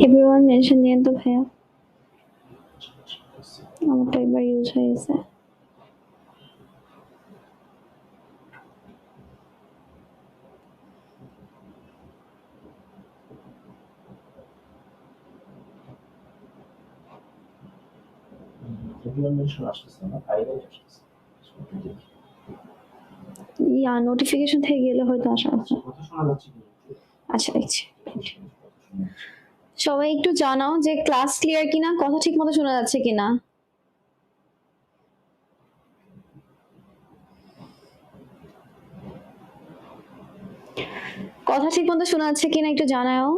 Everyone mention দিয়েন তো ভাইয়া, আমারটা একবার ইউজ হয়ে গেছে। ইয়া নোটিফিকেশন থেকে গেলে হয়তো আসা হচ্ছে। আচ্ছা দেখছি। সবাই একটু জানাও যে ক্লাস ক্লিয়ার কিনা, কথা ঠিক মতো শোনা যাচ্ছে কিনা। কথা ঠিক মতো শোনা যাচ্ছে কিনা একটু জানাও।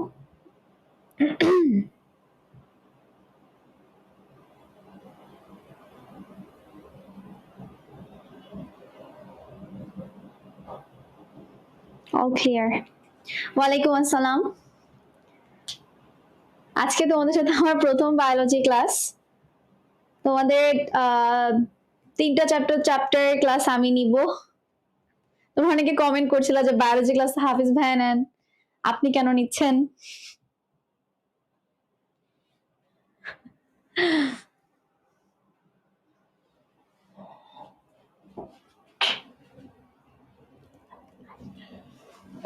All clear. ওয়ালাইকুম আসসালাম। আজকে তোমাদের সাথে আমার প্রথম বায়োলজি ক্লাস। তোমাদের 3টা চ্যাপ্টার ক্লাস আমি নিব। তোমরা অনেকে কমেন্ট করছিল যে বায়োলজি ক্লাস হাফিজ ভাই নেন, আপনি কেন নিচ্ছেন?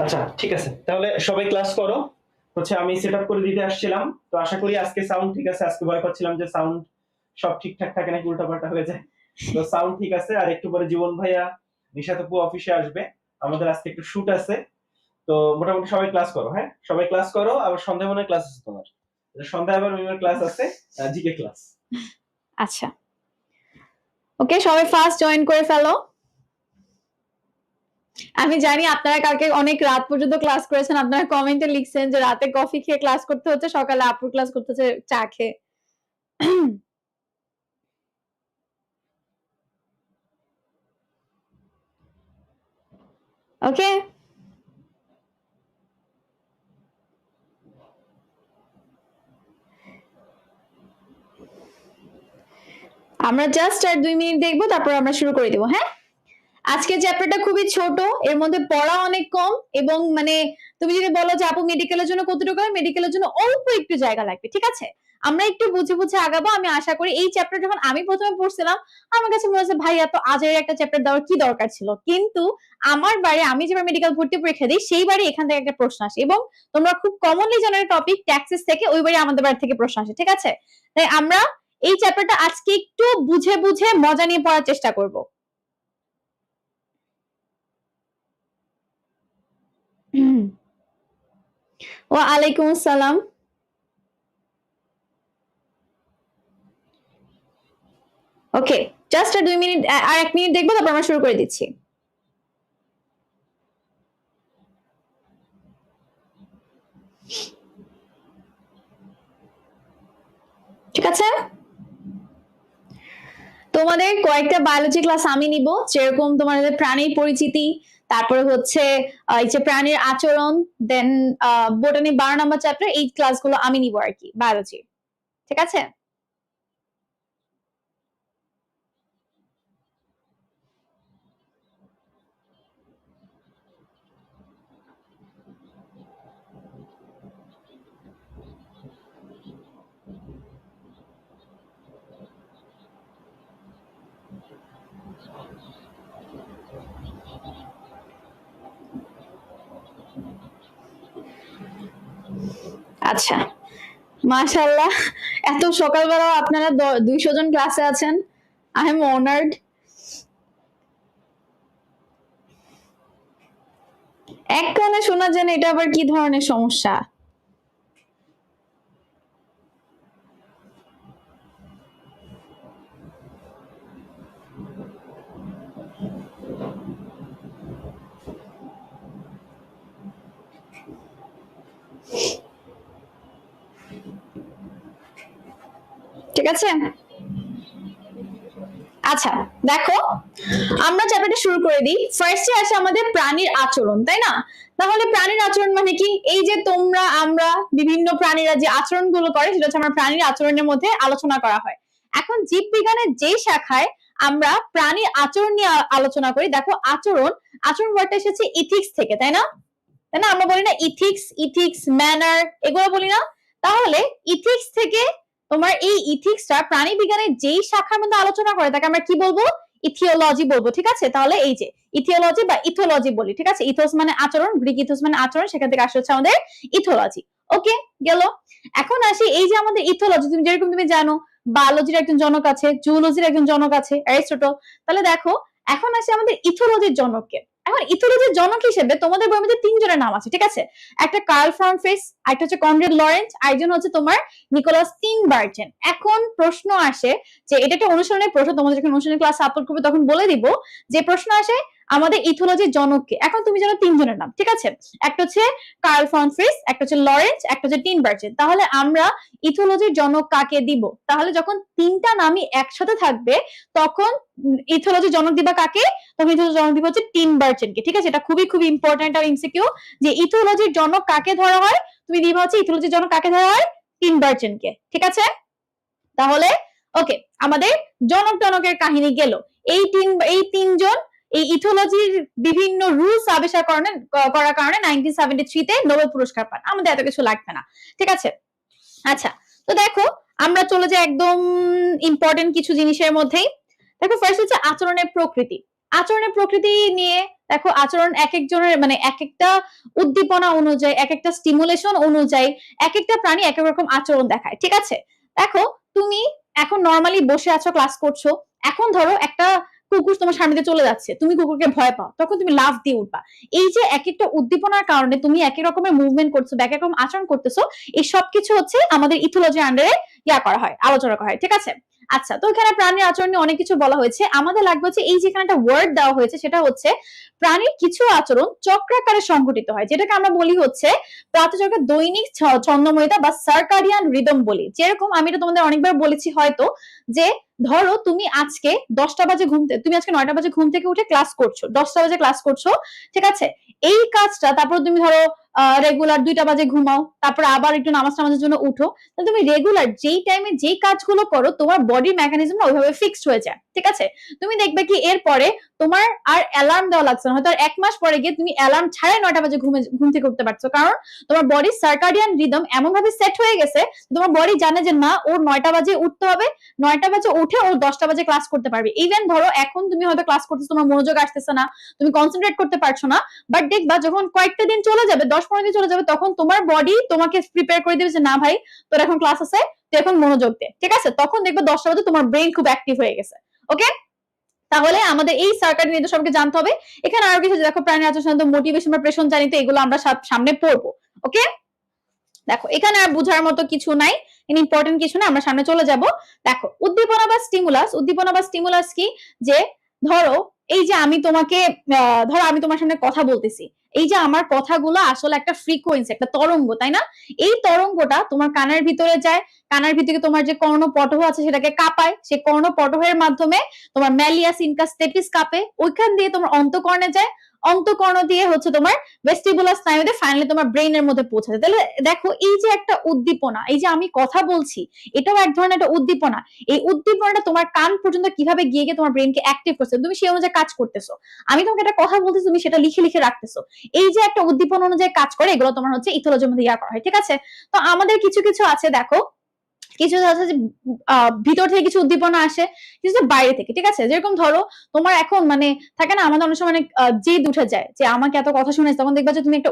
আচ্ছা ঠিক আছে, তাহলে সবাই ক্লাস করো। আমি সেটআপ করে দিতে আসছিলাম, তো আশা করি আজকে সাউন্ড ঠিক আছে। আজকে ভয় পাচ্ছিলাম যে সাউন্ড সব ঠিকঠাক থাকে নাকি উল্টাপাল্টা হয়ে যায়। তো সাউন্ড ঠিক আছে। আর একটু পরে জীবন ভাইয়া, নিশাত আপু অফিসে আসবে। আমাদের আজকে একটু শুট আছে। তো মোটামুটি সবাই ক্লাস করো। হ্যাঁ, সবাই ক্লাস করো। আবার সন্ধ্যায় মনে ক্লাস আছে তোমার। সন্ধ্যায় আবার মিমের ক্লাস আছে, জিকে ক্লাস। আচ্ছা ওকে, সবাই ফার্স্ট জয়েন করে ফেলো। আমি জানি আপনারা কালকে অনেক রাত পর্যন্ত ক্লাস করেছেন, আপনারা কমেন্টে লিখছেন যে রাতে কফি খেয়ে ক্লাস করতে হচ্ছে, সকালে আপুর ক্লাস করতে হচ্ছে চা খেয়ে। ওকে, আমরা জাস্ট আর 2 মিনিট দেখবো, তারপর আমরা শুরু করে দেবো। হ্যাঁ, আজকে চ্যাপ্টারটা খুবই ছোট, এর মধ্যে পড়া অনেক কম, এবং মানে তুমি যদি বলো যে আপু মেডিকেলের জন্য কতটুকু, মেডিকেলের জন্য অল্প একটু জায়গা লাগবে, ঠিক আছে? আমরা একটু বুঝে বুঝে আগাবো। আমি আশা করি এই চ্যাপ্টার যখন আমি প্রথমে পড়ছিলাম, আমার কাছে মনে হচ্ছে ভাই এত আজের একটা চ্যাপ্টার দেওয়ার কি দরকার ছিল, কিন্তু আমার বাড়ি আমি যেবার মেডিকেল ভর্তি পরীক্ষা দিই সেই বাড়ি এখান থেকে একটা প্রশ্ন আসে, এবং তোমরা খুব কমনলি জানো টপিক ট্যাক্সেস থেকে, ওই বাড়ি আমাদের বাড়ি থেকে প্রশ্ন আসে, ঠিক আছে? তাই আমরা এই চ্যাপ্টারটা আজকে একটু বুঝে বুঝে মজা নিয়ে পড়ার চেষ্টা করব। ওয়ালাইকুম আসসালাম। ওকে, জাস্ট আর 2 মিনিট, আর 1 মিনিট দেখবো, তারপর আমরা শুরু করে দিচ্ছি। ঠিক আছে, তোমাদের কয়েকটা বায়োলজি ক্লাস আমি নিব, যেরকম তোমাদের প্রাণীর পরিচিতি, তারপরে হচ্ছে এই যে প্রাণীর আচরণ, দেন বোটানি 12 নম্বর চ্যাপ্টার, এই ক্লাসগুলো আমি নিব আর কি, বায়োলজি। ঠিক আছে, আচ্ছা মাশাআল্লাহ, এত সকালবেলা আপনারা 200 জন ক্লাসে আছেন। I am honoured. এক কানে শোনা যায় না, এটা আবার কি ধরনের সমস্যা? ঠিক আছে, আচ্ছা দেখো, আমরা চ্যাপ্টারটা শুরু করে দিই। ফার্স্টে আসে আমাদের প্রাণীর আচরণ, তাই না? তাহলে প্রাণীর আচরণ মানে কি? এই যে তোমরা আমরা বিভিন্ন প্রাণীরা যে আচরণগুলো করে, সেটা হচ্ছে আমরা প্রাণীর আচরণের মধ্যে আলোচনা করা হয়। এখন জীববিজ্ঞানের যেই শাখায় আমরা প্রাণীর আচরণ নিয়ে আলোচনা করি, দেখো আচরণ, আচরণ ওয়ার্ডটা এসেছে ইথিক্স থেকে, তাই না? তাই না? আমরা বলি না ইথিক্স, ম্যানার, এগুলো বলি না? তাহলে ইথিক্স থেকে তোমার এই ইথিক্সটা প্রাণী বিজ্ঞানের যেই শাখার মধ্যে আলোচনা করে তাকে আমরা কি বলবো, ইথিওলজি বলবো, ঠিক আছে। তাহলে এই যে ইথিওলজি বা ইথোলজি বলি, ঠিক আছে। ইথোস মানে আচরণ, গ্রিক ইথোস মানে আচরণ, সেখান থেকে আসছে হচ্ছে আমাদের ইথোলজি। ওকে, গেল। এখন আসি এই যে আমাদের ইথোলজি, তুমি যেরকম তুমি জানো বায়োলজির একজন জনক আছে, জুলজির একজন জনক আছে অ্যারিস্টটল। তাহলে দেখো এখন আসি আমাদের ইথোলজির জনককে। এখন ইথোলজির জনক হিসেবে তোমাদের বইয়ের মধ্যে তিনজনের নাম আছে, ঠিক আছে। একটা কার্ল ফ্রম ফ্রিস, একটা হচ্ছে কনরাড লরেন্স, আরেকজন হচ্ছে তোমার নিকোলাস স্টিনবার্জেন। এখন প্রশ্ন আসে যে এটা একটা অনুশীলনের প্রশ্ন, তোমাদের যখন অনুশীলনী ক্লাস আপলোড করবে তখন বলে দিব যে প্রশ্ন আসে আমাদের ইথোলজির জনককে। এখন তুমি জানো তিনজনের নাম, ঠিক আছে। একটা হচ্ছে কার্ল ফ্রম ফ্রিস, একটা হচ্ছে লরেন্স, একটা হচ্ছে স্টিনবার্জেন। তাহলে আমরা ইথোলজির জনক কাকে দিব? তাহলে যখন তিনটা নামই একসাথে থাকবে তখন ইথোলজির জনক দিবা কাকে? তখন ইথোলজির জনক দিব হচ্ছে স্টিনবার্জেনকে, ঠিক আছে। এটা খুবই খুবই ইম্পর্টেন্ট আর এমসিকিউ যে ইথোলজির জনক কাকে ধরা হয়, তুমি দিবা হচ্ছে ইথোলজির জনক কাকে ধরা হয়, স্টিনবার্জেনকে, ঠিক আছে। তাহলে ওকে, আমাদের জনক টনকের কাহিনী গেল। এই তিনজন এই ইথোলজির বিভিন্ন রুলস আবিষ্কার করার কারণে 1973 তে নোবেল পুরস্কার পান। আমাদের এত কিছু লাগবে না, ঠিক আছে। আচ্ছা, তো দেখো আমরা চলে যাই একদম ইম্পর্টেন্ট কিছু জিনিসের মধ্যেই। দেখো ফার্স্ট হচ্ছে আচরণের প্রকৃতি। আচরণের প্রকৃতি নিয়ে দেখো আচরণ এক একজনের মানে এক একটা উদ্দীপনা অনুযায়ী, এক একটা স্টিমুলেশন অনুযায়ী এক একটা প্রাণী এক এক রকম আচরণ দেখায়, ঠিক আছে। দেখো তুমি এখন নর্মালি বসে আছো, ক্লাস করছো, এখন ধরো একটা কুকুর তোমার সামনে দিয়ে চলে যাচ্ছে, তুমি কুকুরকে ভয় পাও, তখন তুমি লাফ দিয়ে উঠবা। এই যে এক একটা উদ্দীপনার কারণে তুমি এক এক রকমের মুভমেন্ট করছো, এক এক রকম আচরণ করতেছো, এই সব কিছু হচ্ছে আমাদের ইথোলজি আন্ডারে করা হয়, আলোচনা করা হয়, ঠিক আছে। আচ্ছা, তো এখানে প্রাণীর আচরণ নিয়ে অনেক কিছু বলা হয়েছে। আমাদের লাগবে হচ্ছে এই যেখানে একটা ওয়ার্ড দেওয়া হয়েছে সেটা হচ্ছে প্রাণীর কিছু আচরণ চক্রাকারে সংঘটিত হয়, যেটাকে আমরা বলি হচ্ছে প্রাতঃচক্রের দৈনিক ছন্দময়তা বা সার্কাডিয়ান রিদম বলি। যেরকম আমি এটা তোমাদের অনেকবার বলেছি হয়তো, যে ধরো তুমি আজকে 10টা বাজে তুমি আজকে 9টা বাজে ঘুম থেকে উঠে ক্লাস করছো, 10টা বাজে ক্লাস করছো, ঠিক আছে। এই কাজটা তারপর তুমি ধরো রেগুলার 2টা বাজে ঘুমাও, তারপর আবার একটু নামাজ টামাজের জন্য উঠো, তাহলে তুমি রেগুলার যেই টাইমে যেই কাজগুলো করো তোমার বডির মেকানিজম ওইভাবে ফিক্সড হয়ে যায়, ঠিক আছে। তুমি দেখবে কি এরপরে তোমার আর অ্যালার্ম দেওয়া লাগছে না, হয়তো আর 1 মাস পরে গিয়ে তুমি অ্যালার্ম ছাড়াই 9টা বাজে ঘুম থেকে উঠতে পারছো, কারণ তোমার বডির সার্কাডিয়ান রিদম এমন ভাবে সেট হয়ে গেছে, তোমার বডি জানে যে না ওর 9টা বাজে উঠতে হবে, 9টা বাজে উঠে ও 10টা বাজে ক্লাস করতে পারবে। ইভেন ধরো এখন তুমি হয়তো ক্লাস করতেছো, তোমার মনোযোগ আসতেছে না, তুমি কনসেন্ট্রেট করতে পারছো না, বাট দেখবা যখন কয়েকটা দিন চলে যাবে, 10-15 দিন চলে যাবে, তখন তোমার বডি তোমাকে প্রিপেয়ার করে দিবে যে না ভাই তোর এখন ক্লাস আছে, তুই এখন মনোযোগ দে, ঠিক আছে। তখন দেখবে 10টা বাজে তোমার ব্রেইন খুব অ্যাক্টিভ হয়ে গেছে। ওকে, তাহলে আমাদের এই সার্কাডিয়ান রিদম সম্পর্কে জানতে হবে। এখানে আরো কিছু দেখো প্রাণীর আচরণ সাধারণত মোটিভেশন বা প্রেষণ জানিত, এগুলো আমরা সামনে পড়বো। ওকে, দেখো এখানে আর বোঝার মতো কিছু নাই, ইম্পর্টেন্ট কিছু না, আমরা সামনে চলে যাব। দেখো উদ্দীপনা বা স্টিমুলাস, উদ্দীপনা বা স্টিমুলাস কি, যে ধরো এই যে আমি তোমাকে ধরো আমি তোমার সামনে কথা বলতেছি, এই যে আমার কথাগুলো আসলে একটা ফ্রিকোয়েন্সি, একটা তরঙ্গ, তাই না। এই তরঙ্গটা তোমার কানের ভিতরে যায়, কানের ভিতরে তোমার যে কর্ণপটহ আছে সেটাকে কাঁপায়, সেই কর্ণপটহের মাধ্যমে তোমার ম্যালিয়াস ইনকাস স্টেপিস কাঁপে, ওইখান দিয়ে তোমার অন্তঃকর্ণে যায়, অন্তঃকর্ণ দিয়ে হচ্ছে তোমার ভেস্টিবুলার স্নায়ুতে, ফাইনালি তোমার ব্রেইনের মধ্যে পৌঁছে যায়। তাহলে দেখো এই যে একটা উদ্দীপনা, এই যে আমি কথা বলছি এটাও এক ধরনের একটা উদ্দীপনা। এই উদ্দীপনাটা তোমার কান পর্যন্ত কিভাবে গিয়ে গিয়ে তোমার ব্রেইনকে অ্যাক্টিভ করছে, তুমি সেই অনুযায়ী কাজ করতেছো। আমি তোমাকে একটা কথা বলতেছি, তুমি সেটা লিখে লিখে রাখতেছো। এই যে একটা উদ্দীপনা অনুযায়ী কাজ করে, এগুলো তোমার হচ্ছে ইথোলজির মধ্যে করা হয়, ঠিক আছে। তো আমাদের কিছু কিছু আছে, দেখো কিছু আছে যে ভিতর থেকে কিছু উদ্দীপনা আসে, কিছু বাইরে থেকে, ঠিক আছে। যেরকম ধরো তোমার এখন মানে থাকে না আমাদের অনেক সময় জেদ উঠে যায় যে আমাকে এত কথা শুনেছে, তখন দেখবা যে তুমি একটা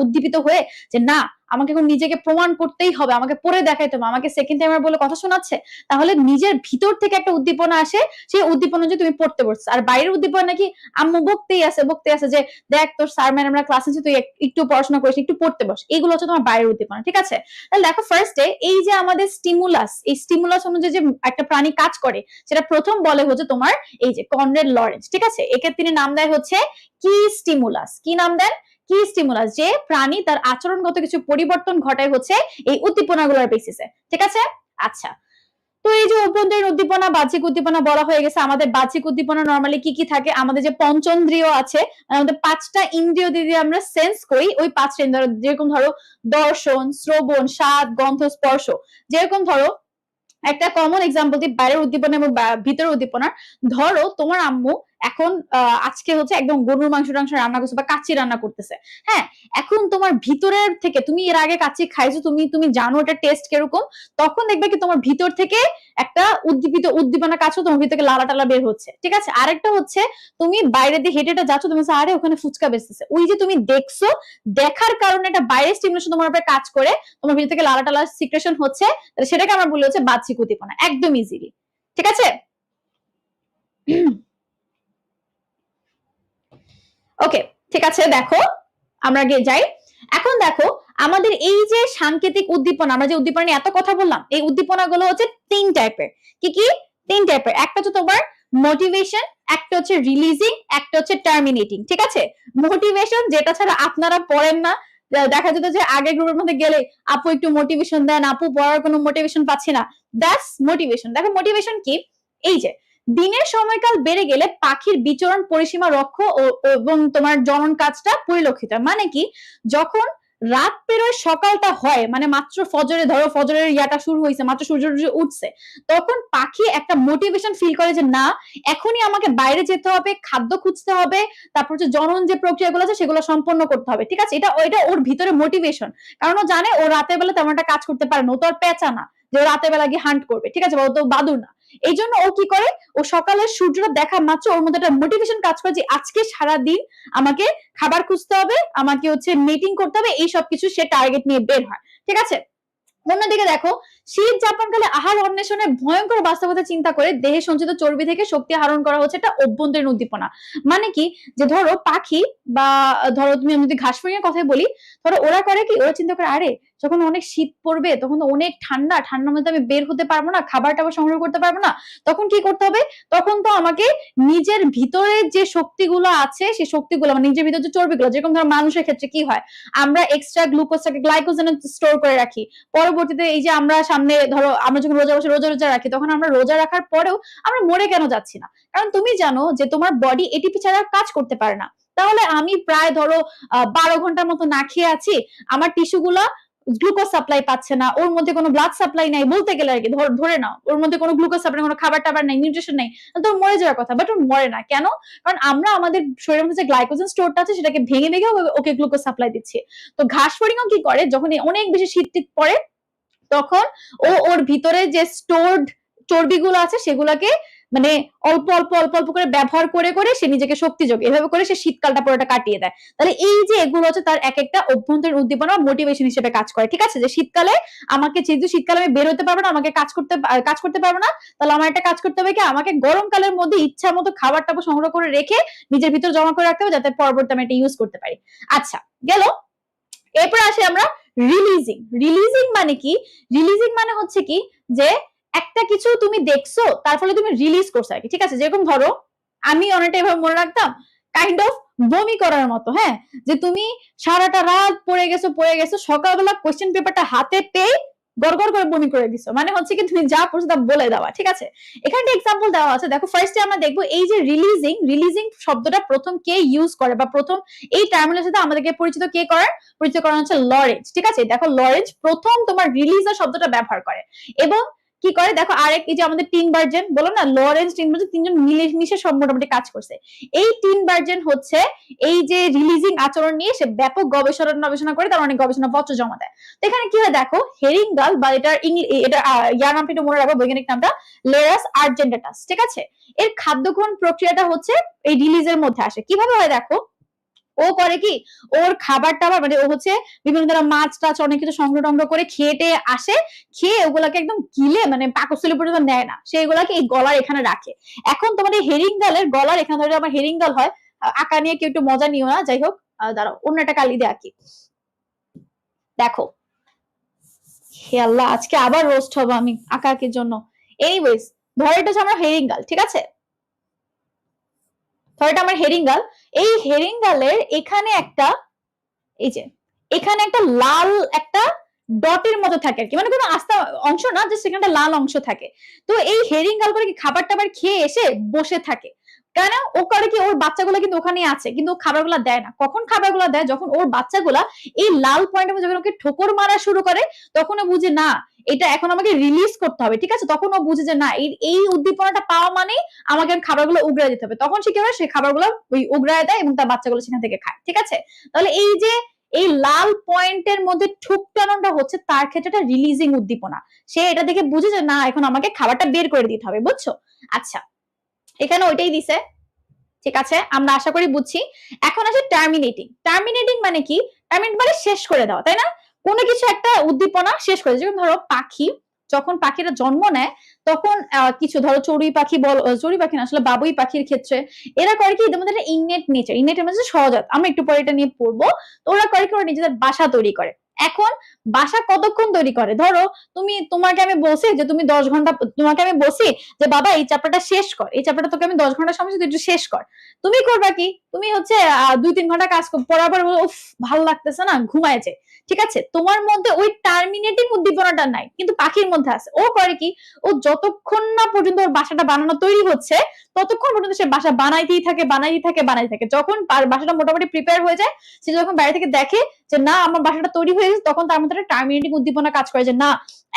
উদ্দীপিত হয়ে যে না আমাকে এখন নিজেকে প্রমাণ করতেই হবে, আমাকে পড়ে দেখাইতে হবে, আমাকে সেকেন্ড টাইমার বলে কথা শোনাচ্ছে, তাহলে নিজের ভিতর থেকে একটা উদ্দীপনা আসে, সেই উদ্দীপনা যে তুমি পড়তে বসছো। আর বাইরের উদ্দীপনা নাকি আম্মু বকতেই আছে যে দেখ তোর স্যার ম্যাডামরা ক্লাস আছে, তুই একটু পড়াশোনা করিস, একটু পড়তে বস, এগুলো হচ্ছে তোমার বাইরের উদ্দীপনা, ঠিক আছে। তাহলে দেখো ফার্স্টে এই যে আমাদের স্টিমুলাস, এই স্টিমুলাস অনুযায়ী যে একটা প্রাণী কাজ করে সেটা প্রথম বলে হচ্ছে তোমার এই যে কনরাড লরেন্স, ঠিক আছে। একে তিনি নাম দেয় হচ্ছে কি স্টিমুলাস, কি নাম দেন, কি স্টিমুলাস, যে প্রাণী তার আচরণগত কিছু পরিবর্তন ঘটায় হচ্ছে এই উদ্দীপনাগুলোর বেসিসে, ঠিক আছে। আচ্ছা, তো এই যে অভ্যন্তরীণ উদ্দীপনা, বাহ্যিক উদ্দীপনা বলা হয়ে গেছে। আমাদের বাহ্যিক উদ্দীপনা নরমালি কি কি থাকে, আমাদের যে পঞ্চেন্দ্রিয় আছে, আমাদের 5টা ইন্দ্রিয় দিয়ে আমরা সেন্স করি, ওই 5টা ইন্দ্রিয়, যেরকম ধরো দর্শন, শ্রবণ, স্বাদ, গন্ধ, স্পর্শ। যেরকম ধরো একটা কমন এক্সাম্পল দিই বাইরের উদ্দীপনা এবং ভিতরের উদ্দীপনা। ধরো তোমার আম্মু এখন আজকে হচ্ছে একদম গরুর মাংস টাংস রান্না করছে বা কাচ্চি রান্না করতেছে, হ্যাঁ, এখন তোমার ভিতরের থেকে, তুমি এর আগে কাচ্চি খাইছো, তুমি জানো এটা টেস্ট কিরকম, তখন দেখবে কি তোমার ভিতর থেকে একটা উদ্দীপনা কাজ হচ্ছে, তোমার ভিতর থেকে লালা টালা বের হচ্ছে, ঠিক আছে। আরেকটা হচ্ছে তুমি বাইরে দিয়ে হেঁটে যাচ্ছ, তুমি আরে ওখানে ফুচকা বেচতেছে, ওই যে তুমি দেখছো, দেখার কারণে একটা বাইরের স্টিমুলেশন তোমার উপরে কাজ করে, তোমার ভিতর থেকে লালা টালা সিক্রেশন হচ্ছে, সেটাকে আমরা বলি হচ্ছে বাহ্যিক উদ্দীপনা, একদম ইজিলি, ঠিক আছে। ওকে, ঠিক আছে, দেখো আমরা গিয়ে যাই। এখন দেখো আমাদের এই যে সাংকেতিক উদ্দীপনা, আমরা যে উদ্দীপনা নিয়ে এত কথা বললাম, এই উদ্দীপনা গুলো হচ্ছে 3 টাইপের। কি কি? 3 টাইপের। একটা হচ্ছে তোমার মোটিভেশন, একটা হচ্ছে রিলিজিং, একটা হচ্ছে টার্মিনেটিং, ঠিক আছে। মোটিভেশন যেটা ছাড়া আপনারা পড়েন না, দেখা যেত যে আগে গ্রুপের মধ্যে গেলে আপু একটু মোটিভেশন দেন, আপু পড়ার কোনো মোটিভেশন পাচ্ছি না, দ্যাটস মোটিভেশন। দেখো মোটিভেশন কি, এই যে দিনের সময়কাল বেড়ে গেলে পাখির বিচরণ পরিসীমা রক্ষ এবং তোমার জনন কাজটা পরিলক্ষিত হয়। মানে কি, যখন রাত পেরোয় সকালটা হয়, মানে মাত্র ফজরে, ধরো ফজরের ইয়াটা শুরু হয়েছে, মাত্র সূর্য উঠছে, তখন পাখি একটা মোটিভেশন ফিল করে যে না, এখনই আমাকে বাইরে যেতে হবে, খাদ্য খুঁজতে হবে, তারপর হচ্ছে জনন যে প্রক্রিয়াগুলো আছে সেগুলো সম্পন্ন করতে হবে, ঠিক আছে। এটা ওর ভিতরে মোটিভেশন, কারণ ও জানে ও রাতের বেলা তেমন একটা কাজ করতে পারে না, ও তো আর পেঁচা না যে রাতের বেলা গিয়ে হান্ট করবে, ঠিক আছে, ও তো বাদুর না। এই জন্য ও কি করে, ও সকালের সূর্যটা দেখা মাত্র ওর মধ্যে একটা মোটিভেশন কাজ করে যে আজকে সারা দিন আমাকে খাবার খুঁজতে হবে, আমাকে হচ্ছে মিটিং করতে হবে, এই সব কিছু সে টার্গেট নিয়ে বের হয়, ঠিক আছে। অন্যদিকে দেখো, শীত যাপনকালে আহার অন্বেষণে ভয়ঙ্কর বাস্তবতা চিন্তা করে দেহে সঞ্চিত চর্বি থেকে শক্তি আহরণ করা হচ্ছে একটা অভ্যন্তরীণ উদ্দীপনা। মানে কি, যে ধরো পাখি বা ধরো তুমি যদি ঘাস ফড়িংয়ের কথাই বলি, ধরো ওরা করে কি, ওরা চিন্তা করে আরে যখন অনেক শীত পড়বে, তখন তো অনেক ঠান্ডা, ঠান্ডার মধ্যে আমি বের হতে পারবো না, খাবার টাবার সংগ্রহ করতে পারবো না, তখন কি করতে হবে, তখন তো আমাকে নিজের ভিতরে যে শক্তিগুলো আছে, সেই শক্তিগুলো মানে নিজের ভিতরে যে চর্বিগুলো, যেরকম ধরো মানুষের ক্ষেত্রে কি হয়, আমরা এক্সট্রা গ্লুকোজটাকে গ্লাইকোজেনে স্টোর করে রাখি, পরবর্তীতে এই যে আমরা সামনে ধরো আমরা যখন রোজা বসে রোজা রাখি, তখন আমরা রোজা রাখার পরেও আমরা মরে কেন যাচ্ছি না, কারণ তুমি জানো যে তোমার বডি এটিপি ছাড়া কাজ করতে পারে না। তাহলে আমি প্রায় ধরো 12 ঘন্টার মতো না খেয়ে আছি, আমার টিস্যুগুলা গ্লুকোজ সাপ্লাই পাচ্ছে না, ওর মধ্যে কোনো ব্লাড সাপ্লাই নাই, বলতে গেলে আর কি, ধরে নাও ওর মধ্যে কোনো গ্লুকোজ সাপ্লাই, কোনো খাবার টাবার নাই, নিউট্রিশন নাই, তো মরে যাওয়ার কথা, বাট ও মরে না কেন, কারণ আমরা আমাদের শরীরের মধ্যে যে গ্লাইকোজেন স্টোরটা আছে সেটাকে ভেঙে ভেঙে ওকে গ্লুকোজ সাপ্লাই দিচ্ছি। তো ঘাস ফড়িংও কি করে, যখন অনেক বেশি শীত পড়ে, তখন ওর ভিতরে যে স্টোরড চর্বিগুলো আছে সেগুলাকে মানে অল্প অল্প অল্প অল্প করে ব্যবহার করে করে সে নিজেকে শক্তি যোগে, এভাবে করে সে শীতকালটা পুরোটা কাটিয়ে দেয়। তাহলে এই যে এগুলো হচ্ছে তার এক একটা অভ্যন্তরীণ উদ্দীপনা মোটিভেশন হিসেবে কাজ করে, ঠিক আছে। যে শীতকালে আমাকে, যেহেতু শীতকালে আমি বের হতে পারবো না, আমাকে কাজ করতে পারবো না, তাহলে আমার একটা কাজ করতে হবে কি, আমাকে গরমকালের মধ্যে ইচ্ছা মতো খাবার টাবার সংগ্রহ করে রেখে নিজের ভিতরে জমা করে রাখতে হবে, যাতে পরবর্তী আমি এটা ইউজ করতে পারি। আচ্ছা গেল, এরপর আসি আমরা রিলিজিং। রিলিজিং মানে কি, রিলিজিং মানে হচ্ছে কি, যে একটা কিছু তুমি দেখছো, তার ফলে তুমি রিলিজ করছো আর কি, ঠিক আছে। যেরকম ধরো আমি অনেকটা এভাবে মনে রাখতাম, কাইন্ড অফ বমি করার মতো, হ্যাঁ, যে তুমি সারাটা রাত পড়ে গেছো, সকালবেলা কোশ্চেন পেপারটা হাতে পেয়ে গড়গড় করে বমি করে দিছো, মানে হচ্ছে কি তুমি যা পড়ছো তা বলে দেওয়া, ঠিক আছে। এখানে এক্সাম্পল দেওয়া আছে, দেখো ফার্স্টে আমরা দেখবো এই যে রিলিজিং শব্দটা প্রথম কে ইউজ করে, বা প্রথম এই টার্মিনোলজির সাথে আমাদেরকে পরিচিত করানো হচ্ছে লরেঞ্জ, ঠিক আছে। দেখো লরেঞ্জ প্রথম তোমার রিলিজার শব্দটা ব্যবহার করে, এবং কি করে দেখো, আরেক এই যে আমাদের টিনবার্জেন বলো না, লরেঞ্জ টিনবার্জেন, তিনজন মিলেমিশে সব মোটামুটি কাজ করছে। এই টিনবার্জেন হচ্ছে এই যে রিলিজিং আচরণ নিয়ে সে ব্যাপক গবেষণা করে, তার অনেক গবেষণা পত্র জমা দেয়। তো এখানে কি হয় দেখো, হেরিংগাল বা এটা ইয়ার নামটা একটু মনে রাখবো, বৈজ্ঞানিক নামটা লেরাস আর্জেন্টাটাস, ঠিক আছে। এর খাদ্য গ্রহণ প্রক্রিয়াটা হচ্ছে এই রিলিজের মধ্যে আসে। কিভাবে হয় দেখো, ও করে কি, ওর খাবার টাবার মানে ও হচ্ছে বিভিন্ন ধরনের মাছ টাছ অনেক কিছু সংগ্রহ করে খেয়ে আসে, খেয়ে ওগুলাকে একদম গিলে মানে পাকস্থলী পর্যন্ত নেয় না, সে এগুলাকে এই গলার এখানে রাখে। এখন তোমার এই হেরিংগালের গলার এখানে ধরে আমার হেরিংগাল হয়, আঁকা নিয়ে কেউ একটু মজা নিও না, যাই হোক দাঁড়াও অন্য একটা কালি দিয়ে আঁকি। দেখো, হে আল্লাহ, আজকে আবার রোস্ট হবো আমি আঁকার জন্য। এনিওয়েজ, ধরো এটা হচ্ছে আমার হেরিংগাল, ঠিক আছে, ধরো এটা আমার হেরিংগাল। এই হেরিংগালের এখানে একটা, এই যে এখানে একটা লাল একটা ডটের মতো থাকে আর কি, মানে কোনো আস্তা অংশ না, যে সেখানে লাল অংশ থাকে। তো এই হেরিংগাল করে কি খাবার টাবার খেয়ে এসে বসে থাকে, কেন ও করে কি, ওর বাচ্চাগুলো কিন্তু ওখানে আছে, কিন্তু ও খাবারগুলো দেয় না। কখন খাবারগুলো দেয়, যখন ওর বাচ্চাগুলা এই লাল পয়েন্টের মধ্যে যখন ওকে ঠোকর মারা শুরু করে, তখন ও বুঝে না এটা এখন আমাকে রিলিজ করতে হবে, ঠিক আছে? তখন ও বুঝে যে না, এই উদ্দীপনাটা পাওয়া মানে আমাকে খাবারগুলো উগড়ায় দিতে হবে। তখন সে কি করে, সেই খাবারগুলো ওই উগড়ায় দেয় এবং তার বাচ্চাগুলো সেখান থেকে খায়, ঠিক আছে? তাহলে এই যে এই লাল পয়েন্টের মধ্যে ঠুকটানোটা হচ্ছে তার ক্ষেত্রে একটা রিলিজিং উদ্দীপনা। সে এটা দেখে বুঝে যে না, এখন আমাকে খাবারটা বের করে দিতে হবে, বুঝছো? আচ্ছা, এখানে ওইটাই দিছে, ঠিক আছে, আমরা আশা করি বুঝছি। এখন আছে টার্মিনেটিং। টার্মিনেটিং মানে কি? টার্মিনেট মানে শেষ করে দেওয়া, তাই না? কোনো কিছু একটা উদ্দীপনা শেষ করে, যেমন ধরো পাখি, যখন পাখিরা জন্ম নেয় তখন কিছু ধরো চড়ুই পাখি বল, চড়ুই পাখি না আসলে বাবুই পাখির ক্ষেত্রে এরা করে কি, এদের মধ্যে একটা ইননেট নেচার, ইননেট মানে সহজাত, আমরা একটু পরে এটা নিয়ে পড়বো। তো ওরা করে কি, ওরা নিজেদের বাসা তৈরি করে। এখন বাসা কতক্ষণ তৈরি করে? ধরো তোমাকে আমি বলছি যে তুমি 10 ঘন্টা, তোমাকে আমি বলছি যে বাবা এই চ্যাপ্টারটা শেষ কর, এই চ্যাপ্টারটা তোকে আমি 10 ঘন্টা সময় তুই একটু শেষ কর। তুমি করবা কি? তুমি হচ্ছে 2-3 ঘন্টা কাজ পড়ার পর উফ ভালো লাগতেছে না, ঘুমায় যায়, ঠিক আছে? তোমার মধ্যে ওই টার্মিনেটিং উদ্দীপনাটা নাই, কিন্তু পাখির মধ্যে আছে। ও করে কি, ও যতক্ষণ না পর্যন্ত ওর বাসাটা বানানো তৈরি হচ্ছে ততক্ষণ পর্যন্ত সে বাসা বানাইতেই থাকে, বানাইতেই থাকে, বানাইতে থাকে। যখন বাসাটা মোটামুটি প্রিপেয়ার হয়ে যায়, সে যখন বাইরে থেকে দেখে যে না আমার বাসাটা তৈরি হয়ে গেছে, তখন তার মধ্যে টার্মিনেটিং উদ্দীপনা কাজ করে যে না,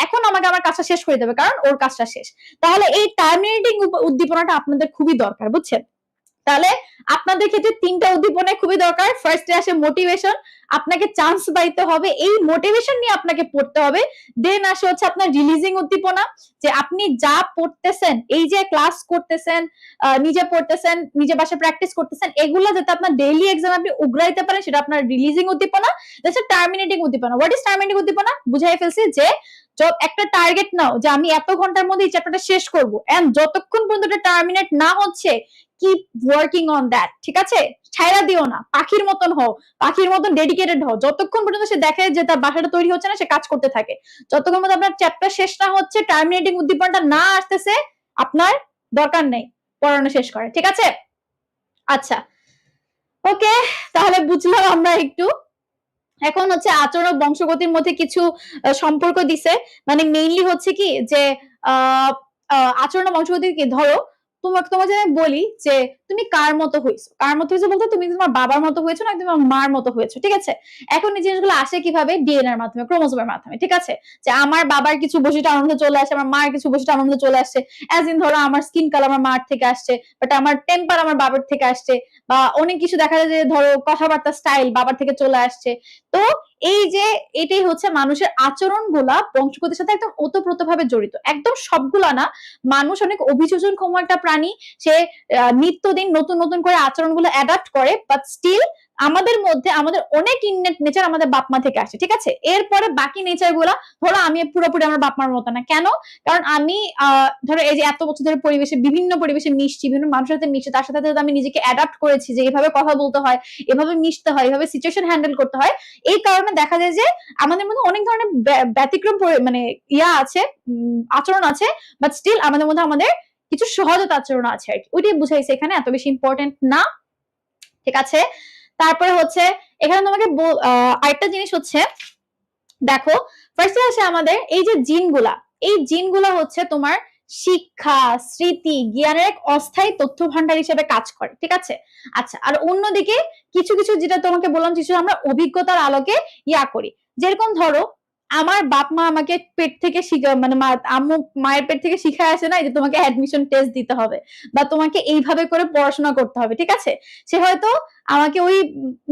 এখন আমাকে আমার কাজটা শেষ করে দেবে, কারণ ওর কাজটা শেষ। তাহলে এই টার্মিনেটিং উদ্দীপনাটা আপনাদের খুবই দরকার, বুঝছেন? তাহলে আপনাদের ক্ষেত্রে 3টা উদ্দীপনা খুবই দরকার। ফার্স্টে আসে মোটিভেশন, আপনাকে চান্স পাইতে হবে, এই মোটিভেশন নিয়ে আপনাকে পড়তে হবে। দেন আসে হচ্ছে আপনার রিলিজিং উদ্দীপনা, যে আপনি যা পড়তেছেন, এই যে ক্লাস করতেছেন, নিজে পড়তেছেন, নিজে বাসায় প্র্যাকটিস করতেছেন, এগুলো যাতে আপনার ডেইলি এক্সাম আপনি উগরাইতে পারেন, সেটা আপনার রিলিজিং উদ্দীপনা। দ্যাটস টার্মিনেটিং উদ্দীপনা। হোয়াট ইজ টার্মিনেটিং উদ্দীপনা? বুঝাই ফেলছি যে একটা টার্গেট নাও যে আমি এত ঘন্টার মধ্যে এই চ্যাপ্টারটা শেষ করব, এন্ড যতক্ষণ পর্যন্ত এটা টার্মিনেট না হচ্ছে কিপ ওয়ার্কিং অন দ্যাট, ঠিক আছে? ছাইরা দিও না, পাখির মতন হও, পাখির মতন ডেডিকেটেড হও। যতক্ষণ পর্যন্ত সে দেখে যে তার বাসাটা তৈরি হচ্ছে না, সে কাজ করতে থাকে। যতক্ষণ পর্যন্ত আপনার চ্যাপ্টার শেষ না হচ্ছে, টার্মিনেটিং উদ্দীপনাটা না আসতেছে, আপনার দরকার নেই পড়ানো শেষ করে, ঠিক আছে? আচ্ছা, ওকে, তাহলে বুঝলাম আমরা একটু। এখন হচ্ছে আচরণ বংশগতির মধ্যে কিছু সম্পর্ক দিছে, মানে মেইনলি হচ্ছে কি যে আচরণ বংশগতি কি, ধরো তোমাকে আমি বলি যে তুমি কার মতো হয়েছো, কার মতো হয়েছো বলতে তুমি তোমার বাবার মতো হয়েছো না তোমার মার মতো হয়েছো, ঠিক আছে? এখন এই জিনিসগুলো আসে কিভাবে? ডিএনএ এর মাধ্যমে, ক্রোমোজোমের মাধ্যমে, ঠিক আছে? যে আমার বাবার কিছু বৈশিষ্ট্য আমার মধ্যে চলে আসে, আমার মায়ের কিছু বৈশিষ্ট্য আমার মধ্যে চলে আসছে। অ্যাজ ইন ধরো আমার স্কিন কালার আমার মার থেকে আসছে, বাট আমার টেম্পার আমার বাবার থেকে আসছে, বা অনেক কিছু দেখা যায় যে ধরো কথাবার্তা স্টাইল বাবার থেকে চলে আসছে। তো এই যে এটাই হচ্ছে মানুষের আচরণগুলা বংশগতির সাথে একদম ওতপ্রোতভাবে জড়িত। একদম সবগুলা না, মানুষ অনেক অভিযোজনক্ষম একটা প্রাণী, সে নিত্যদিন নতুন নতুন করে আচরণগুলো অ্যাডাপ্ট করে, বাট স্টিল আমাদের মধ্যে আমাদের অনেক ইননেট নেচার আমাদের বাপ মা থেকে আসে, ঠিক আছে? এরপরে বাকি নেচার গুলা, ধরো আমি পুরোপুরি আমার বাপ মার মতো না, কেন? কারণ আমি ধরো এই যে এত বছর ধরে পরিবেশে, বিভিন্ন পরিবেশে মিশছি, বিভিন্ন মানুষের সাথে মিশছি, তার সাথে আমি নিজেকে অ্যাডাপ্ট করেছি যে এভাবে কথা বলতে হয়, এভাবে মিশতে হয়, এভাবে সিচুয়েশন হ্যান্ডেল করতে হয়। এই কারণে দেখা যায় যে আমাদের মধ্যে অনেক ধরনের ব্যতিক্রম মানে আছে, আচরণ আছে, বাট স্টিল আমাদের মধ্যে আমাদের কিছু সহজাত আচরণ আছে আর কি। ওইটাই বুঝাইছে এখানে, এত বেশি ইম্পর্টেন্ট না, ঠিক আছে? তারপরে হচ্ছে এখানে তোমাকে আরেকটা জিনিস হচ্ছে, দেখো ফার্স্টে আসে আমাদের এই যে জিনগুলা, এই জিনগুলা হচ্ছে তোমার শিক্ষা, স্মৃতি, জ্ঞানের এক অস্থায়ী তথ্য ভান্ডার হিসেবে কাজ করে, ঠিক আছে? আচ্ছা, আর অন্যদিকে কিছু কিছু যেটা তোমাকে বললাম, কিছু আমরা অভিজ্ঞতার আলোকে করি। যেরকম ধরো আমার বাপ মা আমাকে পেট থেকে মানে আম্মু মায়ের পেট থেকে শিখায় আসে না যে তোমাকে অ্যাডমিশন টেস্ট দিতে হবে বা তোমাকে এইভাবে করে পড়াশোনা করতে হবে, ঠিক আছে? সে হয়তো আমাকে ওই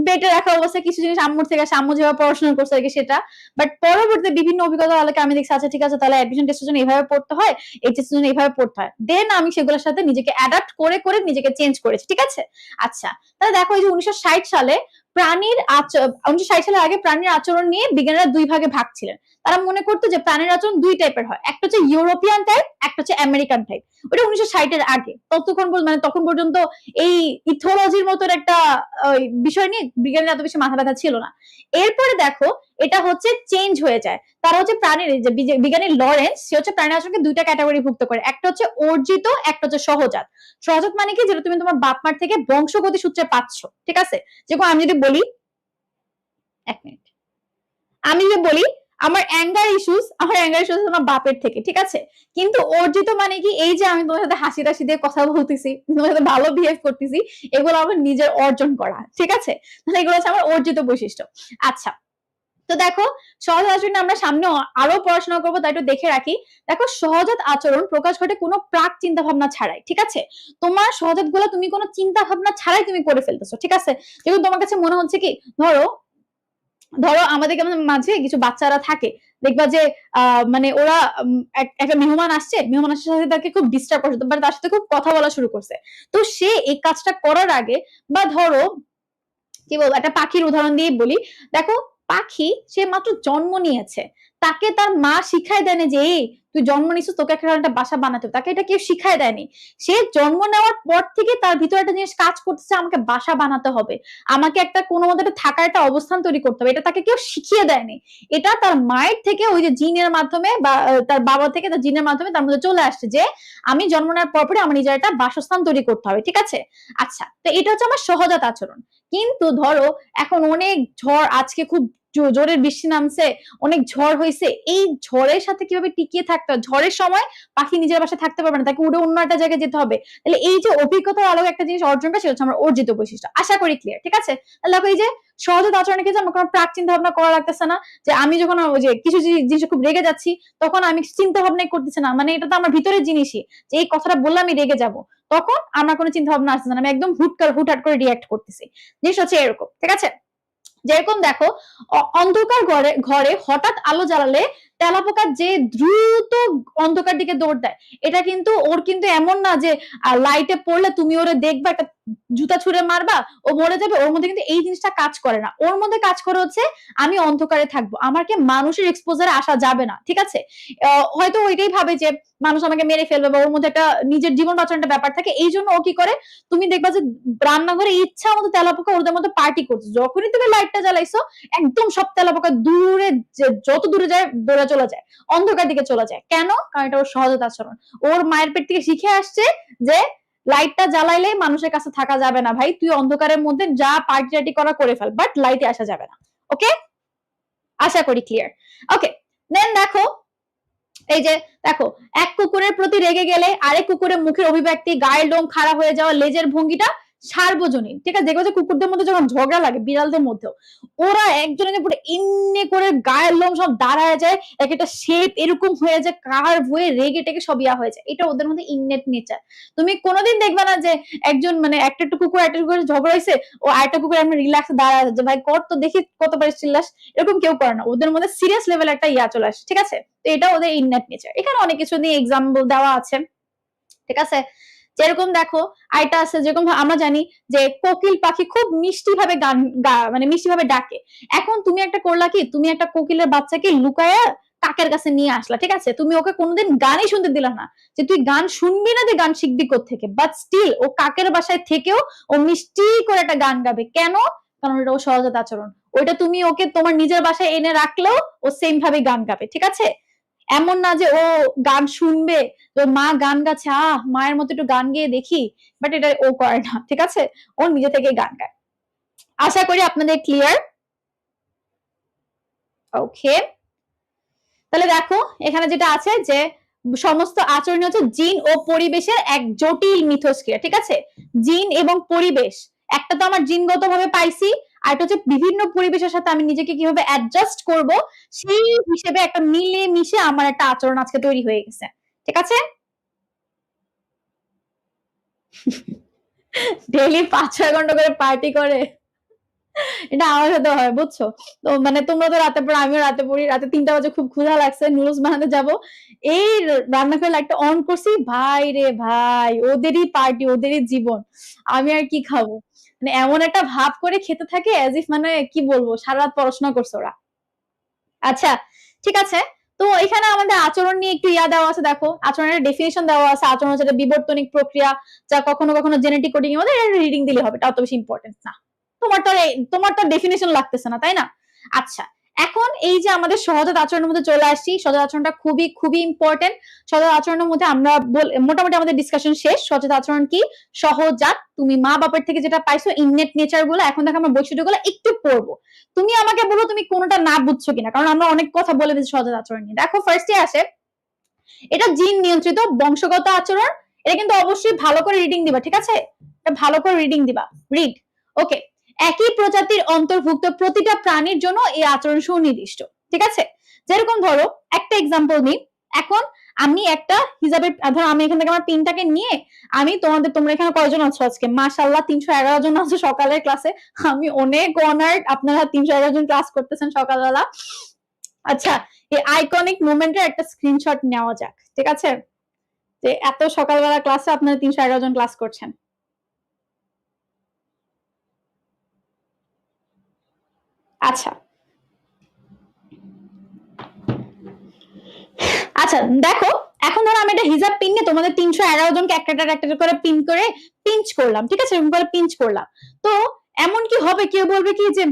পেটে রাখা অবস্থায় কিছু জিনিস আম্মুর থেকে আসে, আম্মু যেভাবে পড়াশোনা করছে আর কি সেটা, বাট পরবর্তীতে বিভিন্ন অভিজ্ঞতার আলোকে আমি দেখছি আচ্ছা ঠিক আছে, তাহলে অ্যাডমিশন টেস্টের জন্য এইভাবে পড়তে হয়, এইচএস এর জন্য এইভাবে পড়তে হয়। দেন আমি সেগুলোর সাথে নিজেকে অ্যাডাপ্ট করে করে নিজেকে চেঞ্জ করেছি, ঠিক আছে? আচ্ছা, তাহলে দেখো এই যে 1960 সালে প্রাণীর 1960 সালের আগে প্রাণীর আচরণ নিয়ে বিজ্ঞানীরা 2 ভাগে ভাগ ছিলেন। তারা মনে করতো যে প্রাণীর আচরণ 2 টাইপের হয়, একটা হচ্ছে ইউরোপিয়ান টাইপ, একটা হচ্ছে আমেরিকান টাইপ। ওটা 1960 এর আগে, তখন পর্যন্ত এই ইথোলজির মতন একটা বিষয় নিয়ে বিজ্ঞানীর এত বেশি মাথা ব্যথা ছিল না। এরপরে দেখো এটা হচ্ছে চেঞ্জ হয়ে যায়। তারা হচ্ছে প্রাণীর, যে বিজ্ঞানী লরেন্স, সে হচ্ছে প্রাণীর আচরণকে 2টা ক্যাটাগরি ভুক্ত করে, একটা হচ্ছে অর্জিত, একটা হচ্ছে সহজাত। সহজাত মানে কি, যেটা তুমি তোমার বাপ মার থেকে বংশগতি সূত্রে পাচ্ছ, ঠিক আছে? যেমন আমি যদি বলি, এক মিনিট, আমি যদি বলি আমার অ্যাঙ্গার ইস্যুস আমার বাপের থেকে, ঠিক আছে? কিন্তু অর্জিত মানে কি, এই যে আমি তোমার সাথে হাসি টাসি দিয়ে কথা বলতেছি, তোমার সাথে ভালো বিহেভ করতেছি, এগুলো আমার নিজের অর্জন করা, ঠিক আছে? তাহলে এগুলো হচ্ছে আমার অর্জিত বৈশিষ্ট্য। আচ্ছা, তো দেখো, সহজাত আচরণে আমরা সামনে আরো পড়াশোনা করবো, তাই একটু দেখে রাখি। দেখো, সহজাত আচরণ প্রকাশ ঘটে কোনো প্রাক চিন্তা ভাবনা ছাড়াই, ঠিক আছে? তোমার সহজাত গুলো তুমি কোনো চিন্তা ভাবনা ছাড়াই তুমি করে ফেলতেছো, ঠিক আছে? যেগুলো তোমার কাছে মনে হচ্ছে কি, ধরো ধরো আমাদের মাঝে কিছু বাচ্চারা থাকে, দেখবা যে মানে ওরা একটা মেহমান আসছে, মেহমান আসার সাথে তাকে খুব ডিস্টার্ব করছে, মানে তার সাথে খুব কথা বলা শুরু করছে। তো সে এই কাজটা করার আগে, বা ধরো কি বলবো, একটা পাখির উদাহরণ দিয়ে বলি। দেখো, পাখি সে মাত্র জন্ম নিয়েছে, তাকে তার মা শিখায় দেয়নি যে এই তুই জন্ম নিছিস, তোকে একটা বাসা বানাতে হবে, তাকে এটা কেউ শিখায় দেয়নি। সে জন্ম নেওয়ার পর থেকে তার ভিতরে একটা জিনিস কাজ করতেছে, আমাকে বাসা বানাতে হবে, আমাকে একটা কোনো মতো একটা থাকার একটা অবস্থান তৈরি করতে হবে, এটা তাকে কেউ শিখিয়ে দেয়নি। এটা তার মায়ের থেকে, ওই যে জিনের মাধ্যমে, বা তার বাবা থেকে তার জিনের মাধ্যমে তার মধ্যে চলে আসছে যে আমি জন্ম নেওয়ার পরে আমার নিজের একটা বাসস্থান তৈরি করতে হবে, ঠিক আছে? আচ্ছা, তো এটা হচ্ছে আমার সহজাত আচরণ। কিন্তু ধরো এখন অনেক ঝড়, আজকে খুব জোরে বৃষ্টি নামছে, অনেক ঝড় হয়েছে, এই ঝড়ের সাথে কিভাবে টিকিয়ে থাকতে হয়? ঝড়ের সময় পাখি নিজের বাসায় থাকতে পারবে না, তাকে উড়ে অন্য একটা জায়গায় যেতে হবে। তাহলে এই যে অভিজ্ঞতার আলোকে একটা জিনিস অর্জন করা, সেটা হচ্ছে আমার অর্জিত বৈশিষ্ট্য। আশা করি ক্লিয়ার, ঠিক আছে? তাহলে দেখো, এই যে সহজাত আচরণে কিন্তু আমার কোনো প্রাক চিন্তা ভাবনা করা লাগতেছে না, যে আমি যখন ওই যে কিছু জিনিস খুব রেগে যাচ্ছি, তখন আমি চিন্তা ভাবনাই করতেছি না, মানে এটা তো আমার ভিতরের জিনিসই, যে এই কথাটা বললে আমি রেগে যাব, তখন আমার কোনো চিন্তা ভাবনা আসছে না, আমি একদম হুটহাট করে রিয়াক্ট করতেছি। জিনিস হচ্ছে এরকম, ঠিক আছে? যেরকম দেখো, অন্ধকার ঘরে ঘরে হঠাৎ আলো জ্বালালে তেলাপোকা যে দ্রুত অন্ধকার দিকে দৌড় দেয়, এটা কিন্তু ওর কিন্তু এমন না যে লাইটে পড়লে তুমি ওরে দেখবা, একটা জুতা ছুঁড়ে মারবা, ও মরে যাবে, ওর মধ্যে কিন্তু এই জিনিসটা কাজ করে না। ওর মধ্যে কাজ করে হচ্ছে আমি অন্ধকারে থাকবো, আমাকে মানুষের এক্সপোজারে আসা যাবে না, ঠিক আছে? হয়তো ওইটাই ভাবে যে মানুষ আমাকে মেরে ফেলবে, বা ওর মধ্যে একটা নিজের জীবন বাঁচানোর একটা ব্যাপার থাকে, এই জন্য ও কি করে, তুমি দেখবা যে রান্নাঘরে ইচ্ছা মতো তেলাপোকা ওদের মধ্যে পার্টি করছে, যখনই তুমি লাইটটা জ্বালাইছো একদম সব তেলাপোকা দূরে, যত দূরে যায় দৌড়ে চলে যায়, অন্ধকার দিকে চলে যায়। কেন? কারণ এটা ওর সহজাত আচরণ। ওর মায়ের পেট থেকে শিখে আসছে যে লাইটটা জ্বালাইলে মানুষের কাছে থাকা যাবে না, ভাই তুই অন্ধকারের মধ্যে যা পার্টি টার্টি করা করে ফেল, বাট লাইটে আসা যাবে না। ওকে, আশা করি ক্লিয়ার। ওকে, দেন দেখো, এই যে দেখো, এক কুকুরের প্রতি রেগে গেলে আরেক কুকুরের মুখের অভিব্যক্তি, গায়ের লোম খাড়া হয়ে যাওয়া, লেজের ভঙ্গিটা সার্বজনীন, ঠিক আছে? দেখো যে কুকুরদের মধ্যে যখন ঝগড়া লাগে, বিড়ালদের মধ্যেও ওরা একজনের পুরো এমনি করে গায়ের লোম সব দাঁড়ায় যায়, এক একটা শেপ এরকম হয়ে যায়, কার্ভ হয়ে রেগে টেগে সব ইয়া হয়ে যায়, এটা ওদের মধ্যে ইননেট নেচার। তুমি কোনোদিন দেখবে না যে একজন মানে একটা কুকুর একটা কুকুর ঝগড়া হয়েছে, ও আরেকটা কুকুর এমনি রিল্যাক্স দাঁড়ায় যে ভাই কর তো দেখি কতবার চিল্লাস, এরকম কেউ করে না। ওদের মধ্যে সিরিয়াস লেভেল একটা ইয়া চলে আসে, ঠিক আছে? তো এটা ওদের ইননেট নেচার। এখানে অনেক কিছু নিয়ে এক্সাম্পল দেওয়া আছে, ঠিক আছে? যেরকম দেখো, আরেকটা আছে, যেরকম আমরা জানি যে কোকিল পাখি খুব মিষ্টি ভাবে গান মানে মিষ্টি ভাবে ডাকে। এখন তুমি একটা করলা কি, তুমি একটা কোকিলের বাচ্চাকে লুকায়া কাকের কাছে নিয়ে আসলা, ঠিক আছে? তুমি ওকে কোনোদিন গানই শুনতে দিলা না, যে তুই গান শুনবি না, যে গান শিখবি কোত্থেকে, বাট স্টিল ও কাকের বাসায় থেকেও ও মিষ্টি করে একটা গান গাবে। কেন? কারণ এটা ও সহজাত আচরণ। ওইটা তুমি ওকে তোমার নিজের বাসায় এনে রাখলেও ও সেম ভাবে গান গাবে, ঠিক আছে? এমন না যে ও গান শুনবে, তো মা গান গাচ্ছে, মায়ের মতো একটু গান গেয়ে দেখি, বাট এটা ও করে না, ঠিক আছে? ও নিজে থেকে গান গায়। আশা করি আপনাদের ক্লিয়ার। ওকে, তাহলে দেখো এখানে যেটা আছে যে সমস্ত আচরণ হচ্ছে জিন ও পরিবেশের এক জটিল মিথস্ক্রিয়া, ঠিক আছে? জিন এবং পরিবেশ, একটা তো আমার জিনগত ভাবে পাইছি, আর এটা হচ্ছে বিভিন্ন পরিবেশের সাথে আমি নিজেকে কিভাবে অ্যাডজাস্ট করব, সেই হিসেবে একটা মিলে মিশে আমার একটা আচরণ আজকে তৈরি হয়ে গেছে, ঠিক আছে? ডেইলি 5-6 ঘন্টা করে পার্টি করে, এটা আমার সাথে হয়, বুঝছো? তো মানে তোমরা তো রাতে পড়ো, আমিও রাতে পড়ি, রাতে 3টা বাজে খুব ক্ষুধা লাগছে, নুডলস বানাতে যাব, এই রান্নাঘরে লাইটটা অন করছি, ভাই রে ভাই, ওদেরই পার্টি, ওদেরই জীবন, আমি আর কি খাবো, মানে এমন একটা ভাব করে খেতে থাকে অ্যাজ ইফ মানে কি বলবো সারা রাত পড়াশোনা করছে ওরা। আচ্ছা, ঠিক আছে। তো এখানে আমাদের আচরণ নিয়ে একটু ইয়া দেওয়া আছে, দেখো আচরণের ডেফিনিশন দেওয়া আছে। আচরণ হচ্ছে একটা বিবর্তনিক প্রক্রিয়া, যা কখনো কখনো জেনেটিক কোডিং এর মধ্যে রিডিং দিলে হবে, তাও তো বেশি ইম্পর্টেন্ট না। তোমার তো ডেফিনিশন লাগতেছে না, তাই না? আচ্ছা, এখন এই যে আমাদের সহজাত আচরণের মধ্যে চলে আসছি, সহজাত আচরণটা খুবই খুবই ইম্পর্টেন্ট। সহজাত আচরণের মধ্যে আমরা মোটামুটি আমাদের ডিসকাশন শেষ। সহজাত আচরণ কি? সহজাত, তুমি মা বাবার থেকে যেটা পাইছো ইননেট নেচার গুলো, এখন দেখো আমরা বৈশিষ্ট্যগুলো একটু পড়বো। তুমি আমাকে বলো তুমি কোনটা না বুঝছো কিনা, কারণ আমরা অনেক কথা বলে দিচ্ছি সহজাত আচরণ নিয়ে। দেখো ফার্স্টে আসে, এটা জিন নিয়ন্ত্রিত বংশগত আচরণ। এটা কিন্তু অবশ্যই ভালো করে রিডিং দিবা, ঠিক আছে? এটা ভালো করে রিডিং দিবা, রিড। ওকে, একই প্রজাতির অন্তর্ভুক্ত প্রতিটা প্রাণীর জন্য এই আচরণ সুনির্দিষ্ট। ঠিক আছে, যেরকম ধরো একটা এক্সাম্পল নিই। এখন আমি একটা হিসাবের, ধরো আমি এখান থেকে আমার পিনটাকে নিয়ে আমি তোমরা এখানে কয়জন আছো আজকে? মাশাআল্লাহ 311 জন আছো সকালের ক্লাসে। আমি অনেক অনার্ড, আপনারা 311 জন ক্লাস করতেছেন সকালবেলা। আচ্ছা, এই আইকনিক মোমেন্টের একটা স্ক্রিনশট নেওয়া যাক। ঠিক আছে, যে এত সকালবেলা ক্লাসে আপনারা 311 জন ক্লাস করছেন। আচ্ছা আচ্ছা দেখো, এখন ধরো আমি একটা হিজাব পিন নিয়ে তোমাদের 311 জনকে একটা করে পিন করে পিঞ্চ করলাম। ঠিক আছে, এরকম করে পিঞ্চ করলাম। তো এমন কি হবে, কেউ বলবে কি যে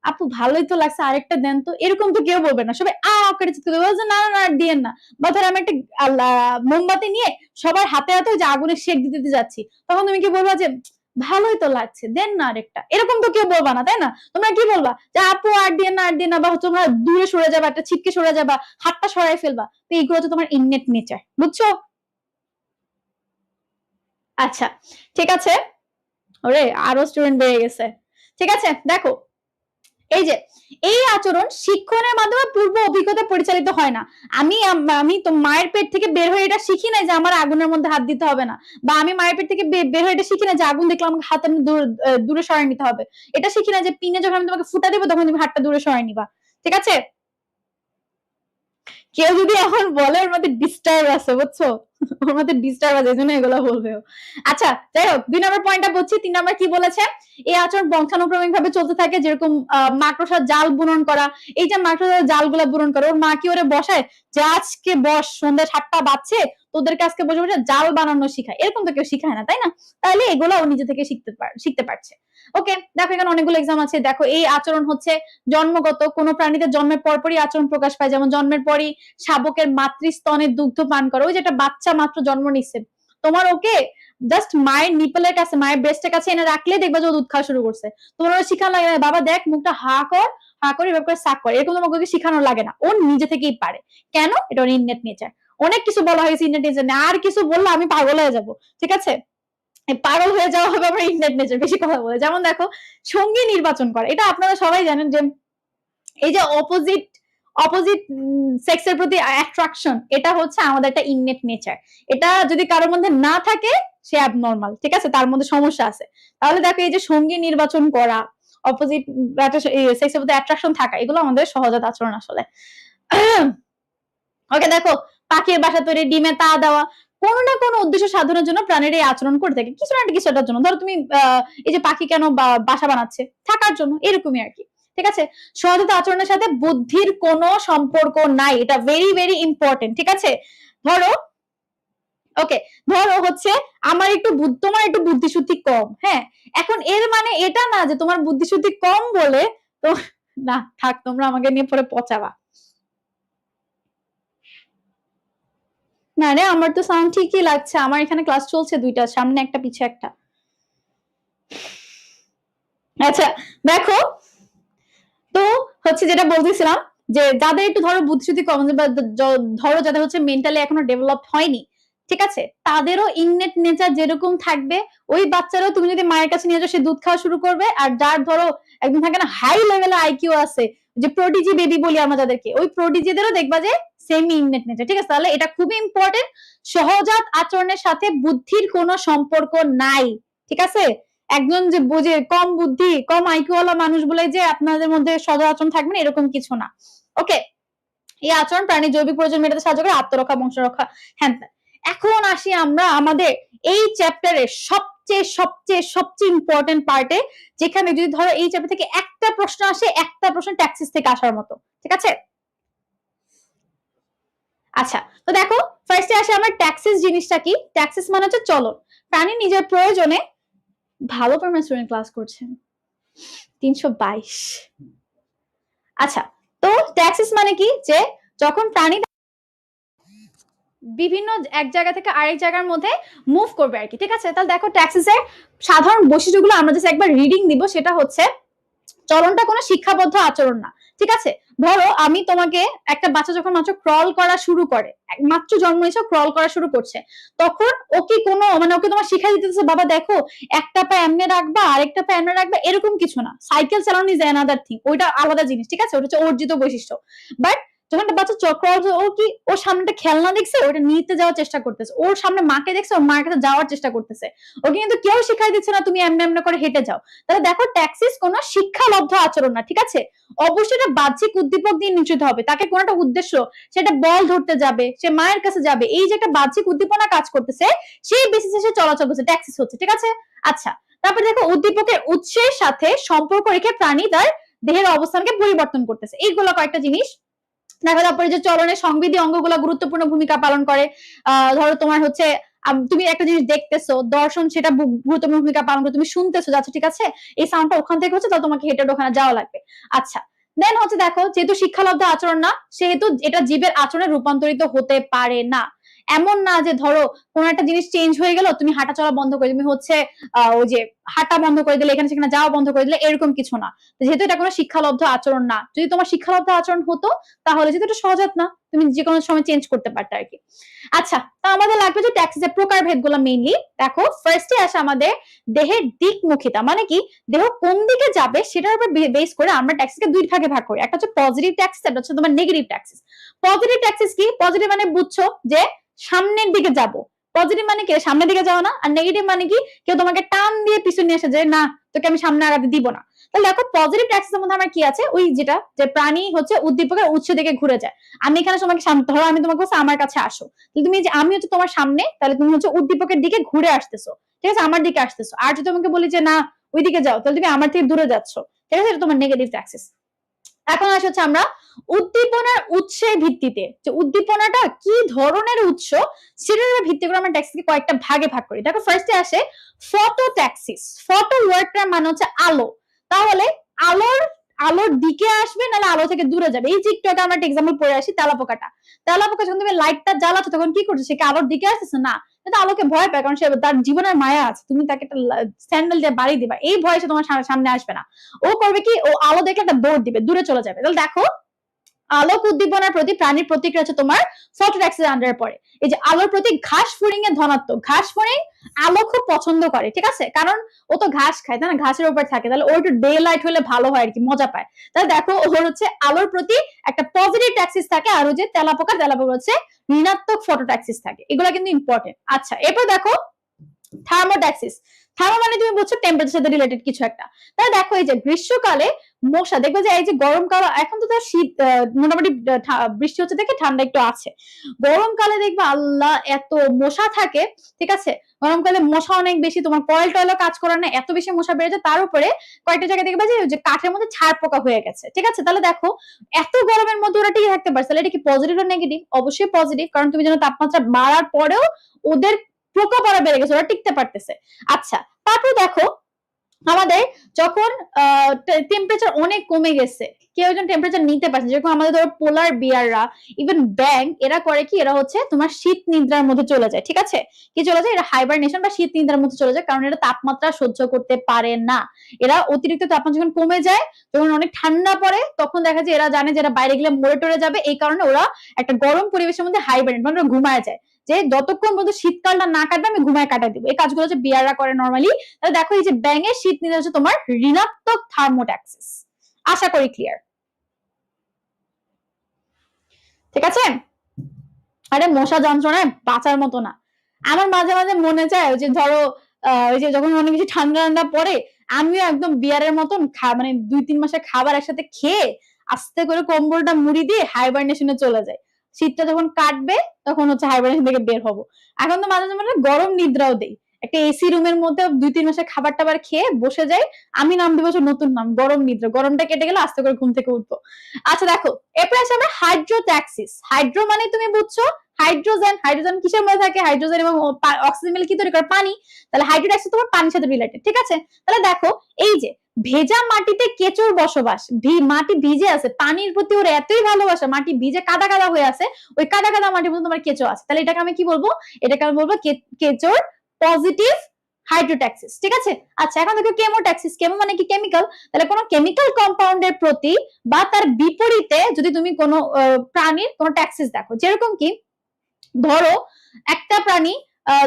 আপু ভালোই তো লাগছে, আরেকটা দেন তো, এরকম তো কেউ বলবে না। সবাই করে চিৎকার করবে যে না না আর দিয়েন না। বা ধরো আমি একটা মোমবাতি নিয়ে সবার হাতে হাতে যে আগুনের শেক দিতে যাচ্ছি, তখন তুমি কি বলবা যে ভালোই তো লাগছে, দেন না আরেকটা, এরকম তো কেউ বলবা না, তাই না? তোমরা কি বলবা যে আপু আর দিয়েন না আর দিয়েন না, বা তোমরা দূরে সরে যাবা, একটা ছিটকে সরে যাবা, হাতটা সরাই ফেলবা। তো এইগুলো তো তোমার ইননেট নেচার, বুঝছো? আচ্ছা ঠিক আছে, ওরে আরো স্টুডেন্ট বেড়ে গেছে। ঠিক আছে, দেখো এই যে এই আচরণ শিক্ষণের মাধ্যমে পূর্ব অভিজ্ঞতা পরিচালিত হয় না। আমি তো মায়ের পেট থেকে বের হয়ে এটা শিখি না যে আমার আগুনের মধ্যে হাত দিতে হবে না, বা আমি মায়ের পেট থেকে বের হয়ে এটা শিখি না যে আগুন দেখলে আমাকে হাতে দূরে সরাই নিতে হবে। এটা শিখি না যে পিনে যখন আমি তোমাকে ফুটা দেবো তখন তুমি হাতটা দূরে সরাই নিবা। ঠিক আছে, কেউ যদি এখন বলে ওর মধ্যে ডিস্টার্ব আছে, বুঝছো, ওর মধ্যে ডিস্টার্ব আছে, এই জন্য এগুলো বলবে। আচ্ছা যাই হোক, 2 নম্বর পয়েন্টটা বলছি। 3 নম্বর কি বলেছে? এই আচরণ বংশানুক্রমিক ভাবে চলতে থাকে, যেরকম মাকড়সার জাল বুনন করা। এই যে মাকড়সার জালগুলা বুনন করে, ওর মা কি ওরে বসায় যে আজকে বস, সন্ধ্যা 7টা বাজছে, তোদেরকে আজকে বসে বসে জাল বানানো শিখায়? এরকম তো কেউ শিখায় না, তাই না? তাহলে এগুলো ও নিজে থেকে শিখতে পারছে। ওকে, দেখো এখানে অনেকগুলো এক্সাম আছে। দেখো এই আচরণ হচ্ছে জন্মগত, কোন প্রাণীদের জন্মের পরপরই আচরণ প্রকাশ পায়। যেমন জন্মের পরই শাবকের মাতৃস্তনের দুগ্ধ পান করে। ওই যে একটা বাচ্চা মাত্র জন্ম নিচ্ছে, তোমার ওকে জাস্ট মায়ের নিপলের কাছে, মায়ের ব্রেস্টের কাছে এনে রাখলে দেখবা যে ও দুধ খাওয়া শুরু করছে। তোমার ওরা শিখানো লাগে না, বাবা দেখ মুখটা হা কর, হা করে এভাবে করে সাক করে, এরকম তোমাকে শিখানো লাগে না। ও নিজে থেকেই পারে। কেন? এটা ওর ইননেট নেচার। অনেক কিছু বলা হয়েছে ইননেট নেচার, আর কিছু বললে আমি পাগল হয়ে যাব। ঠিক আছে, পাগল হয়ে যাওয়া হবে আমার ইননেট নেচার বেশি কথা বলে। যেমন দেখো সঙ্গী নির্বাচন করা, এটা আপনারা সবাই জানেন যে এই যে অপোজিট সেক্সের প্রতি অ্যাট্রাকশন, এটা হচ্ছে আমাদের একটা ইননেট নেচার। এটা যদি কারোর মধ্যে না থাকে সে অ্যাবনর্মাল। ঠিক আছে, তার মধ্যে সমস্যা আছে। তাহলে দেখো এই যে সঙ্গী নির্বাচন করা, অপোজিট সেক্সের প্রতি অ্যাট্রাকশন থাকা, এগুলো আমাদের সহজাত আচরণ আসলে। ওকে, দেখো পাখির বাসা তৈরি, ডিমে তা দেওয়া, কোনো না কোনো উদ্দেশ্য সাধনের জন্য প্রাণীরা এই আচরণ করে থাকে, কিছু না কিছুটার জন্য। ধরো তুমি এই যে পাখি কেন বাসা বানাচ্ছে, থাকার জন্য, এরকমই আর কি। ঠিক আছে, সহজাত আচরণের সাথে বুদ্ধির কোনো সম্পর্ক নাই, এটা ভেরি ভেরি ইম্পর্টেন্ট। ঠিক আছে, ধরো ওকে, ধরো হচ্ছে আমার তোমার একটু বুদ্ধিশুদ্ধি কম, হ্যাঁ, এখন এর মানে এটা না যে তোমার বুদ্ধিশুদ্ধি কম বলে তো না, থাক, তোমরা আমাকে নিয়ে পরে পচাবা। না রে, আমার তো সাউন্ড ঠিকই লাগছে। আমার এখানে ক্লাস চলছে দুইটা, সামনে একটা পিছে একটা। আচ্ছা দেখো, তো হচ্ছে যেটা বলতেছিলাম যে যাদের একটু ধরো বুদ্ধিশুদ্ধি কম, বা ধরো যাদের হচ্ছে মেন্টালি এখনো ডেভেলপ হয়নি, ঠিক আছে, তাদেরও ইননেট নেচার যেরকম থাকবে, ওই বাচ্চারাও তুমি যদি মায়ের কাছে নিয়ে যাও সে দুধ খাওয়া শুরু করবে। আর যার ধরো একদম থাকে না হাই লেভেলের আইকিউ আছে, যে প্রোডিজি বেবি বলি আমরা যাদেরকে, ওই প্রোডিজিদেরও দেখবা যে সেম ইননেট নেচার। ঠিক আছে, তাহলে এটা খুবই ইম্পর্টেন্ট। সহজাত আচরণের সাথে বুদ্ধির কোনো সম্পর্ক নাই। ঠিক আছে, একজন যে বুঝে কম বুদ্ধি কম আইকিউ ওয়ালা মানুষ বলে যে আপনাদের মধ্যে সদা আচরণ থাকবে না, এরকম কিছু না। ওকে, এই আচরণ প্রাণীর জৈবিক প্রয়োজন মেটাতে সাহায্য করে, আত্মরক্ষা, বংশরক্ষা, হ্যাঁ। এখন আসি আমরা আমাদের এই চ্যাপ্টারের সবচেয়ে সবচেয়ে সবচেয়ে ইম্পর্টেন্ট পার্টে, যেখানে যদি ধরো এই চ্যাপ্টার থেকে একটা প্রশ্ন আসে, একটা প্রশ্ন ট্যাক্সিস থেকে আসার মতো। ঠিক আছে, আচ্ছা তো দেখো ফার্স্টে আসে আমার ট্যাক্সিস জিনিসটা কি। ট্যাক্সিস মানে হচ্ছে চলন। প্রাণী নিজের প্রয়োজনে, ভালো পরিমাণ স্টুডেন্ট ক্লাস করছেন, 322। আচ্ছা, তো ট্যাক্সিস মানে কি, যে যখন প্রাণী বিভিন্ন এক জায়গা থেকে আরেক জায়গার মধ্যে মুভ করবে আর কি। ঠিক আছে, তাহলে দেখো ট্যাক্সিসের সাধারণ বৈশিষ্ট্যগুলো আমরা জাস্ট একবার রিডিং দিব। সেটা হচ্ছে চলনটা কোনো শিক্ষাবদ্ধ আচরণ না। ঠিক আছে, ধরো আমি তোমাকে, একটা বাচ্চা যখন মাত্র ক্রল করা শুরু করে, মাত্র জন্ম হয়েছে ক্রল করা শুরু করছে, তখন ও কি কোনো মানে ওকে তোমার শিখাই দিতেছে বাবা দেখো একটা পা এমনে রাখবা আরেকটা পা এমনে রাখবা, এরকম কিছু না। সাইকেল চালানো ইজ অ্যানাদার থিং, ওইটা আলাদা জিনিস, ঠিক আছে, ওটা হচ্ছে অর্জিত বৈশিষ্ট্য। বাট যখন একটা বাচ্চা চক্র, ও কি ওর সামনে একটা খেলনা দেখছে ওটা নিতে যাওয়ার চেষ্টা করতেছে, ওর সামনে মাকে দেখছে ওর মার কাছে যাওয়ার চেষ্টা করতেছে, ওকে কিন্তু কেউ শিখাই দিচ্ছে না তুমি এমনি এমনি করে হেঁটে যাও। তাহলে দেখো ট্যাক্সিস কোনো শিক্ষালব্ধ আচরণ না, ঠিক আছে। অবশ্যই এটা বাহ্যিক উদ্দীপক দিয়ে নিশ্চিত হবে, তাকে কোনো একটা উদ্দেশ্য, সেটা বল ধরতে যাবে, সে মায়ের কাছে যাবে, এই যে একটা বাহ্যিক উদ্দীপনা কাজ করতেছে সেই বেসিসে সে চলাচল করছে, ট্যাক্সিস হচ্ছে, ঠিক আছে। আচ্ছা, তারপর দেখো উদ্দীপকের উৎসের সাথে সম্পর্ক রেখে প্রাণী তার দেহের অবস্থানকে পরিবর্তন করতেছে, এইগুলো কয়েকটা জিনিস। দেখো তারপরে যে চলনের সংবিধি অঙ্গগুলো গুরুত্বপূর্ণ ভূমিকা পালন করে। ধরো তোমার হচ্ছে তুমি একটা জিনিস দেখতেছো, দর্শন সেটা গুরুত্বপূর্ণ ভূমিকা পালন করে, তুমি শুনতেছো যাচ্ছে, ঠিক আছে, এই সাউন্ডটা ওখান থেকে হচ্ছে, তাহলে তোমাকে হেঁটে ওখানে যাওয়া লাগবে। আচ্ছা, দেন হচ্ছে দেখো যেহেতু শিক্ষালব্ধ আচরণ না, সেহেতু এটা জীবের আচরণে রূপান্তরিত হতে পারে না। এমন না যে ধরো কোনো একটা জিনিস চেঞ্জ হয়ে গেল, তুমি হাঁটা চলা বন্ধ করে, তুমি হচ্ছে ওই যে হাঁটা বন্ধ করে দিলে, এখানে সেখানে যাওয়া বন্ধ করে দিলে, এরকম কিছু না। যেহেতু এটা কোনো শিক্ষালব্ধ আচরণ না, যদি তোমার শিক্ষালব্ধ আচরণ হতো তাহলে যেহেতু এটা সহজাত না, তুমি যে কোনো সময় চেঞ্জ করতে পারতে আর কি। আচ্ছা, তা আমাদের লাগবে যে ট্যাক্সিসের প্রকারভেদ গুলো মেইনলি দেখো। ফার্স্টে আসে আমাদের দেহের দিকমুখিতা, মানে কি দেহ কোন দিকে যাবে সেটার উপর বেস করে আমরা ট্যাক্সিসকে দুই ভাগে ভাগ করি, একটা হচ্ছে পজিটিভ ট্যাক্সিস, একটা হচ্ছে তোমার নেগেটিভ ট্যাক্সিস। পজিটিভ ট্যাক্সিস কি? পজিটিভ মানে বুঝছো যে সামনের দিকে যাব, পজিটিভ মানে কি সামনের দিকে যাও না, আর নেগেটিভ মানে কি কেউ তোমাকে টান দিয়ে পিছনে নিয়ে আসে যে না তোকে আমি সামনে আগাতে দিব না। তাহলে দেখো পজিটিভ ট্যাক্সিসের মধ্যে আমার কি আছে, ওই যেটা যে প্রাণী হচ্ছে উদ্দীপকের উৎস দিকে ঘুরে যায়। আমি এখানে তোমাকে ধরো আমি তোমাকে বলছি আমার কাছে আসো, তুমি যে আমি হচ্ছে তোমার সামনে, তাহলে তুমি হচ্ছে উদ্দীপকের দিকে ঘুরে আসতেছো, ঠিক আছে, আমার দিকে আসতেছো। আর যদি তোমাকে বলি যে না ওই দিকে যাও, তাহলে তুমি আমার থেকে দূরে যাচ্ছ, ঠিক আছে, এটা তোমার নেগেটিভ ট্যাক্সিস। এখন আসে হচ্ছে আমরা উদ্দীপনার উৎসের ভিত্তিতে, যে উদ্দীপনাটা কি ধরনের উৎস সেটার ভিত্তি করে আমরা ট্যাক্সিকে কয়েকটা ভাগে ভাগ করি। দেখো ফার্স্টে আসে ফটো ট্যাক্সিস। ফটো ওয়ার্ডটার মানে হচ্ছে আলো, তাহলে আলোর আলোর দিকে আসবে নাহলে আলো থেকে দূরে যাবে। এই যে একটু আগে আমরা একটা এক্সাম্পল পড়ে আসি, তেলাপোকাটা। তেলাপোকা যখন তুমি লাইটটা জ্বালাচ্ছ তখন কি করছে, সে কি আলোর দিকে আসতেছে না, কিন্তু আলোকে ভয় পায়, কারণ সে তার জীবনের মায়া আছে, তুমি তাকে একটা স্যান্ডেল দিয়ে বাড়ি দিবা, এই ভয়ে সে তোমার সামনে আসবে না। ও করবে কি, ও আলো দেখলে একটা দৌড় দিবে, দূরে চলে যাবে। তাহলে দেখো আলোক উদ্দীপনার প্রতি প্রাণীর প্রতিক্রিয়া হচ্ছে তোমার ফটোট্যাক্সিস আন্ডারে পড়ে। এই যে আলোর প্রতি ঘাস ফড়িং এর ধনাত্মক, ঘাস ফড়িং আলো খুব পছন্দ করে, ঠিক আছে, কারণ ও তো ঘাস খায় তাই না, ঘাসের উপর থাকে, তাহলে ওর একটু ডে লাইট হলে ভালো হয় আর কি, মজা পায়। তাহলে দেখো ওর হচ্ছে আলোর প্রতি একটা পজিটিভ ট্যাক্সিস থাকে, আর ওই যে তেলাপোকা হচ্ছে ঋণাত্মক ফটোট্যাক্সিস থাকে, এগুলো কিন্তু ইম্পর্টেন্ট। আচ্ছা, এরপর দেখো থার্মোট্যাক্সিস। থার্মো মানে তুমি বুঝছো টেম্পারেচার সাথে রিলেটেড কিছু একটা। তাহলে দেখো এই যে গ্রীষ্মকালে মশা, দেখবে যে এই যে গরমকাল, এখন তো তার শীত মোটামুটি বৃষ্টি হচ্ছে দেখে ঠান্ডা একটু আছে, গরমকালে দেখবে আল্লাহ এত মশা থাকে, ঠিক আছে, গরমকালে মশা অনেক বেশি, তোমার কয়েল টয়েলও কাজ করে না, এত বেশি মশা বেড়ে যায়। তার উপরে কয়েকটা জায়গায় দেখবে যে কাঠের মধ্যে ছাড় পোকা হয়ে গেছে, ঠিক আছে। তাহলে দেখো এত গরমের মধ্যে ওরা টিকে থাকতে পারছে, তাহলে এটা কি পজিটিভ না নেগেটিভ? অবশ্যই পজিটিভ, কারণ তুমি যেন তাপমাত্রা বাড়ার পরেও ওদের প্রকোপ আরো বেড়ে গেছে, ওরা টিকতে পারতেছে। আচ্ছা, তারপর দেখো আমাদের যখন টেম্পারেচার অনেক কমে গেছে, কেউ একজন টেম্পারেচার নিতে পারছে, যেরকম আমাদের ধরো পোলার বিয়াররা, ইভেন ব্যাং, এরা করে কি, এরা হচ্ছে তোমার শীত নিদ্রার মধ্যে চলে যায়, ঠিক আছে, কি চলে যায়, এরা হাইবারনেশন বা শীত নিদ্রার মধ্যে চলে যায়, কারণ এরা তাপমাত্রা সহ্য করতে পারে না। এরা অতিরিক্ত তাপমাত্রা যখন কমে যায়, যখন অনেক ঠান্ডা পড়ে, তখন দেখা যায় এরা জানে যে এরা বাইরে গেলে মরে টরে যাবে, এই কারণে ওরা একটা গরম পরিবেশের মধ্যে হাইবারনেট মানে ঘুমায় যায়, যে যতক্ষণ পর্যন্ত শীতকালটা না কাটবে আমি ঘুমায় কাটাই দিব। এই কাজগুলো হচ্ছে বিয়াররা করে নরমালি। তাহলে দেখো এই যে ব্যাঙের শীত নিদ্রা হচ্ছে তোমার ঋণাত্মক থার্মোট্যাক্সিস। আশা করি ক্লিয়ার, ঠিক আছে। আরে মশা যন্ত্রণায় বাঁচার মতো না। আমার মাঝে মাঝে মনে চায় যে ধরো ওই যে যখন অনেক বেশি ঠান্ডা ঠান্ডা পড়ে, আমিও একদম বিয়ারের মতন মানে 2-3 মাসের খাবার একসাথে খেয়ে আস্তে করে কম্বলটা মুড়ি দিয়ে হাইবারনেশনে চলে যায়। শীতটা যখন কাটবে তখন হচ্ছে হাইবারনেশন থেকে বের হবো। এখন তো মাঝে মাঝে গরম নিদ্রাও দেই, একটা এসি রুমের মধ্যে 2-3 মাসের খাবার টাবার খেয়ে বসে যাই। আমি নাম দিব নতুন নাম, গরম নিদ্রা, গরমটা কেটে গেলে আস্তে করে ঘুম থেকে উঠবো। আচ্ছা দেখো এরপর আছে আমরা হাইড্রোট্যাক্সিস। হাইড্রো মানে তুমি বুঝছো হাইড্রোজেন, হাইড্রোজেন কিসের মধ্যে থাকে, হাইড্রোজেন এবং অক্সিজেন মিলে কি তৈরি করে, পানি। তাহলে হাইড্রোট্যাক্সিস তোমার পানির সাথে রিলেটেড, ঠিক আছে। তাহলে দেখো এই যে ভেজা মাটিতে কেঁচোর বসবাস, মাটি ভিজে আছে, পানির প্রতি ওর এতই ভালোবাসা, মাটি ভিজে কাদা কাদা হয়ে আছে, ওই কাদা কাদা মাটির মধ্যে তোমার কেঁচো আছে, তাহলে এটাকে আমি কি বলবো, এটাকে আমি বলবো কেঁচোর পজিটিভ হাইড্রোট্যাক্সিস, ঠিক আছে। আচ্ছা এখন দেখো কেমোট্যাক্সিস, কেমো মানে কি কেমিক্যাল, তাহলে কোনো কেমিক্যাল কম্পাউন্ডের প্রতি বা তার বিপরীতে যদি তুমি কোনো প্রাণীর কোনো ট্যাক্সিস দেখো, যেরকম কি ধরো একটা প্রাণী,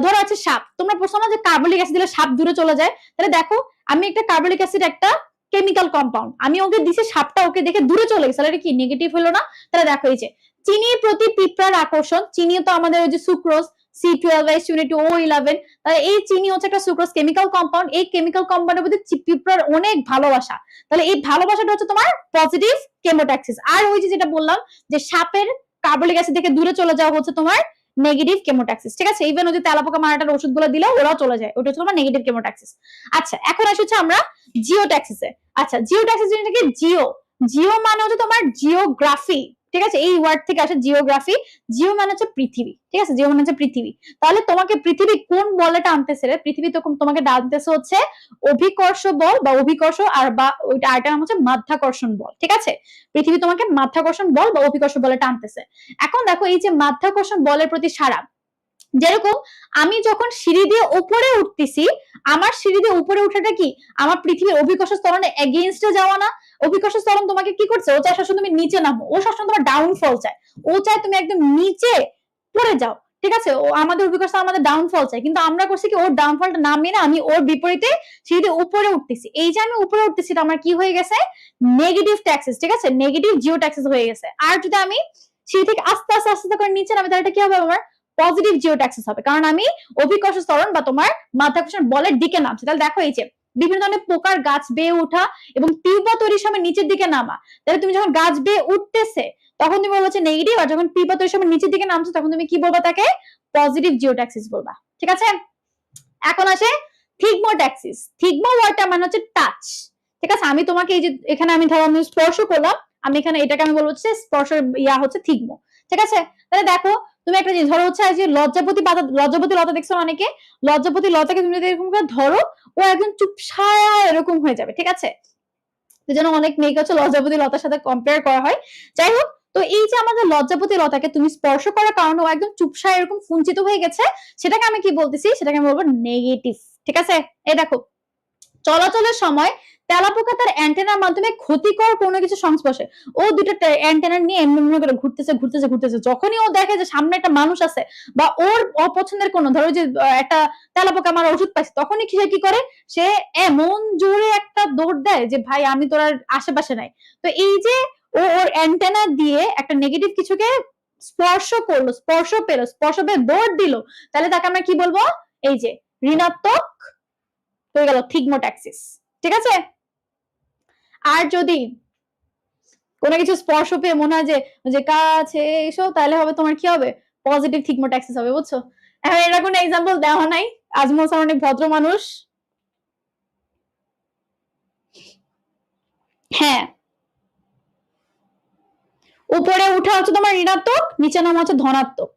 ধরো আছে সাপ, তোমরা প্রশ্ন না যে কার্বলিক অ্যাসিড দিলে সাপ দূরে চলে যায়, তাহলে দেখো আমি একটা কার্বলিক অ্যাসিড একটা কেমিক্যাল কম্পাউন্ড, আমি ওকে দিছি, সাপটা ওকে দেখে দূরে চলে গেছে, তাহলে এটা কি নেগেটিভ হলো না? তাহলে দেখো এই যে চিনির প্রতি পিঁপড়ার আকর্ষণ, চিনি তো আমাদের ওই যে সুক্রোজ C12H22O11, তাহলে এই চিনি হচ্ছে একটা সুক্রোজ কেমিক্যাল কম্পাউন্ড, এই কেমিক্যাল কম্পাউন্ডের প্রতি পিঁপড়ার অনেক ভালোবাসা, তাহলে এই ভালোবাসাটা হচ্ছে তোমার পজিটিভ কেমোট্যাক্সিস। আর ওই যে যেটা বললাম যে সাপের কার্বলিক অ্যাসিড থেকে দূরে চলে যাওয়া হচ্ছে তোমার নেগেটিভ কেমোট্যাক্সিস, ঠিক আছে। ইভেন ওই যে তেলাপোকা মারাটার ওষুধগুলো দিলে ওরাও চলে যায়, ওটা হচ্ছে তোমার নেগেটিভ কেমোট্যাক্সিস। আচ্ছা এখন আসছে হচ্ছে আমরা জিওট্যাক্সিসে। আচ্ছা জিওট্যাক্সিস জিনিসটা কি? জিও, জিও মানে হচ্ছে তোমার জিওগ্রাফি, ঠিক আছে, এই ওয়ার্ড থেকে আসে জিওগ্রাফি। জিও মানে হচ্ছে পৃথিবী, ঠিক আছে, জিও মানে হচ্ছে পৃথিবী। তাহলে তোমাকে পৃথিবী কোন বলে টানতেছে রে? পৃথিবী তো তোমাকে টানতেছে হচ্ছে অভিকর্ষ বল বা অভিকর্ষ, আর বা ওইটা আরেকটা নাম হচ্ছে মাধ্যাকর্ষণ বল, ঠিক আছে। পৃথিবী তোমাকে মাধ্যাকর্ষণ বল বা অভিকর্ষ বলে টানতেছে। এখন দেখো এই যে মাধ্যাকর্ষণ বলের প্রতি সারা, যেরকম আমি যখন সিঁড়ি দিয়ে উপরে উঠতেছি, আমার সিঁড়ি দিয়ে উপরে উঠাটা কি আমার পৃথিবীর অভিকর্ষ ত্বরণের এগেইনস্টে যাওয়া না? অভিকর্ষ ত্বরণ তোমাকে কি করছে? ও চায় সবসময় তুমি নিচে নামো, ও সবসময় তোমার ডাউনফল চায়, ও চায় তুমি একদম নিচে পড়ে যাও, ঠিক আছে। ও আমাদের অভিকর্ষ আমাদের ডাউনফল চায়, কিন্তু আমরা করছি কি ওর ডাউনফলটা না মেনে আমি ওর বিপরীতে সিঁড়ি দিয়ে উপরে উঠতেছি। এই যে আমি উপরে উঠতেছি এটা আমার কি হয়ে গেছে? নেগেটিভ ট্যাক্সিস, ঠিক আছে, নেগেটিভ জিও ট্যাক্সিস হয়ে গেছে। আর যদি আমি সিঁড়ি থেকে আস্তে আস্তে আস্তে করে নিচে নামি, তাহলে এটা কি হবে? আমার পজিটিভ জিওট্যাক্সিস হবে, কারণ আমি অভিকর্ষ ত্বরণ বা তোমার মাধ্যাকর্ষণ বলের দিকে নামছি। তাহলে দেখো এই যে বিভিন্ন ধরনের পোকার গাছ বেয়ে ওঠা এবং পিউপা তৈরির সময় নিচের দিকে নামা, তাহলে তুমি যখন গাছ বেয়ে উঠতেছে তখন তুমি বলবো হচ্ছে নেগেটিভ, আর যখন পিউপা তৈরির সময় নিচের দিকে নামছে তখন তুমি কি বলবা? তাকে পজিটিভ জিওট্যাক্সিস বলবা, ঠিক আছে। এখন আসে থিগমোট্যাক্সিস। থিগমো ওয়ার্ডটা মানে হচ্ছে টাচ, ঠিক আছে। আমি তোমাকে এই যে এখানে আমি ধরো আমি স্পর্শ করলাম, আমি এখানে এটাকে আমি বলবো হচ্ছে স্পর্শ ইয়া হচ্ছে থিগমো, ঠিক আছে। তাহলে দেখো তুমি একটা জিনিস ধরো হচ্ছে যে লজ্জাপতি পাতা, লজ্জাপতি লতা দেখছো অনেকে, লজ্জাপতি লতাকে তুমি যদি এরকম করে ধরো ও একদম চুপসায়া এরকম হয়ে যাবে, ঠিক আছে। এই জন্য অনেক মেয়েকে হচ্ছে লজ্জাপতি লতার সাথে কম্পেয়ার করা হয়। যাই হোক, তো এই যে আমাদের লজ্জাপতি লতাকে তুমি স্পর্শ করার কারণে ও একদম চুপসায় এরকম ফুঞ্চিত হয়ে গেছে, সেটাকে আমি কি বলতেছি? সেটাকে আমি বলবো নেগেটিভ, ঠিক আছে। এই দেখো চলাচলের সময় তেলাপোকা তার অ্যান্টেনার মাধ্যমে ক্ষতিকর কোনো কিছু সংস্পর্শে, ও দুটো অ্যান্টেনা নিয়ে এমনি এমনি করে ঘুরতেছে ঘুরতেছে ঘুরতেছে, যখনই ও দেখে যে সামনে একটা মানুষ আছে বা ওর অপছন্দের কোনো ধরো যে একটা তেলাপোকা আমার ওষুধ পাইছে, তখনই সে কি করে? সে এমন জোরে একটা দৌড় দেয় যে ভাই আমি তোর আর আশেপাশে নাই। তো এই যে ও ওর অ্যান্টেনা দিয়ে একটা নেগেটিভ কিছুকে স্পর্শ করলো, স্পর্শ পেলো, স্পর্শ পেয়ে দৌড় দিল, তাহলে তাকে আমরা কি বলবো? এই যে ঋণাত্মক হয়ে গেল থিগমোট্যাক্সিস, ঠিক আছে। আর যদি কোনো কিছু স্পর্শ পেয়ে মনে হয় যে যে কাছে এসো, তাহলে হবে তোমার কি হবে? পজিটিভ থিগমোট্যাক্সিস হবে, বুঝছো। এখন এর কোনো এক্সাম্পল দেওয়া নাই, আজমল স্যার অনেক ভদ্র মানুষ। হ্যাঁ, উপরে উঠা হচ্ছে তোমার ঋণাত্মক, নিচে নামা হচ্ছে ধনাত্মক।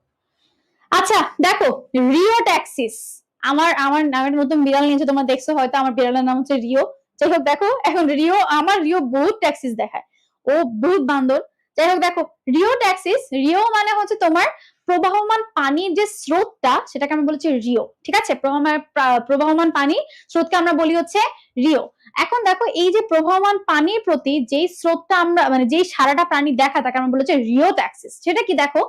আচ্ছা দেখো রিওট্যাক্সিস, আমার আমার নামের নতুন বিড়াল নিয়েছে, তোমরা দেখছো হয়তো, আমার বিড়ালের নাম হচ্ছে রিও। যাই হোক দেখো এখন রিও, আমার রিও বহুত ট্যাক্সিস দেখায়, ও বহুত বান্দর। যাই হোক দেখো রিওট্যাক্সিস, রিও মানে হচ্ছে তোমার প্রবাহমান পানির যে স্রোতটা সেটাকে আমরা বলেছি রিও, ঠিক আছে। প্রবাহমান পানি স্রোতকে আমরা বলি হচ্ছে রিও। এখন দেখো এই যে প্রবাহমান পানির প্রতি যেই স্রোতটা আমরা মানে যেই সারাটা প্রাণী দেখা তাকে আমরা বলেছি রিওট্যাক্সিস। সেটা কি? দেখো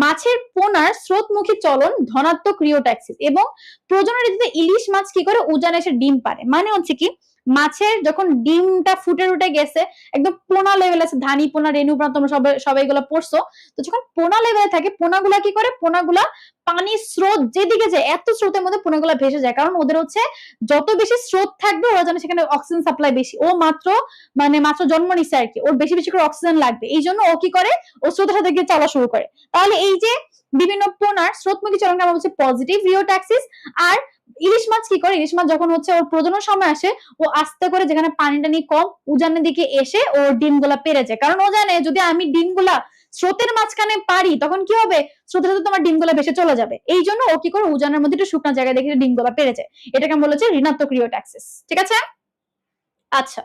মাছের পোনার স্রোতমুখী চলন ধনাত্মক রিওট্যাক্সিস, এবং প্রজনন ঋতুতে ইলিশ মাছ কি করে? উজানে এসে ডিম পারে, মানে হচ্ছে কি মাছের যখন ডিমটা ফুটে উঠে গেছে একদম পোনা লেভেল আছে, ধানি পোনা, রেণু পোনা, তোমরা সবাই এগুলো পড়ছো, তো যখন পোনা লেভেলে থাকে পোনাগুলা কি করে? পোনাগুলা পানির স্রোত যেদিকে যায় এত স্রোতের মধ্যে পোনাগুলা ভেসে যায়, কারণ ওদের হচ্ছে যত বেশি স্রোত থাকবে ওরা যেন সেখানে অক্সিজেন সাপ্লাই বেশি, ও মাত্র জন্ম নিচ্ছে আর কি, ওর বেশি বেশি করে অক্সিজেন লাগবে, এই জন্য ও কি করে? ও স্রোতের সাথে গিয়ে চলা শুরু করে। তাহলে এই যে বিভিন্ন পোনার স্রোতমুখী চলনকে আমরা বলছি পজিটিভ রিওট্যাক্সিস। আর ইলিশ মাছ কি করে? ইলিশ মাছ যখন হচ্ছে ওর প্রজনন সময় আসে, ও আস্তে করে যেখানে পানিটা নিয়ে কম উজানের দিকে এসে ওর ডিমগুলা পেরে যায়, কারণ ও জানে যদি আমি ডিমগুলা স্রোতের মাঝখানে পারি তখন কি হবে? স্রোতের সাথে তোমার ডিমগুলা ভেসে চলে যাবে, এই জন্য ও কি করে? উজানের মধ্যে একটু শুকনো জায়গায় দেখে ডিমগুলা পেরে যায়, এটাকে আমি বলেছি ঋণাত্মক রিওট্যাক্সিস, ঠিক আছে। আচ্ছা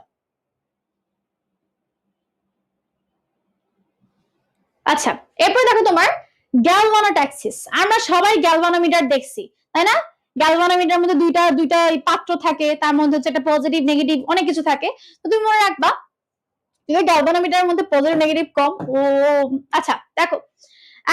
আচ্ছা এরপর দেখো তোমার গ্যালভানোট্যাক্সিস। আমরা সবাই গ্যালভানোমিটার দেখছি, তাই না? গ্যালভানোমিটার মধ্যে দুইটা দুইটা পাত্র থাকে, তার মধ্যে হচ্ছে একটা পজিটিভ নেগেটিভ অনেক কিছু থাকে। তো তুমি মনে রাখবা গ্যালভানোমিটারের মধ্যে পজিটিভ নেগেটিভ কম। ও আচ্ছা দেখো,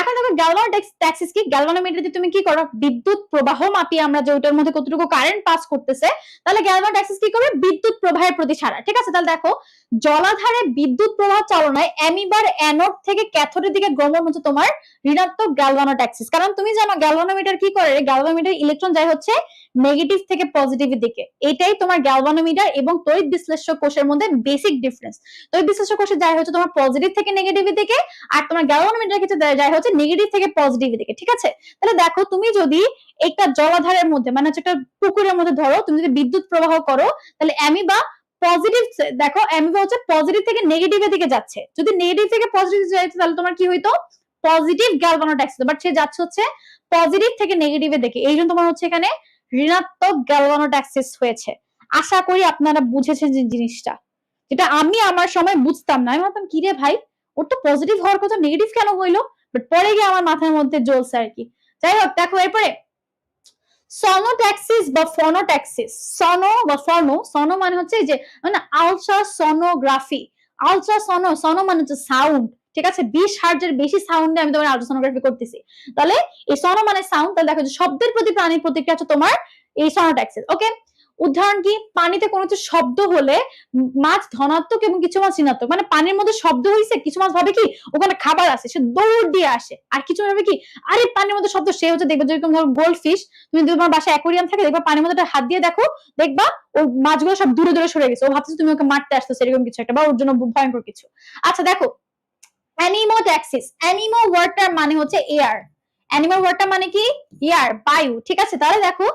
এখন দেখো গ্যালভানোট্যাক্সিস কি, গ্যালভানোমিটারে তুমি কি করো, বিদ্যুৎ প্রবাহ মাপি আমরা যে ওটার মধ্যে কতটুকু কারেন্ট পাস করতেছে, তাহলে গ্যালভানোট্যাক্সিস কি করবে, বিদ্যুৎ প্রবাহের প্রতি সারা। ঠিক আছে, তাহলে দেখো জলাধারে বিদ্যুৎ প্রবাহ চালনায় অ্যামিবার অ্যানোড থেকে ক্যাথোডের দিকে গমন হচ্ছে তোমার ঋণাত্মক গ্যালভানোট্যাক্সিস। কারণ তুমি জানো গ্যালভানোমিটার কি করে, গ্যালভানোমিটার ইলেকট্রন যায় হচ্ছে নেগেটিভ থেকে পজিটিভের দিকে। এটাই তোমার গ্যালভানোমিটার এবং তড়িৎ বিশ্লেষ্য কোষের মধ্যে বেসিক ডিফারেন্স। তড়িৎ বিশ্লেষ্য কোষে যায় হচ্ছে তোমার পজিটিভ থেকে নেগেটিভের দিকে, আর তোমার গ্যালভানোমিটার ক্ষেত্রে যায় হচ্ছে নেগেটিভ থেকে পজিটিভের দিকে। ঠিক আছে, তাহলে দেখো তুমি যদি একটা জলাধারের মধ্যে মানে হচ্ছে একটা পুকুরের মধ্যে ধরো তুমি যদি বিদ্যুৎ প্রবাহ করো, তাহলে অ্যামিবা পজিটিভ, দেখো অ্যামিবা হচ্ছে পজিটিভ থেকে নেগেটিভের দিকে যাচ্ছে। যদি নেগেটিভ থেকে পজিটিভ যাচ্ছে তাহলে তোমার কি হইতো, পজিটিভ গ্যালভানোট্যাক্সিস, বাট সে যাচ্ছে হচ্ছে পজিটিভ থেকে নেগেটিভের দিকে, এই জন্য তোমার হচ্ছে এখানে ঋণাত্মক গ্যালভানোট্যাক্সিস হয়েছে। আশা করি আপনারা বুঝেছেন যে জিনিসটা, যেটা আমি আমার সময় বুঝতাম না। আমি ভাবতাম কি রে ভাই, ওর তো পজিটিভ হওয়ার কথা, নেগেটিভ কেন হইলো, বাট পরে গিয়ে আমার মাথার মধ্যে জ্বলছে আর কি। যাই হোক, দেখো এরপরে সনোট্যাক্সিস বা ফোনোট্যাক্সিস। সনো বা ফোনো, সনো মানে হচ্ছে যে মানে আলট্রাসোনোগ্রাফি। সনো মানে হচ্ছে সাউন্ড। ঠিক আছে, 20 হার্টজের বেশি সাউন্ডে আমি তোমার আলট্রাসোনোগ্রাফি করতেছি। তাহলে এই সনো মানে সাউন্ড, তাহলে দেখো যে শব্দের প্রতি প্রাণীর প্রতিক্রিয়া হচ্ছে তোমার এই সনোট্যাক্সিস। ওকে, উদাহরণ কি, পানিতে কোনো কিছু শব্দ হলে মাছ ধনাত্মক এবং কিছু মাছ ঋণাত্মক। মানে পানির মধ্যে শব্দ হয়েছে, কিছু মাছ ভাবে কি ওখানে খাবার আছে, সে দৌড় দিয়ে আসে, আর কিছু ভাবে কি আরে পানির মধ্যে শব্দ, সে হচ্ছে দেখবে যেরকম ধরো গোল্ড ফিশ, তুমি যদি তোমার বাসায় অ্যাকোরিয়াম থাকে দেখবা পানির মধ্যে হাত দিয়ে দেখো, দেখবা ওর মাছগুলো সব দূরে দূরে সরে গেছে, ও ভাবছে তুমি ওকে মারতে আসছো এরকম কিছু একটা, বা ওর জন্য ভয়ঙ্কর কিছু। আচ্ছা দেখো অ্যানিমোট্যাক্সিস, অ্যানিমো ওয়ার্ডটার মানে হচ্ছে এয়ার, অ্যানিমো ওয়ার্ডটা মানে কি এয়ার, বায়ু। ঠিক আছে, তাহলে দেখো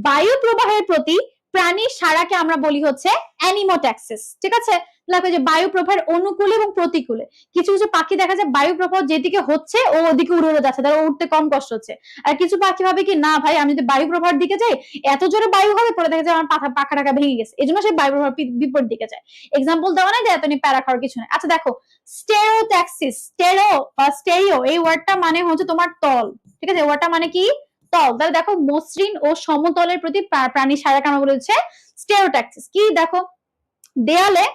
বায়ু প্রবাহের প্রতি প্রাণীর সারাকে আমরা বলি হচ্ছে অ্যানিমোট্যাক্সিস। ঠিক আছে, দেখো যে বায়ু প্রবাহের অনুকূলে এবং প্রতিকূলে, কিছু কিছু পাখি দেখা যায় বায়ু প্রবাহ যেদিকে হচ্ছে ও ওদিকে উড়ে উড়ে যাচ্ছে, তারা উঠতে কম কষ্ট হচ্ছে। আর কিছু পাখি ভাবে কি না ভাই আমি যদি বায়ু প্রবাহের দিকে যাই এত জোরে বায়ু হবে, পরে দেখা যায় আমার পাখা টাকা ভেঙে গেছে, এই জন্য সে বায়ু প্রবাহ বিপরীত দিকে যায়। এক্সাম্পল দেওয়া নাই যে এত প্যারা খাওয়ার কিছু নেই। আচ্ছা দেখো স্টেরিওট্যাক্সিস, স্টেরো বা স্টেরিও এই ওয়ার্ডটা মানে হচ্ছে তোমার তল। ঠিক আছে, ওয়ার্ডটা মানে কি তল। তাহলে দেখো মসৃণ ও সমতলের প্রতি প্রাণীর সারাকে আমরা বলি হচ্ছে স্টেরিওট্যাক্সিস। কি দেখো দেয়ালে,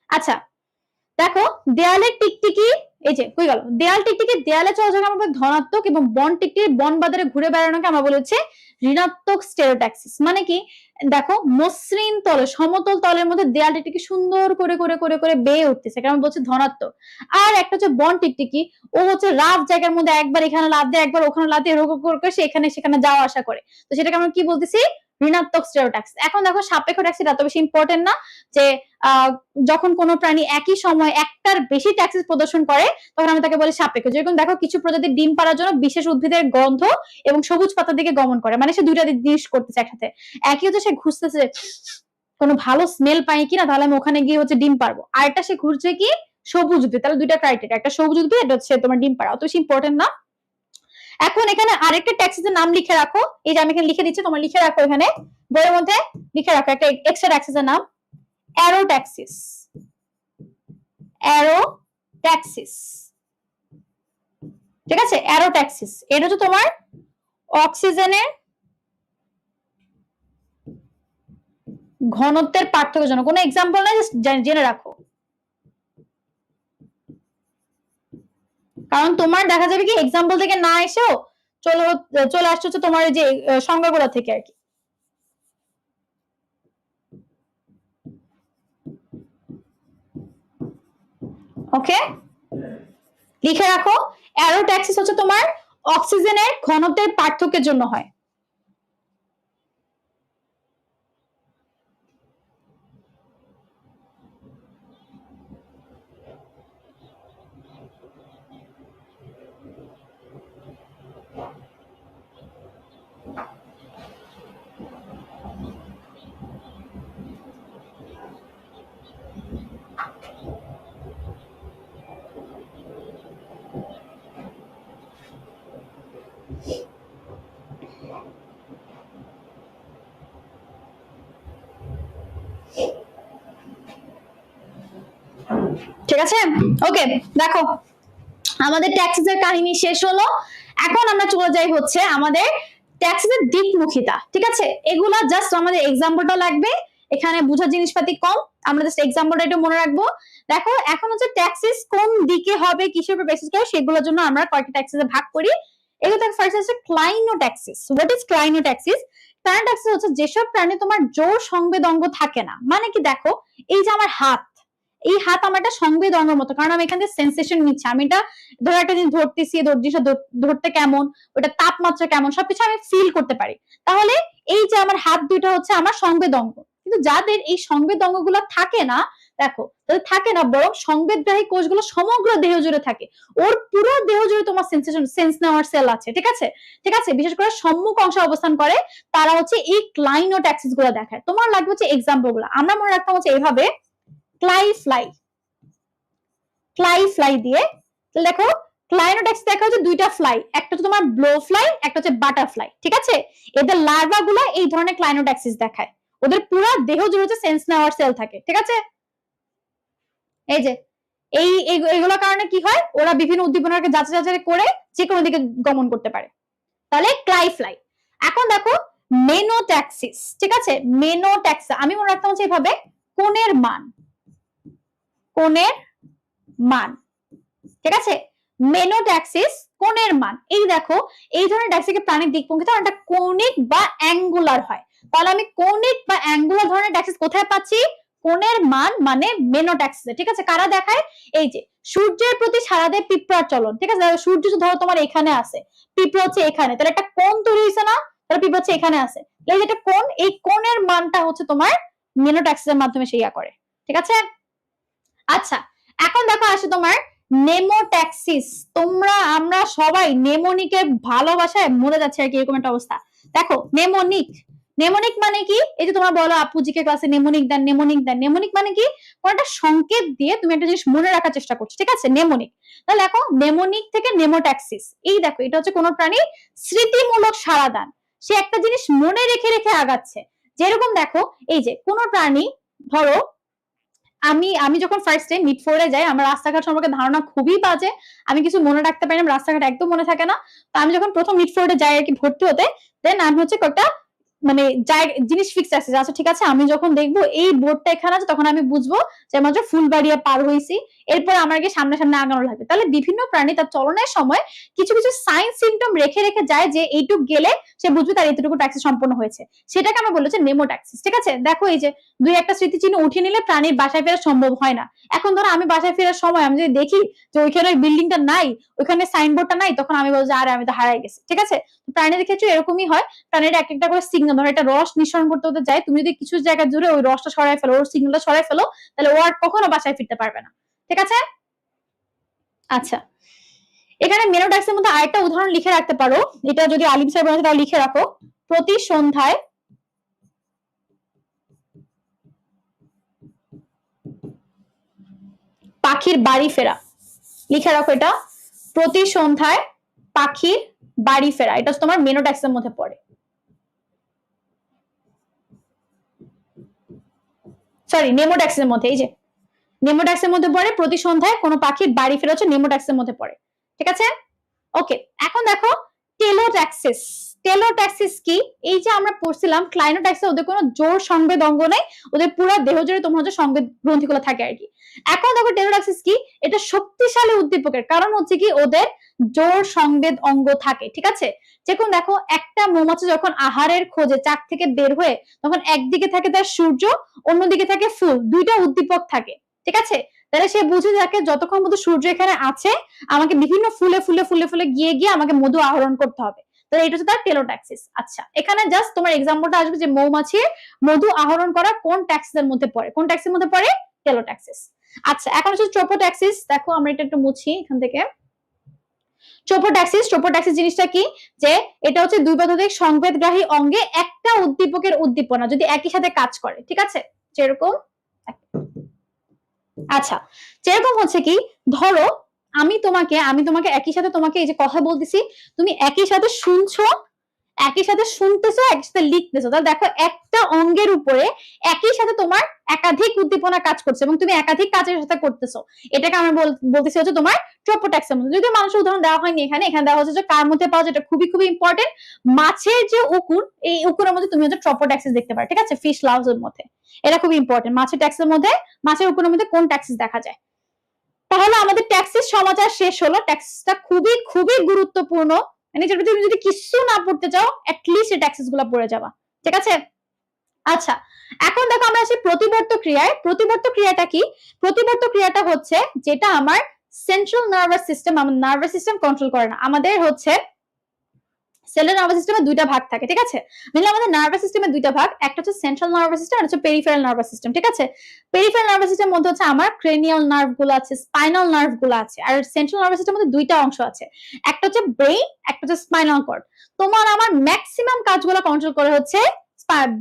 আচ্ছা দেখো দেয়ালে টিকটিকি, এই যে কই গেল, দেয়াল টিকটিকি দেয়ালে চলাচল আমরা বলি ধনাত্মক, এবং বন টিকটিকি বন বাজারে ঘুরে বেড়ানোকে আমরা বলি হচ্ছে ঋণাত্মক স্টেরিওট্যাক্সিস। মানে কি দেখো মসৃণ তলে সমতল তলের মধ্যে দেয়াল টিকটিকি সুন্দর করে করে করে করে বেয়ে উঠতেছে, কারণ বলছে ধনাত্মক। আর একটা হচ্ছে বন টিকটিকি, ও হচ্ছে রাফ জায়গার মধ্যে একবার এখানে লাফ দেয় একবার ওখানে লাফ দিয়ে এরকম করে সে এখানে সেখানে যাওয়া আসা করে, তো সেটাকে আমরা কি বলতেছি ঋণাত্মক স্টেরিওট্যাক্সিস। এখন দেখো সাপেক্ষ ট্যাক্সিস এত বেশি ইম্পর্টেন্ট না, যে যখন কোনো প্রাণী একই সময় একটার বেশি ট্যাক্সিস প্রদর্শন করে তখন আমরা তাকে বলি সাপেক্ষ। যেরকম দেখো কিছু প্রজাতির ডিম পাড়ার জন্য বিশেষ উদ্ভিদের গন্ধ এবং সবুজ পাতার দিকে গমন করে, মানে সে দুইটা জিনিস করতেছে একসাথে। একই হচ্ছে সে ঘুরতেছে কোনো ভালো স্মেল পাই কিনা, তাহলে আমি ওখানে গিয়ে হচ্ছে ডিম পারবো। আর একটা সে ঘুরছে কি সবুজ উদ্ভিদ, তাহলে দুইটা ক্রাইটেরিয়া, একটা সবুজ উদ্ভিদ, এটা হচ্ছে তোমার ডিম পাড়া, অত বেশি ইম্পর্টেন্ট না। এখন এখানে আরেকটা ট্যাক্সিসের নাম লিখে রাখো, এই যে আমি এখানে লিখে দিচ্ছি, তোমার লিখে রাখো, এখানে বইয়ের মধ্যে লিখে রাখো একটা এক্সট্রা ট্যাক্সিসের নাম অ্যারোট্যাক্সিস। অ্যারোট্যাক্সিস, ঠিক আছে, অ্যারোট্যাক্সিস এটা হচ্ছে তোমার অক্সিজেনের ঘনত্বের পার্থক্যের জন্য। কোনো এক্সাম্পল নাই, জেনে রাখো, কারণ তোমার দেখা যাবে কি এক্সাম্পল থেকে না এসেও চলে আসছে হচ্ছে তোমার যে সংজ্ঞাগুলো থেকে আর কি। ওকে, লিখে রাখো অ্যারোট্যাক্সিস হচ্ছে তোমার অক্সিজেনের ঘনত্বের পার্থক্যের জন্য হয়। ঠিক আছে, ওকে দেখো আমাদের ট্যাক্সিসের কাহিনী শেষ হলো। এখন আমরা চলে যাই হচ্ছে আমাদের ট্যাক্সের দিকমুখিতা, ঠিক আছে? এগুলা জাস্ট আমাদের এক্সাম্পলটা লাগবে, এখানে বোঝার জিনিসপাতি কম, আমরা জাস্ট এক্সাম্পলটা একটু মনে রাখবো। দেখো এখন হচ্ছে ট্যাক্সেস কোন দিকে হবে, কিসের উপর বেসিস করে, সেগুলোর জন্য আমরা কয়েকটা ট্যাক্সেসে ভাগ করি। এগুলো থেকে ফার্স্ট হচ্ছে ক্লাইনোট্যাক্সিস। What is ক্লাইনোট্যাক্সিস? ক্লাইনোট্যাক্সিস হচ্ছে যেসব প্রাণী তোমার জোড় সংবেদ অঙ্গ থাকে না। মানে কি, দেখো এই যে আমার হাত, এই হাত আমার একটা সংবেদ অঙ্গের মতো, কারণ আমি এখান থেকে সেন্সেশন নিচ্ছি, আমি এটা ধরো একটা জিনিস ধরতেছি, জিনিসটা ধরতে কেমন, ওটা তাপমাত্রা কেমন, সবকিছু আমি ফিল করতে পারি। তাহলে এই যে আমার হাত দুইটা হচ্ছে আমার সংবেদ অঙ্গ। কিন্তু যাদের এই সংবেদ অঙ্গগুলো থাকে না, দেখো যাদের থাকে না, বরং সংবেদগ্রাহী কোষগুলো সমগ্র দেহ জুড়ে থাকে, ওর পুরো দেহ জুড়ে তোমার সেন্সেশন, সেন্স নেওয়ার সেল আছে, ঠিক আছে? ঠিক আছে, বিশেষ করে সম্মুখ অংশে অবস্থান করে, তারা হচ্ছে এই ক্লাইনোট্যাক্সিস গুলো দেখায়। তোমার লাগবে হচ্ছে এক্সাম্পল গুলো, আমরা মনে রাখতাম হচ্ছে এইভাবে, ক্লাই ফ্লাই দিয়ে। দেখো ক্লাইনোট্যাক্সিস দেখা হচ্ছে দুইটা ফ্লাই, একটা হচ্ছে তোমার ব্লো ফ্লাই, একটা হচ্ছে বাটারফ্লাই, ঠিক আছে? এদের লার্ভা গুলা এই ধরনের ক্লাইনোট্যাক্সিস দেখায়, ওদের পুরো দেহ জুড়ে হচ্ছে সেন্স নেওয়ার সেল থাকে, ঠিক আছে? এই যে এইগুলোর কারণে কি হয়, ওরা বিভিন্ন উদ্দীপনাকে যাচাই করে যে কোনো দিকে গমন করতে পারে। তাহলে ক্লাই ফ্লাই। এখন দেখো মেনোট্যাক্সিস, ঠিক আছে? মেনোট্যাক্সা আমি মনে রাখতাম হচ্ছে এইভাবে, কোণের মান, ঠিক আছে? মেনোট্যাক্সিস কোণের মান। এই দেখো এই ধরনের ট্যাক্সিকে প্রাণীর দিকমুখিতা একটা কৌণিক বা অ্যাঙ্গুলার হয়। তাহলে আমি কৌণিক বা অ্যাঙ্গুলার ধরনের ট্যাক্সিস কোথায় পাচ্ছি? কোণের মান মানে মেনোট্যাক্সিস, ঠিক আছে? কারা দেখায়? এই যে সূর্যের প্রতি সারা দেয় পিঁপড়ার চলন, ঠিক আছে? সূর্য ধরো তোমার এখানে আছে, পিঁপড়া হচ্ছে এখানে, তাহলে একটা কোণ তৈরি হয়েছে না? তাহলে পিঁপড়া হচ্ছে এখানে আছে, এই যে একটা কোণ, এই কোণের মানটা হচ্ছে তোমার মেনোট্যাক্সিসের মাধ্যমে সেইয়া করে, ঠিক আছে? আচ্ছা এখন দেখো আসে তোমার নেমোট্যাক্সিস। আমরা সবাই নেমোনিকের ভালোবাসায় মরে যাচ্ছে আর কি, এরকম একটা অবস্থা। দেখো নেমোনিক মানে কি? এই যে তোমার বলো আপুজিকে ক্লাসে নেমোনিক দেন, নেমোনিক মানে কি? কোন একটা সংকেত দিয়ে তুমি একটা জিনিস মনে রাখার চেষ্টা করছো, ঠিক আছে? নেমোনিক। তাহলে দেখো নেমোনিক থেকে নেমোট্যাক্সিস, এই দেখো এটা হচ্ছে কোন প্রাণী স্মৃতিমূলক সাড়াদান, সে একটা জিনিস মনে রেখে রেখে আগাচ্ছে। যেরকম দেখো এই যে কোন প্রাণী, ধরো আমি যখন ফার্স্ট টাইম মিড ফোরে যাই, আমার রাস্তাঘাট সম্পর্কে ধারণা খুবই বাজে, আমি কিছু মনে রাখতে পারি না, রাস্তাঘাট একদম মনে থাকে না। তো আমি যখন প্রথম মিড ফোরে যাই আর কি ভর্তি হতে, দেন আমি হচ্ছে কয়েকটা মানে জিনিস ফিক্স আছে, আচ্ছা ঠিক আছে আমি যখন দেখবো এই বোর্ডটা এখানে আছে, তখন আমি বুঝবো যে মাত্র ফুলবাড়িয়া পার হয়েছি, এরপর আমার সামনে সামনে আগানো লাগবে। তাহলে বিভিন্ন প্রাণী তার চলনের সময় কিছু কিছু সাইন সিমটম রেখে রেখে যায়, যে এইটুক গেলে সে বুঝবে তার এতটুকু ট্যাক্সি সম্পন্ন হয়েছে, সেটাকে আমরা বলেছে নেমোট্যাক্সিস, ঠিক আছে? দেখো এই যে দুই একটা স্মৃতিচিহ্ন উঠিয়ে নিলে প্রাণীর বাসায় ফেরা সম্ভব হয় না। এখন ধরো আমি বাসায় ফেরার সময় আমি যদি দেখি যে ওইখানে বিল্ডিংটা নাই, ওইখানে সাইনবোর্ডটা নাই, তখন আমি বলবো যে আরে আমি তো হারাই গেছি, ঠিক আছে? প্রাণীদের ক্ষেত্রে এরকমই হয়, প্রাণীরা এক একটা করে সিগন্যাল, ধরো একটা রস নিঃসরণ করতে হতে যায়, তুমি যদি কিছু জায়গা জুড়ে ওই রসটা সরাই ফেলো, ওর সিগন্যালটা সরাই ফেলো, তাহলে ও আর কখনো বাসায় ফিরতে পারবে না, ঠিক আছে? আচ্ছা এখানে মেনোট্যাক্সের মধ্যে আরেকটা উদাহরণ লিখে রাখতে পারো, এটা যদি আলিম স্যার বলেছে তাহলে লিখে রাখো, প্রতি সন্ধ্যায় পাখির বাড়ি ফেরা, লিখে রাখো এটা, প্রতি সন্ধ্যায় পাখির বাড়ি ফেরা, এটা তোমার মেনোট্যাক্সের মধ্যে পড়ে। সরি নেমোট্যাক্সের মধ্যে, এই যে নেমোট্যাক্সের মধ্যে পড়ে, প্রতি সন্ধ্যায় কোনো পাখির বাড়ি ফেরা হচ্ছে নেমোট্যাক্সের মধ্যে পড়ে, ঠিক আছে? ওকে এখন দেখো টেলোট্যাক্সিস কি? এই যে আমরা পড়ছিলাম ক্লাইনোট্যাক্সিস, ওদের কোনো জোর সংবেদ অঙ্গ নেই, ওদের পুরো দেহ জুড়ে তোমার হচ্ছে সংবেদ গ্রন্থিগুলো থাকে আর কি। এখন দেখো টেলোট্যাক্সিস কি? এটা শক্তিশালী উদ্দীপকের কারণ হচ্ছে কি ওদের জোর সংবেদ অঙ্গ থাকে, ঠিক আছে? যেরকম দেখো একটা মৌমাছি যখন আহারের খোঁজে চাক থেকে বের হয়ে, তখন একদিকে থাকে তার সূর্য, অন্যদিকে থাকে ফুল, দুইটা উদ্দীপক থাকে, ঠিক আছে? তাহলে সে বুঝে থাকে যতক্ষণ মতো সূর্য এখানে আছে, আমাকে বিভিন্ন ফুলে ফুলে ফুলে ফুলে গিয়ে গিয়ে আমাকে মধু আহরণ করতে হবে, তাহলে এটা হচ্ছে তার টেলোট্যাক্সিস। আচ্ছা এখানে জাস্ট তোমার এক্সাম্পলটা আসবে যে মৌমাছির মধু আহরণ করা কোন ট্যাক্সিসের মধ্যে পড়ে, কোন ট্যাক্সির মধ্যে পড়ে? টেলোট্যাক্সিস। আচ্ছা এখন হচ্ছে ট্রোপোট্যাক্সিস, দেখো আমরা এটা একটু মুছি এখান থেকে। ট্রোপোট্যাক্সিস জিনিসটা কি? যে এটা হচ্ছে দুই পদার্থিক সংবেদগ্রাহী অঙ্গে একটা উদ্দীপকের উদ্দীপনা যদি একই সাথে কাজ করে, ঠিক আছে? যেরকম আচ্ছা যেরকম হচ্ছে কি, ধরো আমি তোমাকে একই সাথে তোমাকে এই যে কথা বলতেছি, তুমি একই সাথে শুনছো একই সাথে শুনতেছো, একই সাথে লিখতেছো, তাহলে দেখো একটা অঙ্গের উপরে একই সাথে তোমার একাধিক উদ্দীপনা কাজ করছে এবং তুমি একাধিক কাজের সাথে করতেছো। এটাকে আমি বলতেছি হচ্ছে তোমার ট্রোপোট্যাক্সের মধ্যে। যদিও মানুষের উদাহরণ দেওয়া হয়নি এখানে, এখানে দেওয়া হচ্ছে যে কার মধ্যে পাওয়া যায়, এটা খুবই খুবই ইম্পর্টেন্ট। মাছের যে উকুন, এই উকুনের মধ্যে তুমি হচ্ছে ট্রোপোট্যাক্সিস দেখতে পারো, ঠিক আছে, ফিশ লাভসের মধ্যে। এটা খুবই ইম্পর্টেন্ট, মাছের ট্যাক্সের মধ্যে, মাছের উকুনের মধ্যে কোন ট্যাক্সিস দেখা যায়। তাহলে আমাদের ট্যাক্সিস সমাচার শেষ হলো। ট্যাক্সিসটা খুবই খুবই গুরুত্বপূর্ণ, মানে যেটা তুমি যদি কিছু না পড়তে চাও অ্যাটলিস্ট এই ট্যাক্সিস গুলো পড়ে যাবা, ঠিক আছে। আচ্ছা, এখন দেখো আমরা আসি প্রতিবর্ত ক্রিয়ায়। প্রতিবর্ত ক্রিয়াটা কি? প্রতিবর্ত ক্রিয়াটা হচ্ছে যেটা আমার সেন্ট্রাল নার্ভাস সিস্টেম, আমার নার্ভাস সিস্টেম কন্ট্রোল করে না। আমাদের হচ্ছে সেলের নার্ভাস সিস্টেমে দুইটা ভাগ থাকে, ঠিক আছে। মানে আমাদের নার্ভাস সিস্টেমে দুইটা ভাগ, একটা হচ্ছে সেন্ট্রাল নার্ভাস সিস্টেম আর হচ্ছে পেরিফেরাল নার্ভাস সিস্টেম, ঠিক আছে। পেরিফেরাল নার্ভাস সিস্টেমের মধ্যে হচ্ছে আমার ক্রেনিয়াল নার্ভ গুলো আছে, স্পাইনাল নার্ভ গুলো আছে, আর সেন্ট্রাল নার্ভাস সিস্টেমের মধ্যে দুইটা অংশ আছে, একটা হচ্ছে ব্রেইন, একটা হচ্ছে স্পাইনাল কর্ড। তোমার আমার ম্যাক্সিমাম কাজগুলো কন্ট্রোল করে হচ্ছে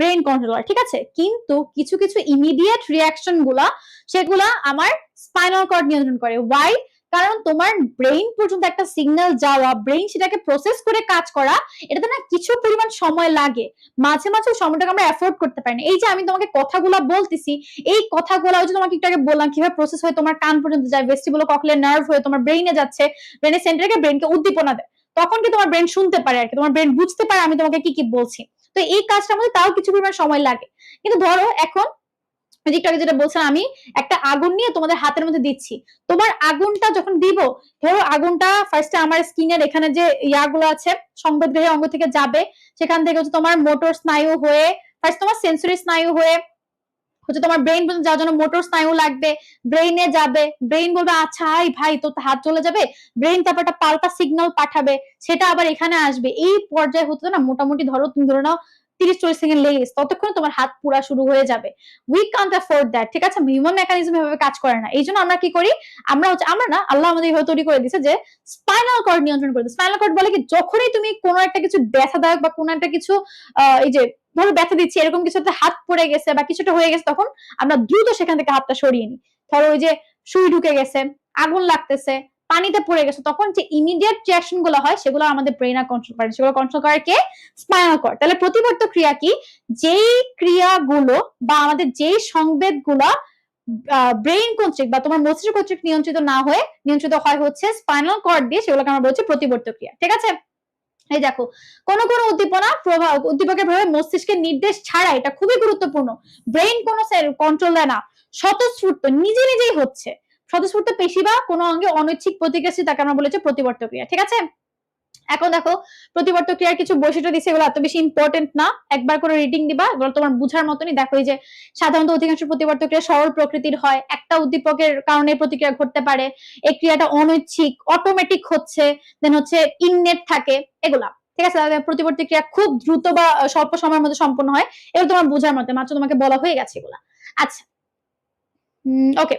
ব্রেইন কন্ট্রোলার, ঠিক আছে। কিন্তু কিছু কিছু ইমিডিয়েট রিয়াকশন গুলা সেগুলা আমার স্পাইনাল কর্ড নিয়ন্ত্রণ করে। ওয়াই? কারণ তোমার ব্রেইন পর্যন্ত একটা সিগন্যাল যাওয়া, ব্রেইন সেটাকে প্রসেস করে কাজ করা, এটাতে না কিছু পরিমাণ সময় লাগে। মাঝে মাঝে সময়টাকে আমরা অ্যাফোর্ড করতে পারি না। এই যে আমি তোমাকে কথাগুলো বলতেছি, এই কথাগুলো যে তোমাকে একটু আগে বললাম কিভাবে প্রসেস হয়ে তোমার কান পর্যন্ত যায়, ভেস্টিবুলো ককলিয়ার নার্ভ হয়ে তোমার ব্রেইনে যাচ্ছে, ব্রেইনের সেন্টারকে ব্রেইনকে উদ্দীপনা দেয়, তখন কি তোমার ব্রেইন শুনতে পারে আর কি, তোমার ব্রেইন বুঝতে পারে আমি তোমাকে কি কি বলছি। তো এই কাজটার মধ্যে তাও কিছু পরিমাণ সময় লাগে। কিন্তু ধরো এখন যেটা বলছিলাম, আমি একটা আগুন নিয়ে তোমাদের হাতের মধ্যে দিচ্ছি, তোমার আগুনটা যখন দিব, ধরো আগুনটা ফার্স্টে আমার স্কিনের এখানে যে ইয়াগুলো আছে সংবেদগ্রাহী অঙ্গ থেকে যাবে, সেখান থেকে হচ্ছে তোমার মোটর স্নায়ু হয়ে, ফার্স্ট তোমার সেন্সরি স্নায়ু হয়ে হচ্ছে তোমার ব্রেইন পর্যন্ত যাওয়ার জন্য মোটর স্নায়ু লাগবে, ব্রেইনে যাবে, ব্রেইন বলবে আচ্ছা এই ভাই তোর হাত চলে যাবে, ব্রেইন তারপর একটা পাল্টা সিগন্যাল পাঠাবে, সেটা আবার এখানে আসবে। এই পর্যায়ে হতে না মোটামুটি ধরো তুমি ধরে নাও 30-40 সেকেন্ড লেগে গেছে, ততক্ষণে তোমার হাত পুরা শুরু হয়ে যাবে। উই কান্ট অ্যাফোর্ড দ্যাট, ঠিক আছে। হিউম্যান মেকানিজম এভাবে কাজ করে না। এই জন্য আমরা কি করি, আমরা না, আল্লাহ আমাদের এইভাবে তৈরি করে দিয়েছে যে স্পাইনাল কর্ড নিয়ন্ত্রণ করে দিচ্ছে। স্পাইনাল কর্ড বলে কি, যখনই তুমি কোনো একটা কিছু ব্যথাদায়ক বা কোনো একটা কিছু এই যে ধরো ব্যথা দিচ্ছে, এরকম কিছুতে হাত পড়ে গেছে বা কিছুটা হয়ে গেছে, তখন আমরা দ্রুত সেখান থেকে হাতটা সরিয়ে নিই। ধরো ওই যে সুই ঢুকে গেছে, আগুন লাগতেছে, পানিতে পড়ে গেছে, তখন যে ইমিডিয়েট রিঅ্যাকশন গুলো হয় সেগুলো আমাদের ব্রেইন আর কন্ট্রোল করে, সেগুলো কন্ট্রোল করে কে? Spinal cord. তাহলে প্রতিবর্ত ক্রিয়া কি? যেই ক্রিয়াগুলো বা আমাদের যেই সংবেদগুলো ব্রেইন কর্তৃক বা তোমার মস্তিষ্ক কর্তৃক নিয়ন্ত্রিত না হয়ে নিয়ন্ত্রিত হয় হচ্ছে স্পাইনাল কর্ড দিয়ে, সেগুলোকে আমরা বলছি প্রতিবর্ত ক্রিয়া, ঠিক আছে। এই দেখো, কোন কোন উদ্দীপকের প্রভাবে মস্তিষ্কের নির্দেশ ছাড়া, এটা খুবই গুরুত্বপূর্ণ, ব্রেইন কোন কন্ট্রোল দেয় না, স্বতঃস্ফূর্ত নিজে নিজেই হচ্ছে, স্বতঃস্ফূর্ত পেশি বা কোনো অঙ্গে অনৈচ্ছিক প্রতিক্রিয়া, তাকে আমরা বলেছি প্রতিবর্ত ক্রিয়া, ঠিক আছে। এখন দেখো প্রতিবর্ত ক্রিয়ার কিছু বৈশিষ্ট্য দিচ্ছে, এগুলো এত বেশি ইম্পর্টেন্ট না, একবার করে রিডিং দিবা, এগুলো তোমার বুঝার মতনই। দেখো এই যে সাধারণত অধিকাংশ প্রতিবর্ত ক্রিয়া সরল প্রকৃতির হয়, একটা উদ্দীপকের কারণে প্রতিক্রিয়া ঘটতে পারে, এই ক্রিয়াটা অনৈচ্ছিক, অটোমেটিক হচ্ছে, দেন হচ্ছে ইননেট থাকে, এগুলা, ঠিক আছে। প্রতিবর্তী ক্রিয়া খুব দ্রুত বা স্বল্প সময়ের মধ্যে সম্পন্ন হয়, এগুলো তোমার বোঝার মতো, মাত্র তোমাকে বলা হয়ে গেছে এগুলা। আচ্ছা, ওকে।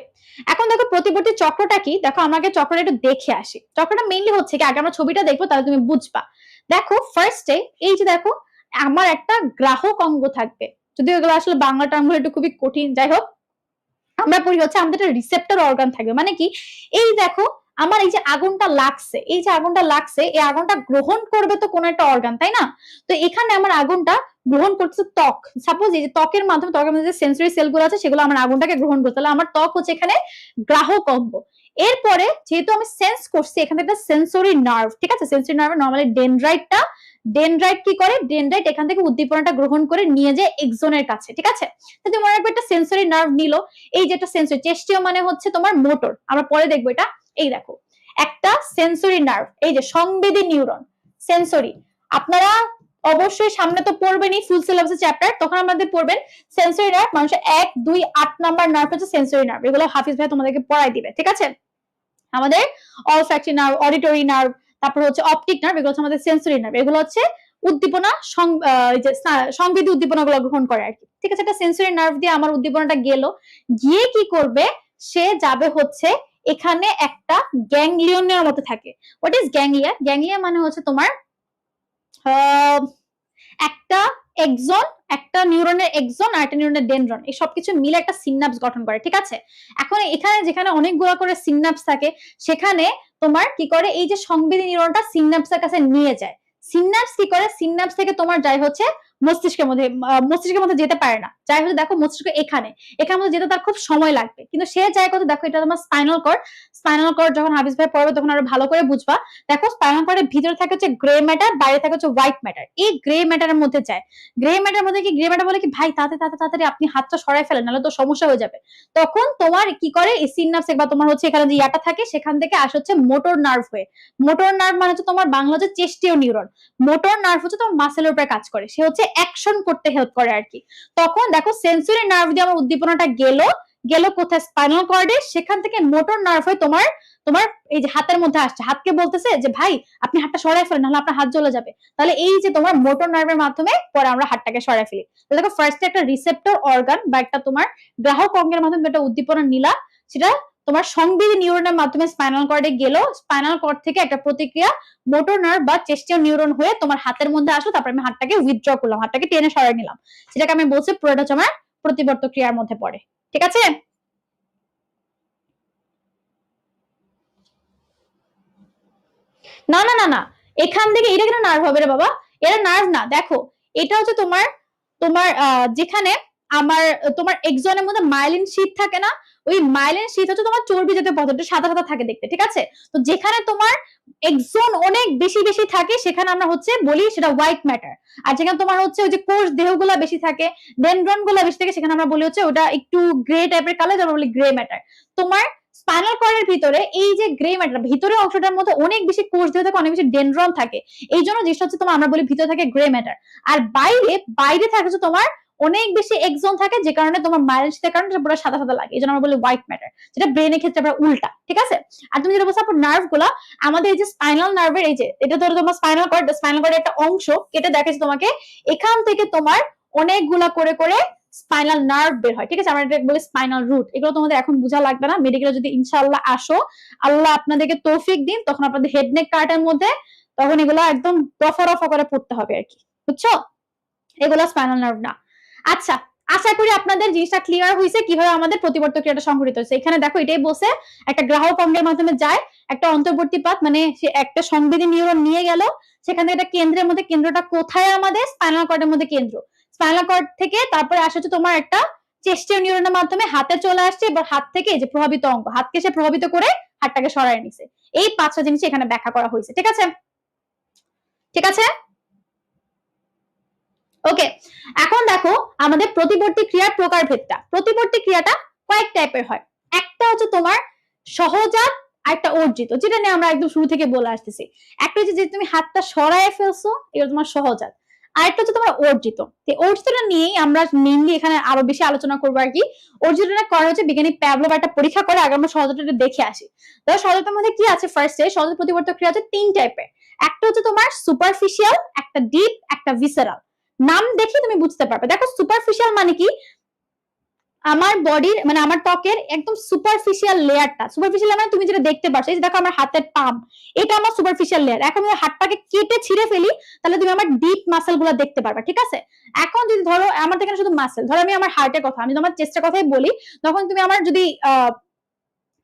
এখন দেখো প্রতিবর্তী চক্রটা কি, দেখো আমাকে চক্রটা একটু দেখে আসি। চক্রটা মেইনলি হচ্ছে কি, আগে আমরা ছবিটা দেখবো তাহলে তুমি বুঝবা। দেখো ফার্স্টে এই যে দেখো আমার একটা গ্রাহক অঙ্গ থাকবে, যদিও এগুলো আসলে বাংলা টার্মগুলো একটু খুবই কঠিন, যাই হোক আমরা পড়ি হচ্ছে আমাদের একটা রিসেপ্টর অর্গান থাকবে। মানে কি, এই দেখো আমার এই যে আগুনটা লাগছে, এই যে আগুনটা লাগছে, এই আগুনটা গ্রহণ করবে তো কোন একটা অর্গান, তাই না? তো এখানে আমার আগুনটা গ্রহণ করছে ত্বক, সাপোজ এই যে ত্বকের মাধ্যমে, ত্বকের মধ্যে যে সেন্সরি সেলগুলো আছে সেগুলো আমার আগুনটাকে গ্রহণ করতে, তাহলে আমার ত্বক হচ্ছে এখানে গ্রাহক অঙ্গ। এরপরে যেহেতু আমি সেন্স করছি, এখানে একটা সেন্সরি নার্ভ, ঠিক আছে, সেন্সরি নার্ভ নরমালি ডেনড্রাইট কি করে, ডেনড্রাইট এখান থেকে উদ্দীপনাটা গ্রহণ করে নিয়ে যায় এক্সনের কাছে, ঠিক আছে। তো মনে রাখবে একটা সেন্সরি নার্ভ নিল, এই যেটা সেন্সরি, চেস্টিও মানে হচ্ছে তোমার মোটর, আমরা পরে দেখবো এটা। এই দেখো একটা সেন্সরি নার্ভ, এই যে সংবেদী নিউরন, সেন্সরি, আপনারা অবশ্যই সামনে তো পড়বেনই ফুল সিলেবাসের চ্যাপ্টার, তখন আমাদের পড়বেন সেন্সরি নার্ভ, মানুষের 1, 2, 8 নাম্বার নার্ভ হচ্ছে সেন্সরি নার্ভ, এগুলো হাফিজ ভাই তোমাদেরকে পড়াই দিবে, ঠিক আছে। আমাদের অলফ্যাক্টরি নার্ভ, অডিটরি নার্ভ, তারপর হচ্ছে অপটিক নার্ভ, এগুলো হচ্ছে আমাদের সেন্সরি নার্ভ, এগুলো হচ্ছে উদ্দীপনা সংবেদী উদ্দীপনাগুলো গ্রহণ করে আর কি, ঠিক আছে। একটা সেন্সরি নার্ভ দিয়ে আমার উদ্দীপনাটা গেল, গিয়ে কি করবে, সে যাবে হচ্ছে এখানে একটা গ্যাংলিয়নের মতো থাকে। What is ganglia? গ্যাংলিয়া মানে হচ্ছে তোমার একটা এক্সন, একটা নিউরনের এক্সন আর একটা নিউরনের ডেনড্রন, এই সবকিছু মিলে একটা সিনাপস গঠন করে, ঠিক আছে। এখন এখানে যেখানে অনেকগুলো করে সিনাপস থাকে, সেখানে তোমার কি করে, এই যে সংবেদী নিউরনটা সিনাপসের কাছে নিয়ে যায়, সিনাপস কি করে, সিনাপস থেকে তোমার যাই হচ্ছে মস্তিষ্কের মধ্যে যেতে পারে না, যাই হচ্ছে দেখো মস্তিষ্ক এখানে মধ্যে যেতে তার খুব সময় লাগবে, কিন্তু সে যাই করতে দেখো এটা তোমার স্পাইনাল কর্ড। স্পাইনাল কর্ড যখন হাফিজ ভাই পড়বে তখন আরো ভালো করে বুঝবা। দেখো স্পাইনাল কর্ডের ভিতরে থাকে হচ্ছে গ্রে ম্যাটার, বাইরে থাকে হচ্ছে হোয়াইট ম্যাটার। এই গ্রে ম্যাটারের মধ্যে যায়, গ্রে ম্যাটার মধ্যে কি, গ্রে ম্যাটার বলে কি ভাই তাড়াতাড়ি আপনি হাতটা সরাই ফেলেন, নাহলে তো সমস্যা হয়ে যাবে। তখন তোমার কি করে, এই সিনাপস বা তোমার হচ্ছে এখানে যে ইয়াটা থাকে সেখান থেকে আসে হচ্ছে মোটর নার্ভ হয়ে। মোটর নার্ভ মানে হচ্ছে তোমার বাংলা হচ্ছে চেস্টীয় নিউরন। মোটর নার্ভ হচ্ছে তোমার মাসেলের উপরে কাজ করে, সে হচ্ছে অ্যাকশন করতে হেল্প করে আর কি। তখন দেখো সেন্সরি নার্ভ দিয়ে আমার উদ্দীপনাটা গেল কোথায়, স্পাইনাল কর্ডে, সেখান থেকে মোটর নার্ভ হয়ে তোমার তোমার এই যে হাতের মধ্যে আসছে, হাতকে বলতেছে যে ভাই আপনি হাতটা সরাই ফেলেন, নাহলে আপনার হাত জ্বলে যাবে। তাহলে এই যে তোমার মোটর নার্ভের মাধ্যমে পরে আমরা হাতটাকে সরাই ফেলি। দেখো ফার্স্টে একটা রিসেপ্টর অর্গান বা একটা তোমার গ্রাহক অঙ্গের মাধ্যমে একটা উদ্দীপনা নিলা, সেটা তোমার সংবেদী নিউরনের মাধ্যমে স্পাইনাল কর্ডে গেল, স্পাইনাল কর্ড থেকে একটা প্রতিক্রিয়া মোটর নার্ভ বা চেস্টীয় নিউরন হয়ে তোমার হাতের মধ্যে আসলো, তারপর আমি হাতটাকে উইথড্র করলাম, হাতটাকে টেনে সরাই নিলাম, সেটাকে আমি বলছি পুরোটা হচ্ছে আমার প্রতিবর্ত ক্রিয়ার মধ্যে পড়ে। ঠিক আছে? না না না না, এখান থেকে এটা কেন নার্ভ হবে রে বাবা, এটা নার্ভ না। দেখো এটা হচ্ছে তোমার তোমার যেখানে আমার তোমার এক্সনের মধ্যে মাইলিন শীট থাকে না, ওই মাইলিন শীট হচ্ছে তোমার চর্বি জাতীয় পদার্থ, সাদা সাদা থাকে দেখতে, ঠিক আছে? তো যেখানে তোমার এক্সন অনেক বেশি বেশি থাকে সেখানে আমরা হচ্ছে বলি সেটা হোয়াইট ম্যাটার। আর যেখানে তোমার হচ্ছে ওই যে কোষ দেহগুলা বেশি থাকে, ডেনড্রন গুলা বেশি থাকে, সেখানে আমরা বলি হচ্ছে ওটা একটু গ্রে টাইপের কালার, যেটা বলি গ্রে ম্যাটার। তোমার স্পাইনাল কর্ডের ভিতরে এই যে গ্রে ম্যাটার, ভিতরে অংশটার মধ্যে অনেক বেশি কোষ দেহ থাকে, অনেক বেশি ডেনড্রন থাকে, এই জন্য জিনিসটা হচ্ছে তোমার আমরা বলি ভিতরে থাকে গ্রে ম্যাটার। আর বাইরে থাকে হচ্ছে তোমার অনেক বেশি এক্সন থাকে, যে কারণে তোমার মাইলেজের কারণে পুরো সাদা সাদা লাগে, এই জন্য আমরা বলি হোয়াইট ম্যাটার, যেটা ব্রেনের ক্ষেত্রে আমরা উল্টা। ঠিক আছে? আর তুমি যেটা বলছো নার্ভ গুলা, আমাদের এই যে স্পাইনাল নার্ভের এই যে এটা ধরো তোমার স্পাইনাল কর্ডের একটা অংশ কেটে দেখাচ্ছি তোমাকে, এখান থেকে তোমার অনেকগুলা করে করে স্পাইনাল নার্ভ বের হয়। ঠিক আছে? আমরা এটা বলি স্পাইনাল রুট। এগুলো তোমাদের এখন বোঝা লাগবে না, মেডিকেলে যদি ইনশাআল্লাহ আসো, আল্লাহ আপনাদেরকে তৌফিক দিন, তখন আপনাদের হেড নেক কার্টের মধ্যে তখন এগুলো একদম রফা রফা করে পড়তে হবে আর কি, বুঝছো? এগুলো স্পাইনাল নার্ভ না। আচ্ছা, আশা করি আপনাদের জিনিসটা ক্লিয়ার হয়েছে কিভাবে আমাদের প্রতিবর্ত ক্রিয়াটা সংঘটিত হচ্ছে। এখানে দেখো এটাই বলছে, একটা গ্রাহক অঙ্গের মাধ্যমে যায়, একটা অন্তর্বর্তী পাত মানে সে একটা সংবেদী নিউরন নিয়ে গেল, সেখানে একটা কেন্দ্রের মধ্যে, কেন্দ্রটা কোথায় আমাদের স্পাইনাল কর্ডের মধ্যে কেন্দ্র, স্পাইনাল কর্ড থেকে তারপরে আসে হচ্ছে তোমার একটা চেস্টীয় নিউরনের মাধ্যমে হাতে চলে আসছে, এবার হাত থেকে যে প্রভাবিত অঙ্গ, হাতকে সে প্রভাবিত করে হাতটাকে সরায় নিছে। এই 5টা জিনিস এখানে ব্যাখ্যা করা হয়েছে। ঠিক আছে? ঠিক আছে? ওকে, এখন দেখো আমাদের প্রতিবর্তী ক্রিয়ার প্রকারভেদটা। প্রতিবর্তী ক্রিয়াটা কয়েক টাইপের হয়। একটা হচ্ছে তোমার সহজাত, আর একটা অর্জিত, যেটা নিয়ে আমরা একদম শুরু থেকে বলে আসতেছি। একটা হচ্ছে যে তুমি হাতটা সরায় ফেলছো, এটা তোমার সহজাত। আরেকটা হচ্ছে তোমার অর্জিত। অর্জিতটা নিয়েই আমরা মেইনলি এখানে আরো বেশি আলোচনা করবো আর কি। অর্জিতটা করা হচ্ছে বিজ্ঞানী প্যাভলভ একটা পরীক্ষা করে, আগে আমরা সহজাতটা দেখে আসি। দেখো সহজাতের মধ্যে কি আছে, ফার্স্টে সহজাত প্রতিবর্ত ক্রিয়া হচ্ছে 3 টাইপের। একটা হচ্ছে তোমার সুপারফিশিয়াল, একটা ডিপ, একটা ভিসেরাল। নাম দেখে তুমি বুঝতে পারবে। দেখো সুপারফিশিয়াল মানে কি, আমার বডির মানে আমার ত্বকের একদম সুপারফিশিয়াল লেয়ারটা। সুপারফিশিয়াল মানে তুমি যেটা দেখতে পাচ্ছ, এই যে দেখো আমার হাতের পাম, এটা আমার সুপারফিশিয়াল লেয়ার। এখন আমি হাতটাকে কেটে ছিঁড়ে ফেলি, তাহলে তুমি আমার ডিপ মাসেল গুলো দেখতে পারবে। ঠিক আছে? এখন যদি ধরো আমার এখানে শুধু মাসেল, ধরো আমি আমার হার্টের কথা, আমি তোমার চেস্টের কথাই বলি, তখন তুমি আমার যদি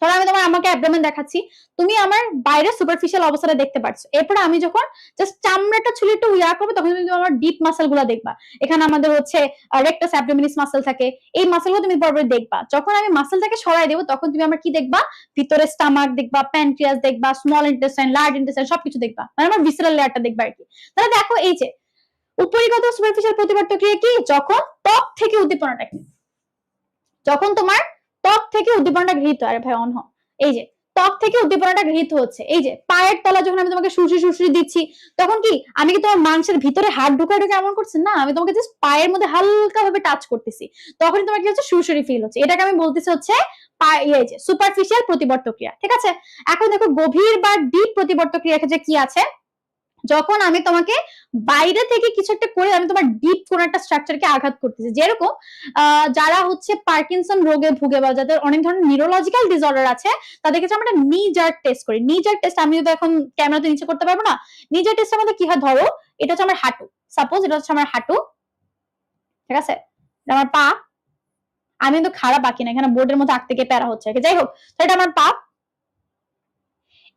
ধরো আমি তোমার আমাকে অ্যাবডোমেন দেখাচ্ছি, তুমি আমার বাইরে সুপারফিশিয়াল অবস্থাটা দেখতে পাচ্ছ। এরপরে আমি যখন জাস্ট চামড়াটা ছুলে একটু ইয়া করবো, তখন তুমি আমার ডিপ মাসেল গুলা দেখবা। এখানে আমাদের হচ্ছে রেকটাস অ্যাবডোমিনিস মাসেল থাকে, এই মাসেল গুলো তুমি পরে দেখবা। যখন আমি মাসেলটাকে সরাই দেবো, তখন তুমি আমার কি দেখবা, ভিতরে স্টামাক দেখবা, প্যানক্রিয়াস দেখবা, স্মল ইন্টেস্টাইন, লার্জ ইন্টেস্টাইন সবকিছু দেখবা, মানে আমার ভিসেরাল লেয়ারটা দেখবা আর কি। তাহলে দেখো এই যে উপরিগত সুপারফিশিয়াল প্রতিবর্ত ক্রিয়া কি, যখন ত্বক থেকে উদ্দীপনাটা কি, যখন তোমার ত্বক থেকে উদ্দীপনাটা গৃহীত, আরে ভাই অন, এই যে ত্বক থেকে উদ্দীপনাটা গৃহীত হচ্ছে, এই যে পায়ের তলা যখন আমি তোমাকে সুরসুরি সুরসুরি দিচ্ছি, তখন কি আমি কি তোমার মাংসের ভিতরে হাত ঢুকায় ঢুকে এমন করছি না, আমি তোমাকে জাস্ট পায়ের মধ্যে হালকা ভাবে টাচ করতেছি, তখন তোমার কি হচ্ছে সুরসুরি ফিল হচ্ছে। এটাকে আমি বলতেছি হচ্ছে এই যে সুপারফিশিয়াল প্রতিবর্ত ক্রিয়া। ঠিক আছে? এখন দেখো গভীর বা ডিপ প্রতিবর্ত ক্রিয়ার ক্ষেত্রে কি আছে, যখন আমি তোমাকে বাইরে থেকে কিছু একটা করে আমি তোমার ডিপ কোন একটা স্ট্রাকচারকে আঘাত করতেছি, যেরকম যারা হচ্ছে পার্কিনসন রোগে ভুগে বা যাদের অনেক ধরনের নিউরোলজিক্যাল ডিসঅর্ডার আছে, তাদের ক্ষেত্রে আমরা নি জার্ক টেস্ট করি। নি জার্ক টেস্ট আমি তো এখন ক্যামেরাতে নিচে করতে পারবো না। নি জার্ক টেস্টের মধ্যে কি হয়, ধরো এটা হচ্ছে আমার হাঁটু, সাপোজ এটা হচ্ছে আমার হাঁটু, ঠিক আছে, এটা আমার পা, আমি কিন্তু খারাপ আঁকি না, এখানে বোর্ডের মধ্যে আঁকতে গিয়ে প্যারা হচ্ছে, যাই হোক, তো এটা আমার পা।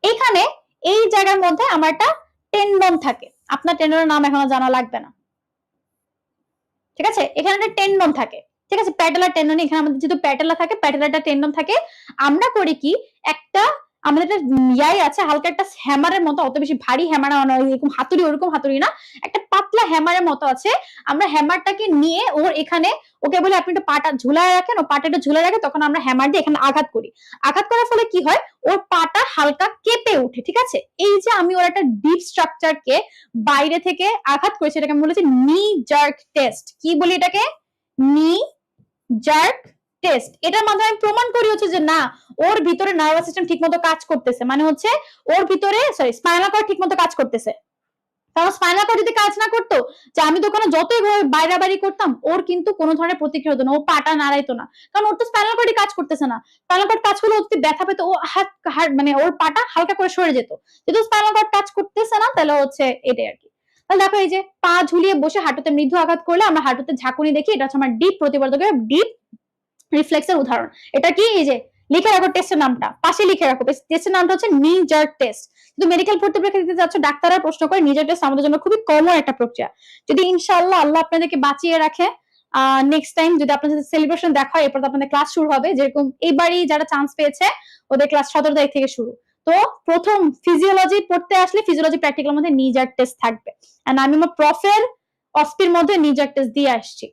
এখানে এই জায়গার মধ্যে আমার একটা টেন্ডন থাকে, আপনার টেন্ডনের নাম এখনো জানা লাগবে না, ঠিক আছে? এখানে একটা টেন্ডন থাকে, ঠিক আছে? প্যাটেলার টেন্ডন, এখানে আমাদের যেহেতু প্যাটেলা থাকে, প্যাটেলাটা টেন্ডন থাকে। আমরা করি কি, একটা আমাদের একটা ইয়াই আছে হালকা একটা হ্যামারের মতো, অত বেশি ভারী হ্যামার না, এরকম হাতুড়ি, ওরকম হাতুড়ি না, একটা পাতলা হ্যামারের মতো আছে। আমরা হ্যামারটাকে নিয়ে ওর এখানে, ওকে বলে আপনি একটু পাটা ঝুলায় রাখেন, ও পাটা একটু ঝুলায় রাখে, তখন আমরা হ্যামার দিয়ে এখানে আঘাত করি। আঘাত করার ফলে কি হয়, ওর পাটা হালকা কেঁপে ওঠে, ঠিক আছে? এই যে আমি ওর একটা ডিপ স্ট্রাকচারকে বাইরে থেকে আঘাত করেছি, এটাকে আমি বলেছি নি জার্ক টেস্ট। কি বলি এটাকে? নি জার্ক টেস্ট। এটার মাধ্যমে আমি প্রমাণ করি হচ্ছে যে না, ওর ভিতরে নার্ভাস সিস্টেম ঠিকমতো কাজ করতেছে, মানে হচ্ছে ওর ভিতরে স্পাইনাল কর্ড ঠিকমতো কাজ করতেছে। কারণ স্পাইনাল কর্ড যদি কাজ না করতো, যে আমি তো ওখানে যতই বাইরাবাড়ি করতাম, ওর কিন্তু কোনো ধরনের প্রতিক্রিয়া হতো না, ও পাটা নাড়াইতো না, কারণ ওর তো স্পাইনাল কর্ডই কাজ করতেছে না। স্পাইনাল কর্ড কাজ করলে ও যদি ব্যথা পেতো, ও হাত মানে ওর পাটা হালকা করে সরে যেত। যেহেতু স্পাইনাল কর্ড কাজ করতেছে না, তাহলে হচ্ছে এটাই আর কি। তাহলে দেখো, এই যে পা ঝুলিয়ে বসে হাঁটুতে মৃদু আঘাত করলে আমরা হাঁটুতে ঝাঁকুনি দেখি, এটা হচ্ছে আমার ডিপ প্রতিবর্ধকের ডিপ রিফ্লেক্সের উদাহরণ। এটা কি, এই যে লিখে রাখো টেস্টের নামটা, পাশে লিখে রাখো, টেস্টের নামটা হচ্ছে নি জার্ক টেস্ট। যদি মেডিকেল ভর্তি পরীক্ষা দিতে যাচ্ছ, ডাক্তাররা প্রশ্ন করে, নি জার্ক টেস্ট আমাদের জন্য খুবই কমন একটা প্রক্রিয়া। যদি ইনশাআল্লাহ আল্লাহ আপনাদেরকে বাঁচিয়ে রাখে, নেক্সট টাইম যদি আপনার সাথে সেলিব্রেশন দেখা হয়, এরপর তো আপনাদের ক্লাস শুরু হবে, যেরকম এইবারই যারা চান্স পেয়েছে ওদের ক্লাস 17 তারিখ থেকে শুরু। তো প্রথম ফিজিওলজি পড়তে আসলে ফিজিওলজি প্র্যাকটিক্যালের মধ্যে নি জার্ক টেস্ট থাকবে, আর আমি আমার প্রফের অস্পির মধ্যে নি জার্ক টেস্ট দিয়ে আসছি।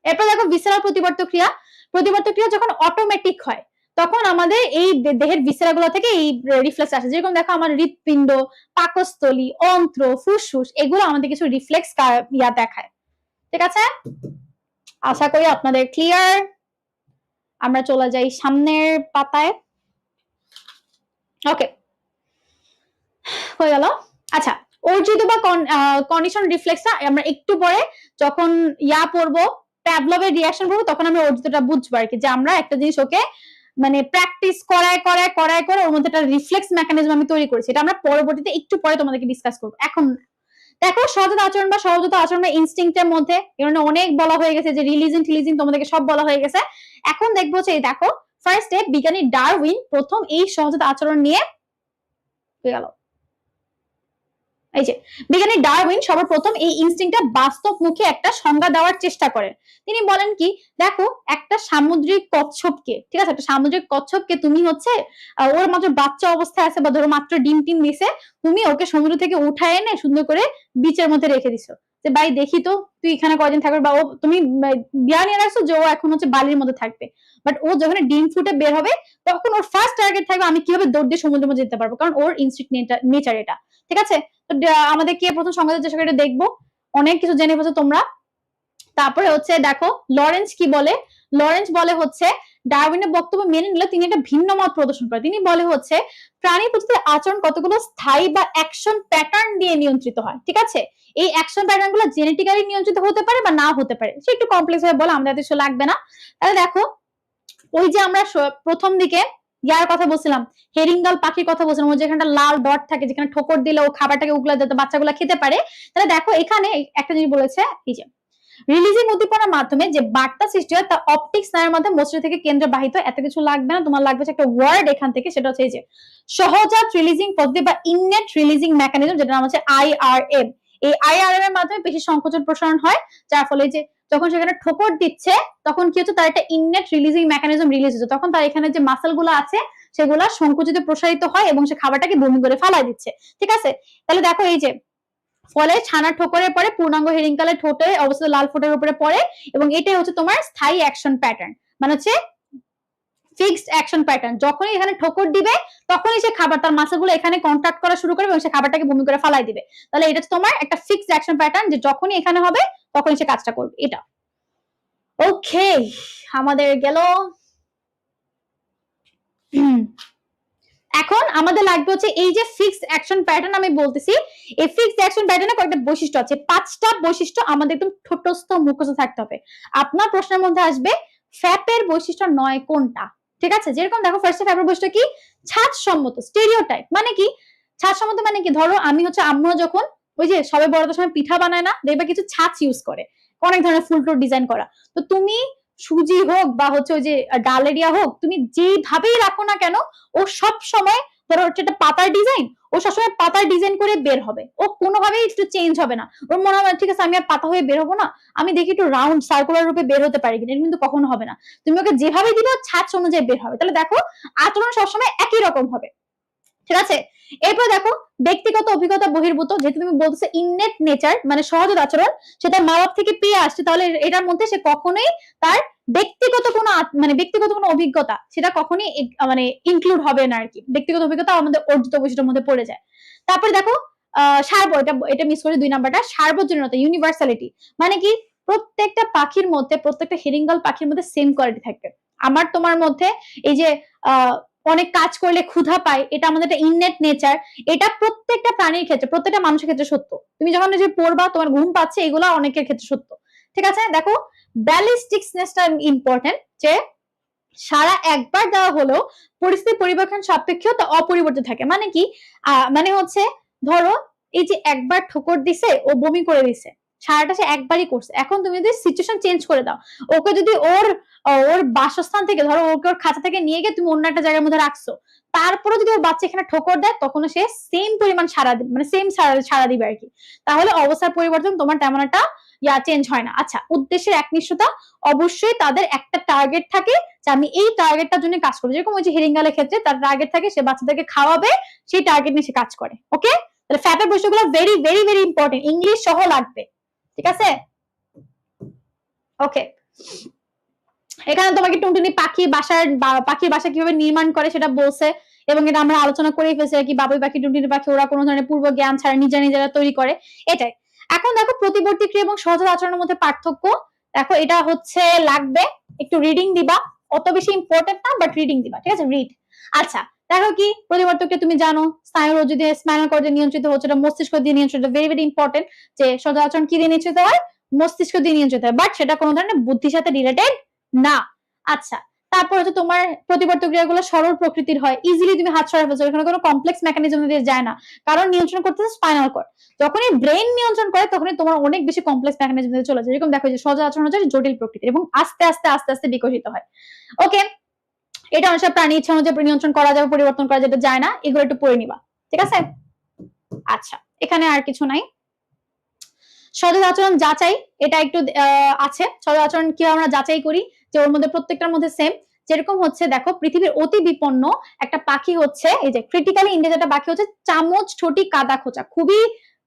এরপর দেখো ভিসেরাল প্রতিবর্ত ক্রিয়া। প্রতিবর্ত ক্রিয়া যখন অটোমেটিক হয়, তখন আমাদের এই দেহের ভিসেরা গুলো থেকে এই রিফ্লেক্স আসে। যেরকম দেখো আমার হৃৎপিণ্ড, পাকস্থলী, অন্ত্র, ফুসফুস, এগুলো আমাদের কিছু রিফ্লেক্স ইয়া দেখায়, ঠিক আছে? আশা করি আপনাদের ক্লিয়ার। আমরা চলে যাই সামনের পাতায়। ওকে, হয়ে গেল। আচ্ছা, অর্জিত বা কন্ডিশন রিফ্লেক্সটা আমরা একটু পরে যখন ইয়া পড়বো, প্যাভলভের রিঅ্যাকশন পড়বো, তখন আমরা অর্জিতটা বুঝবো আর কি, যে আমরা একটা জিনিস ওকে মানে প্র্যাকটিস করায় ওর মধ্যে একটা রিফ্লেক্স মেকানিজম আমি তৈরি করেছি। এটা আমরা পরবর্তীতে একটু পরে তোমাদেরকে ডিসকাস করবো। এখন দেখো, সহজাত আচরণ বা সহজাত আচরণ বা ইনস্টিংক্টের মধ্যে এর অনেক বলা হয়ে গেছে, যে রিলিজিং টিলিজিং তোমাদেরকে সব বলা হয়ে গেছে। এখন দেখবো হচ্ছে, এই দেখো ফার্স্ট স্টেপ, বিজ্ঞানী ডারউইন প্রথম এই সহজাত আচরণ নিয়ে গেল। এই যে বিজ্ঞানী ডারউইন সর্বপ্রথম এই ইনস্টিংক্টটা বাস্তব মুখে একটা সংজ্ঞা দেওয়ার চেষ্টা করেন। তিনি বলেন কি, দেখো একটা সামুদ্রিক কচ্ছপকে, ঠিক আছে, একটা সামুদ্রিক কচ্ছপকে তুমি হচ্ছে ওর মাত্র বাচ্চা অবস্থায় আছে, বা ধরো মাত্র ডিম টিম দিছে, তুমি ওকে সমুদ্র থেকে উঠায় এনে সুন্দর করে বিচের মধ্যে রেখে দিছো, যে ভাই দেখি তো তুই এখানে কয়দিন থাকবে, বা ও তুমি বিয়া নিয়ে রাখছো যে ও এখন হচ্ছে বালির মধ্যে থাকবে। বাট ও যখন ডিম ফুটে বের হবে, তখন ওর ফার্স্ট টার্গেট থাকবে আমি কিভাবে দৌড় দিয়ে সমুদ্রের মধ্যে যেতে পারবো, কারণ ওর ইনস্টিংক্ট নেচার এটা, ঠিক আছে? তো আমাদের কে প্রথম সংজ্ঞা চেষ্টা করে দেখবো, অনেক কিছু জেনে বসে তোমরা। তারপরে হচ্ছে দেখো লরেন্স কি বলে। লরেন্স বলে হচ্ছে, ডারউইনের বক্তব্য মেনে নিলে তিনি একটা ভিন্ন মত প্রদর্শন করেন। তিনি বলে হচ্ছে, প্রাণী প্রজাতির আচরণ কতগুলো স্থায়ী বা অ্যাকশন প্যাটার্ন দিয়ে নিয়ন্ত্রিত হয়, ঠিক আছে? এই অ্যাকশন প্যাটার্ন গুলো জেনেটিক্যালি নিয়ন্ত্রিত হতে পারে বা না হতে পারে, সে একটু কমপ্লেক্স ভাবে বলে, আমাদের এত লাগবে না। তাহলে দেখো, ওই যে আমরা প্রথম দিকে ইয়ার কথা বলছিলাম, হেরিংগাল পাখির কথা বলছিলাম, ওই যেখানটা লাল ডট থাকে, যেখানে ঠোকর দিলে ও খাবারটাকে উগলা দিতে বাচ্চাগুলো খেতে পারে। তাহলে দেখো এখানে একটা জিনিস বলেছে, এই যে রিলিজিং উদ্দীপনার মাধ্যমে যে বার্তা সৃষ্টি হয়, তা অপটিক স্নায়ুর মাধ্যমে মস্তিষ্ক থেকে কেন্দ্রে বাহিত হয়। এত কিছু লাগবে না, তোমার লাগবে একটা ওয়ার্ড এখান থেকে, সেটা হচ্ছে এই যে সহজাত রিলিজিং পদ্ধতি বা ইননেট রিলিজিং মেকানিজম, যেটা নাম হচ্ছে IRM। এই IRM এর মাধ্যমে পেশি সংকোচন প্রসারণ হয়, যার ফলে যে যখন সেখানে ঠোকর দিচ্ছে, তখন কি হচ্ছে, তার একটা ইননেট রিলিজিং মেকানিজম রিলিজ হচ্ছে, তখন তার এখানে যে মাসেল গুলো আছে সেগুলা সংকুচিত প্রসারিত হয় এবং সে খাবারটাকে বমি করে ফালাই দিচ্ছে, ঠিক আছে? তাহলে দেখো, এই যে ফলে ছানার ঠোকরের পরে পূর্ণাঙ্গ হেরিংকালের ঠোঁটে অবস্থিত লাল ফোঁটার উপরে পড়ে, এবং এটাই হচ্ছে তোমার স্থায়ী অ্যাকশন প্যাটার্ন, মানে হচ্ছে ফিক্সড অ্যাকশন প্যাটার্ন। যখনই এখানে ঠোকর দিবে, তখনই সে খাবার, তার মাসলগুলো এখানে কন্ট্যাক্ট করা শুরু করবে এবং সে খাবারটাকে বমি করে ফালাই দিবে। তাহলে এটা হচ্ছে তোমার একটা ফিক্সড অ্যাকশন প্যাটার্ন, যে যখনই এখানে হবে তখনই সে কাজটা করবে, এটা। ওকে, আমাদের গেল। এখন আমাদের লাগবে হচ্ছে এই যে ফিক্সড অ্যাকশন প্যাটার্ন আমি বলতেছি, এই ফিক্সড অ্যাকশন প্যাটার্নে কয়েকটা বৈশিষ্ট্য আছে, 5টা বৈশিষ্ট্য আমাদের একদম ঠোঁটস্থ মুখস্থ থাকতে হবে। আপনার প্রশ্নের মধ্যে আসবে ফ্যাপের বৈশিষ্ট্য 9 কোনটা, ঠিক আছে? যেরকম দেখো, ফার্স্টে ফ্যাপের বৈশিষ্ট্য কি, ছাদসম্মত, স্টেরিওটাইপ। মানে কি ছাদসম্মত? মানে কি, ধরো আমি হচ্ছে আম্মু যখন ওই যে সবে বড়দের সময় পিঠা বানায় না, দেখবে কিছু ছাঁচ ইউজ করে, অনেক ধরনের ফুল টুল ডিজাইন করা। তো তুমি সুজি হোক বা হচ্ছে ওই যে ডালেরিয়া হোক, তুমি যেভাবেই রাখো না কেন, ও সব সময় ধরো হচ্ছে একটা পাতার ডিজাইন, ও সবসময় পাতার ডিজাইন করে বের হবে, ও কোনোভাবেই একটু চেঞ্জ হবে না। ওর মনে হবে ঠিক আছে আমি আর পাতা হয়ে বের হবো না, আমি দেখি একটু রাউন্ড সার্কুলার রূপে বের হতে পারি কিনা, কিন্তু কখনো হবে না। তুমি ওকে যেভাবে দিবে ছাঁচ অনুযায়ী বের হবে। তাহলে দেখো আচরণ সবসময় একই রকম হবে, ঠিক আছে। এরপর দেখো ব্যক্তিগত অভিজ্ঞতা বহির্ভূত, যেহেতু তুমি বলতেছো ইননেট নেচার মানে সহজ আচরণ সেটা মা বাপ থেকে পেয়ে আসছে, তাহলে এটার মধ্যে সে কখনোই তার ব্যক্তিগত কোনো মানে ব্যক্তিগত কোনো অভিজ্ঞতা সেটা কখনোই মানে ইনক্লুড হবে না আর কি। ব্যক্তিগত অভিজ্ঞতা আমাদের অর্জিত বৈশিষ্ট্যের মধ্যে পড়ে যায়। তারপরে দেখো এটা মিস করে 2 নাম্বারটা, সার্বজনীনতা ইউনিভার্সালিটি, মানে কি প্রত্যেকটা পাখির মধ্যে, প্রত্যেকটা হেরিঙ্গল পাখির মধ্যে সেম কোয়ালিটি থাকবে। আমার তোমার মধ্যে এই যে অনেক কাজ করলে ক্ষুধা পায়, এটা আমাদের একটা ইননেট নেচার, এটা প্রত্যেকটা প্রাণীর ক্ষেত্রে, প্রত্যেকটা মানুষের ক্ষেত্রে সত্য। তুমি যখন যে পড়বা তোমার ঘুম পাচ্ছে, এগুলো অনেকের ক্ষেত্রে সত্য, ঠিক আছে। দেখো ব্যালিস্টিকনেসটা ইম্পর্টেন্ট, যে সারা একবার দেওয়া হলেও পরিস্থিতি পরিবর্তন সাপেক্ষেও তা অপরিবর্তিত থাকে। মানে কি মানে হচ্ছে ধরো এই যে একবার ঠোকর দিছে, ও বমি করে দিছে, সারাটা সে একবারই করছে, এখন তুমি যদি সিচুয়েশন চেঞ্জ করে দাও, ওকে যদি ওর ওর বাসস্থান থেকে ধরো ওকে ওর খাঁচা থেকে নিয়ে গিয়ে তুমি অন্য একটা জায়গার মধ্যে রাখছো, তারপরে যদি ওর বাচ্চা এখানে ঠোকর দেয়, তখন সে সেম পরিমাণ সারা দিবে, মানে সেম সারা দিবে আর কি। তাহলে অবস্থার পরিবর্তন তোমার তেমন একটা চেঞ্জ হয় না। আচ্ছা, উদ্দেশ্যের একনিষ্ঠতা, অবশ্যই তাদের একটা টার্গেট থাকে যে আমি এই টার্গেটটার জন্য কাজ করবো। যেরকম ওই যে হেরিঙ্গালের ক্ষেত্রে তার টার্গেট থাকে সে বাচ্চাদেরকে খাওয়াবে, সেই টার্গেট নিয়ে সে কাজ করে। ওকে, তাহলে ফ্যাটের বৈশিষ্ট্যগুলো very very very important, English সহ লাগবে, ঠিক আছে। ওকে, এখানে তোমাকে টুনটুনি পাখির বাসা কিভাবে নির্মাণ করে সেটা বলছে, এবং এটা আমরা আলোচনা করেই ফেলছি আর কি। বাবুই পাখি, টুনটুনি পাখি ওরা কোনো ধরনের পূর্ব জ্ঞান ছাড়া নিজেরা তৈরি করে, এটাই। এখন দেখো প্রতিবর্তী ক্রিয়া এবং সহজাত আচরণের মধ্যে পার্থক্য, দেখো এটা হচ্ছে লাগবে, একটু রিডিং দিবা, অত বেশি ইম্পর্টেন্ট না, বাট রিডিং দিবা, ঠিক আছে, রিড। আচ্ছা দেখো কি প্রতিবর্তককে তুমি জানো, স্নায়ুরজ্জু দিয়ে স্পাইনাল কর্ড দিয়ে নিয়ন্ত্রিত হচ্ছে, এটা মস্তিষ্ক দিয়ে নিয়ন্ত্রিত, ভেরি ভেরি ইম্পর্টেন্ট, যে সহজাত আচরণ কি দিয়ে নিয়ন্ত্রিত হয়, মস্তিষ্ক দিয়ে নিয়ন্ত্রিত হয়, বাট সেটা কোনো ধরনের বুদ্ধির সাথে রিলেটেড না। আচ্ছা, তারপর হচ্ছে তোমার প্রতিবর্তক ক্রিয়াগুলো সরল প্রকৃতির হয়, ইজিলি তুমি হাত সরাই ফেলছো, এখানে কোনো কমপ্লেক্স মেকানিজম দিয়ে যায় না, কারণ নিয়ন্ত্রণ করতেছে স্পাইনাল কর্ড। যখনই ব্রেন নিয়ন্ত্রণ করে তখনই তোমার অনেক বেশি কমপ্লেক্স মেকানিজম দিয়ে চলে যায়। যেরকম দেখো যে সহজাত আচরণ হচ্ছে জটিল প্রকৃতির এবং আস্তে আস্তে আস্তে আস্তে বিকশিত হয়। ওকে, এটা অনুসারে প্রাণী ইচ্ছা অনুযায়ী নিয়ন্ত্রণ করা যাবে, পরিবর্তন করা যেটা যায় না, এগুলো একটু পড়ে নিবা, ঠিক আছে। আচ্ছা, এখানে আর কিছু নাই। সহজাত আচরণ যাচাই, এটা একটু আছে, সহজাত আচরণ কিভাবে আমরা যাচাই করি, যে ওর মধ্যে প্রত্যেকটার মধ্যে সেম। যেরকম হচ্ছে দেখো পৃথিবীর অতি বিপন্ন একটা পাখি হচ্ছে, এই যে ক্রিটিক্যালি ইন্ডেঞ্জার্ড একটা পাখি হচ্ছে চামচ ঠোঁটি কাদা খোঁচা, খুবই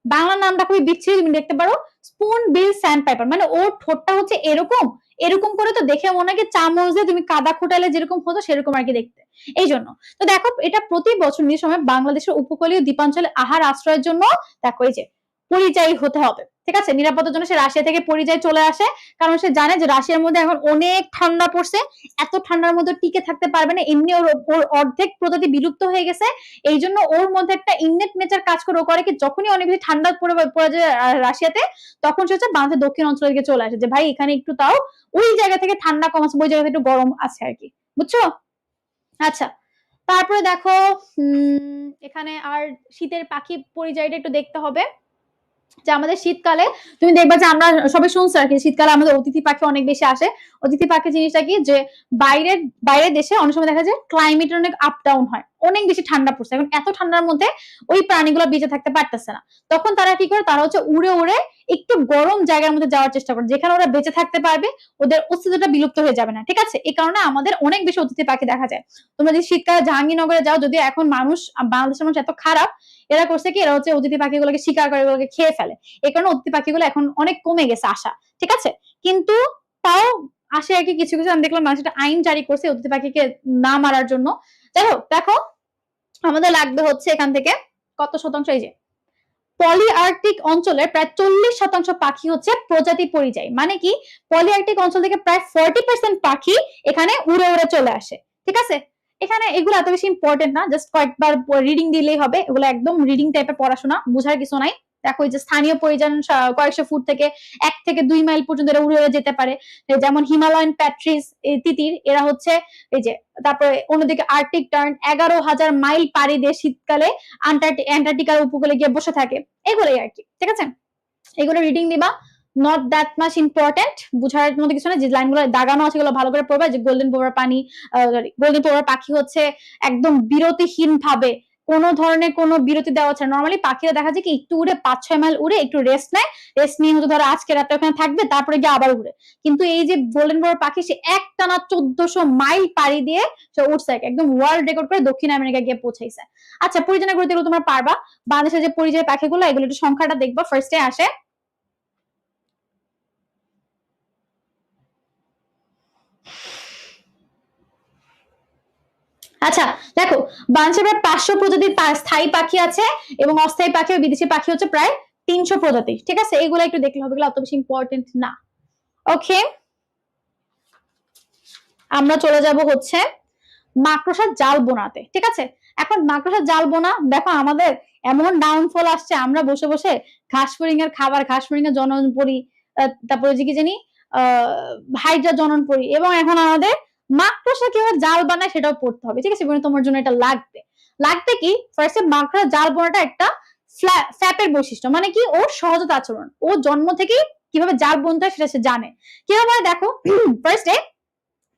বাংলা নামটা খুবই বিচ্ছিরি, তুমি দেখতে পারো স্পুন বিল স্যান্ড পাইপার, মানে ওর ঠোঁটটা হচ্ছে এরকম এরকম করে, তো দেখে মনে হয় চামচ দিয়ে তুমি কাদা খোঁটালে যেরকম হতো সেরকম আর কি দেখতে। এই জন্য তো দেখো এটা প্রতি বছর নিজ সময় বাংলাদেশের উপকূলীয় দ্বীপাঞ্চলে আহার আশ্রয়ের জন্য দেখো এই যে পরিযায়ী হতে হবে, ঠিক আছে। নিরাপত্তার জন্য সে রাশিয়া থেকে পরিযায়ী চলে আসে, কারণ সে জানে যে রাশিয়ার মধ্যে এখন অনেক ঠান্ডা পড়ছে, এত ঠান্ডার মধ্যে টিকে থাকতে পারবে না, এমনি ওর অর্ধেক প্রজাতি বিলুপ্ত হয়ে গেছে। এই জন্য ওর মধ্যে একটা ইননেট নেচার কাজ করে, ও করে কি যখনই অনেক বেশি ঠান্ডা পড়ে যায় রাশিয়াতে, তখন সে হচ্ছে বাংলাদেশের দক্ষিণ অঞ্চলের দিকে চলে আসে, যে ভাই এখানে একটু তাও ওই জায়গা থেকে ঠান্ডা কম আছে, ওই জায়গাতে একটু গরম আছে আর কি, বুঝছো। আচ্ছা, তারপরে দেখো এখানে আর শীতের পাখি পরিযায়ীটা একটু দেখতে হবে, যে আমাদের শীতকালে তুমি দেখবা যে আমরা সবাই শুনছি আর কি, শীতকালে আমাদের অতিথি পাখি অনেক বেশি আসে। অতিথি পাখি জিনিসটা কি, যে বাইরের দেশে অনেক সময় দেখা যায় ক্লাইমেট অনেক আপ ডাউন হয়, অনেক বেশি ঠান্ডা পড়ছে, এখন এত ঠান্ডার মধ্যে ওই প্রাণীগুলো বেঁচে থাকতে পারতেছে না, তখন তারা কি করে, তারা হচ্ছে উড়ে উড়ে একটু গরম জায়গার মধ্যে যাওয়ার চেষ্টা করে, যেখানে ওরা বেঁচে থাকতে পারবে, ওদের অস্তিত্বটা বিলুপ্ত হয়ে যাবে না, ঠিক আছে। এই কারণে আমাদের অনেক বেশি অতিথি পাখি দেখা যায়। তোমরা যদি শীতকালে জাহাঙ্গীরনগরে যাও, যদি এখন বাংলাদেশের মানুষ এত খারাপ, এরা করছে কি, এরা হচ্ছে অতিথি পাখিগুলোকে শিকার করে, এগুলোকে খেয়ে ফেলে, এই কারণে অতিথি পাখিগুলো এখন অনেক কমে গেছে আসা, ঠিক আছে। কিন্তু তাও আসে আর কি, কিছু কিছু আমি দেখলাম মানুষ একটা আইন জারি করছে অতিথি পাখিকে না মারার জন্য। যাই হোক, দেখো আমাদের লাগবে হচ্ছে এখান থেকে কত শতাংশ, এই যে পলি আর্কটিক অঞ্চলের প্রায় 40% পাখি হচ্ছে প্রজাতি পরিযায়ী, মানে কি পলি আর্কটিক অঞ্চল থেকে প্রায় 40% পাখি এখানে উড়ে উড়ে চলে আসে, ঠিক আছে। এখানে এগুলো এত বেশি ইম্পর্টেন্ট না, জাস্ট কয়েকবার রিডিং দিলেই হবে, এগুলো একদম রিডিং টাইপের পড়াশোনা, বোঝার কিছু নাই। দেখো এই যে স্থানীয় পরিযান কয়েকশো ফুট থেকে 1 থেকে 2 মাইল পর্যন্ত এরা উড়ে উড়ে যেতে পারে, যেমন হিমালয়ান প্যাট্রিস তিতির, এরা হচ্ছে এই যে। তারপরে অন্যদিকে আর্কটিক টার্ন 11,000 মাইল পাড়ি দিয়ে শীতকালে অ্যান্টার্কটিকার উপকূলে গিয়ে বসে থাকে, এগুলোই আর কি, ঠিক আছে। এগুলো রিডিং দিবা, নট দ্যাট মাচ ইম্পর্টেন্ট, বুঝার মধ্যে কিছু না, যে লাইনগুলো দাগানো আছে এগুলো ভালো করে পড়বা। যে গোল্ডেন পোভার পাখি হচ্ছে একদম বিরতিহীন ভাবে কোনো ধরনের কোনো বিরতি দেওয়া হচ্ছে না। নর্মালি পাখিরা দেখা যায় কি একটু উড়ে 5-6 মাইল উড়ে একটু রেস্ট নেয়, রেস্ট নিয়ে হয়তো ধরো আজকে রাতে ওখানে থাকবে, তারপরে গিয়ে আবার উড়ে। কিন্তু এই যে গোল্ডেন বড় পাখি সে একটানা 1400 মাইল পাড়ি দিয়ে সে উঠছে, একদম ওয়ার্ল্ড রেকর্ড করে দক্ষিণ আমেরিকা গিয়ে পৌঁছাইছে। আচ্ছা, পরিযায়ী গুলো এগুলো তোমরা পারবা। বাংলাদেশের যে পরিযায়ী পাখিগুলো এগুলো একটু সংখ্যাটা দেখবা। ফার্স্টে আসে আচ্ছা দেখো, বাংলাদেশে প্রায় 500 প্রজাতির স্থায়ী পাখি আছে এবং অস্থায়ী পাখি ও বিদেশি পাখি হচ্ছে প্রায় 300 প্রজাতি। ঠিক আছে, এগুলো একটু দেখলে হবে, এগুলো অত বেশি ইম্পর্টেন্ট না। ওকে, আমরা চলে যাব হচ্ছে মাকড়সার জাল বোনাতে। ঠিক আছে, এখন মাকড়সার জাল বোনা দেখো আমাদের এমন ডাউনফল আসছে, আমরা বসে বসে ঘাস ফড়িংয়ের খাবার, ঘাস ফড়িংয়ের জনন পড়ি, তারপরে যে কি জানি হাইড্রা জনন পড়ি, এবং এখন আমাদের মাকড়সা কিভাবে জাল বানায় সেটাও পড়তে হবে। ঠিক আছে, তোমার জন্য এটা লাগবে। লাগবে কি, ফার্স্টে মাকড়সার জাল বোনাটা একটা ফ্যাপের বৈশিষ্ট্য, মানে কি ওর সহজতা আচরণ, ও জন্ম থেকেই কিভাবে জাল বুনতে হয় সেটা সে জানে। কিভাবে দেখো, ফার্স্টে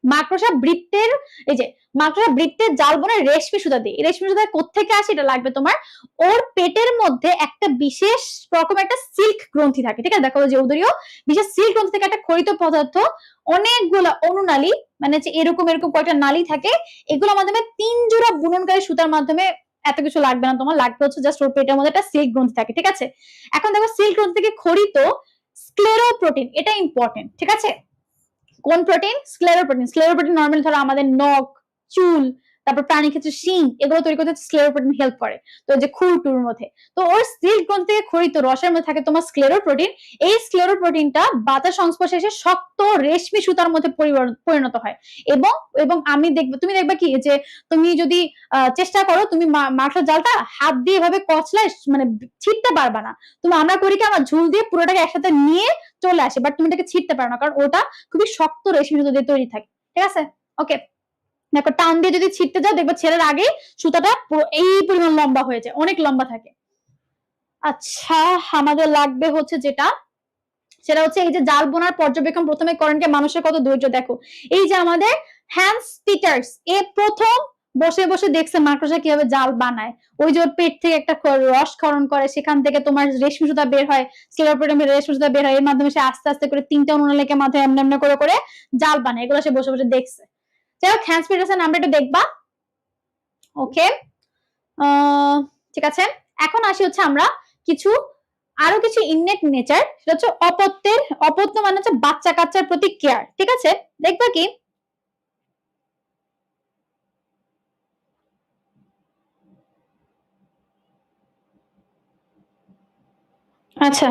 মাকড়সা বৃত্তের, এই যে মাকড়সা বৃত্তের জাল বনে রেশমি সুতা দিয়ে, রেশমি সুতা কোত্থেকে আসে এটা লাগবে তোমার। ওর পেটের মধ্যে একটা বিশেষ রকম একটা সিল্ক গ্রন্থি থাকে। ঠিক আছে, দেখো যে উদরীয় বিশেষ সিল্ক গ্রন্থি থেকে একটা খরিত পদার্থ, অনেকগুলো অনুনালী, মানে হচ্ছে এরকম এরকম কয়েকটা নালী থাকে, এগুলোর মাধ্যমে 3 জোড়া বুননকারী সুতার মাধ্যমে, এত কিছু লাগবে না তোমার, লাগবে হচ্ছে জাস্ট ওর পেটের মধ্যে একটা সিল্ক গ্রন্থি থাকে। ঠিক আছে, এখন দেখো সিল্ক গ্রন্থি থেকে খরিত স্ক্লেরোপ্রোটিন, এটা ইম্পর্টেন্ট। ঠিক আছে, কোন প্রোটিন? স্ক্লেরোপ্রোটিন। স্ক্লেরোপ্রোটিন নরমালি ধরো আমাদের নখ, চুল, তারপর প্রাণীর ক্ষেত্রে শিং, এগুলো তৈরি করতে স্ক্লেরোপ্রোটিন হেল্প করে। তো যে খুরটুর মধ্যে, তো ওর সিল্ক গ্রন্থি থেকে খরিত রসের মধ্যে থাকে তোমার স্ক্লেরোপ্রোটিন। এই স্ক্লেরোপ্রোটিনটা বাতাস সংস্পর্শে এসে শক্ত রেশমি সুতার মধ্যে পরিণত হয়। এবং এবং আমি দেখবো, তুমি দেখবা কি যে তুমি যদি চেষ্টা করো, তুমি মাকড়সার জালটা হাত দিয়ে এভাবে কচলায় মানে ছিটতে পারবা না। তুমি, আমরা করি কি, আমার ঝুল দিয়ে পুরোটাকে একসাথে নিয়ে চলে আসে, বাট তুমি এটাকে ছিটতে পারো না, কারণ ওটা খুবই শক্ত রেশমি সুতা দিয়ে তৈরি থাকে। ঠিক আছে, ওকে, দেখো টান দিয়ে যদি ছিটতে যাও দেখবে ছেড়ের আগে সুতাটা এই পরিমাণ লম্বা হয়ে যায়, অনেক লম্বা থাকে। আচ্ছা, আমাদের লাগবে হচ্ছে যেটা, সেটা হচ্ছে এই যে জাল বোনার পর্যবেক্ষণ প্রথমে করেন কে মানুষের কত ধৈর্য। দেখো এই যে আমাদের হ্যান্স পিটার্স, এ প্রথম বসে বসে দেখছে মাকড়সা কিভাবে জাল বানায়। ওই যে ওর পেট থেকে একটা রস ক্ষরণ করে, সেখান থেকে তোমার রেশমি সুতা বের হয়, স্ক্লেরোপ্রোটিন রেশমি সুতা বের হয়, এর মাধ্যমে সে আস্তে আস্তে করে 3টা অনুনালীকে মাথায় এমনি এমনি করে করে জাল বানায়, এগুলো সে বসে বসে দেখছে। যাই হোক, হ্যান্স পিটারসের নামটা একটু দেখবা। ওকে, ঠিক আছে, এখন আসি হচ্ছে আমরা কিছু আরো কিছু ইননেট নেচার, সেটা হচ্ছে অপত্য মানে হচ্ছে বাচ্চা কাচ্চার প্রতি কেয়ার। ঠিক আছে, দেখবা কি, আচ্ছা,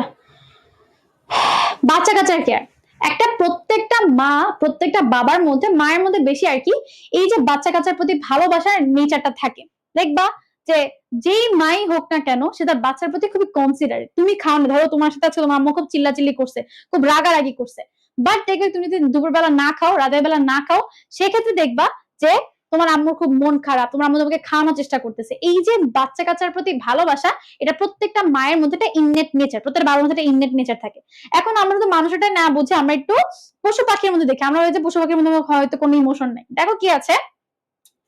বাচ্চা কাচ্চার কেয়ার একটা প্রত্যেকটা মা, প্রত্যেকটা বাবার মধ্যে, মায়ের মধ্যে বেশি আর কি, এই যে বাচ্চা কাচ্চার প্রতি ভালোবাসার নেচারটা থাকে। দেখবা যে যেই মাই হোক না কেন, সে তার বাচ্চার প্রতি খুবই কনসিডারেট। তুমি খাও না, ধরো তোমার সাথে তোমার আম্মু খুব চিল্লাচিল্লি করছে, খুব রাগারাগি করছে, বাট দেখবে তুমি যদি দুপুরবেলা না খাও, রাতের বেলা না খাও, সেক্ষেত্রে দেখবা যে তোমার আম্মুর খুব মন খারাপ, তোমার আম্মু তোমাকে খাওয়ানোর চেষ্টা করতেছে। এই যে বাচ্চা কাচ্চার প্রতি ভালোবাসা, এটা প্রত্যেকটা মায়ের মধ্যে একটা ইননেট নেচার, প্রত্যেকটা বাবার মধ্যে একটা ইননেট নেচার থাকে। এখন আমরা তো মানুষ এটা না বুঝে আমরা একটু পশু পাখির মধ্যে দেখি, আমরা ওই যে পশু পাখির মধ্যে হয়তো কোনো ইমোশন নেই। দেখো কি আছে,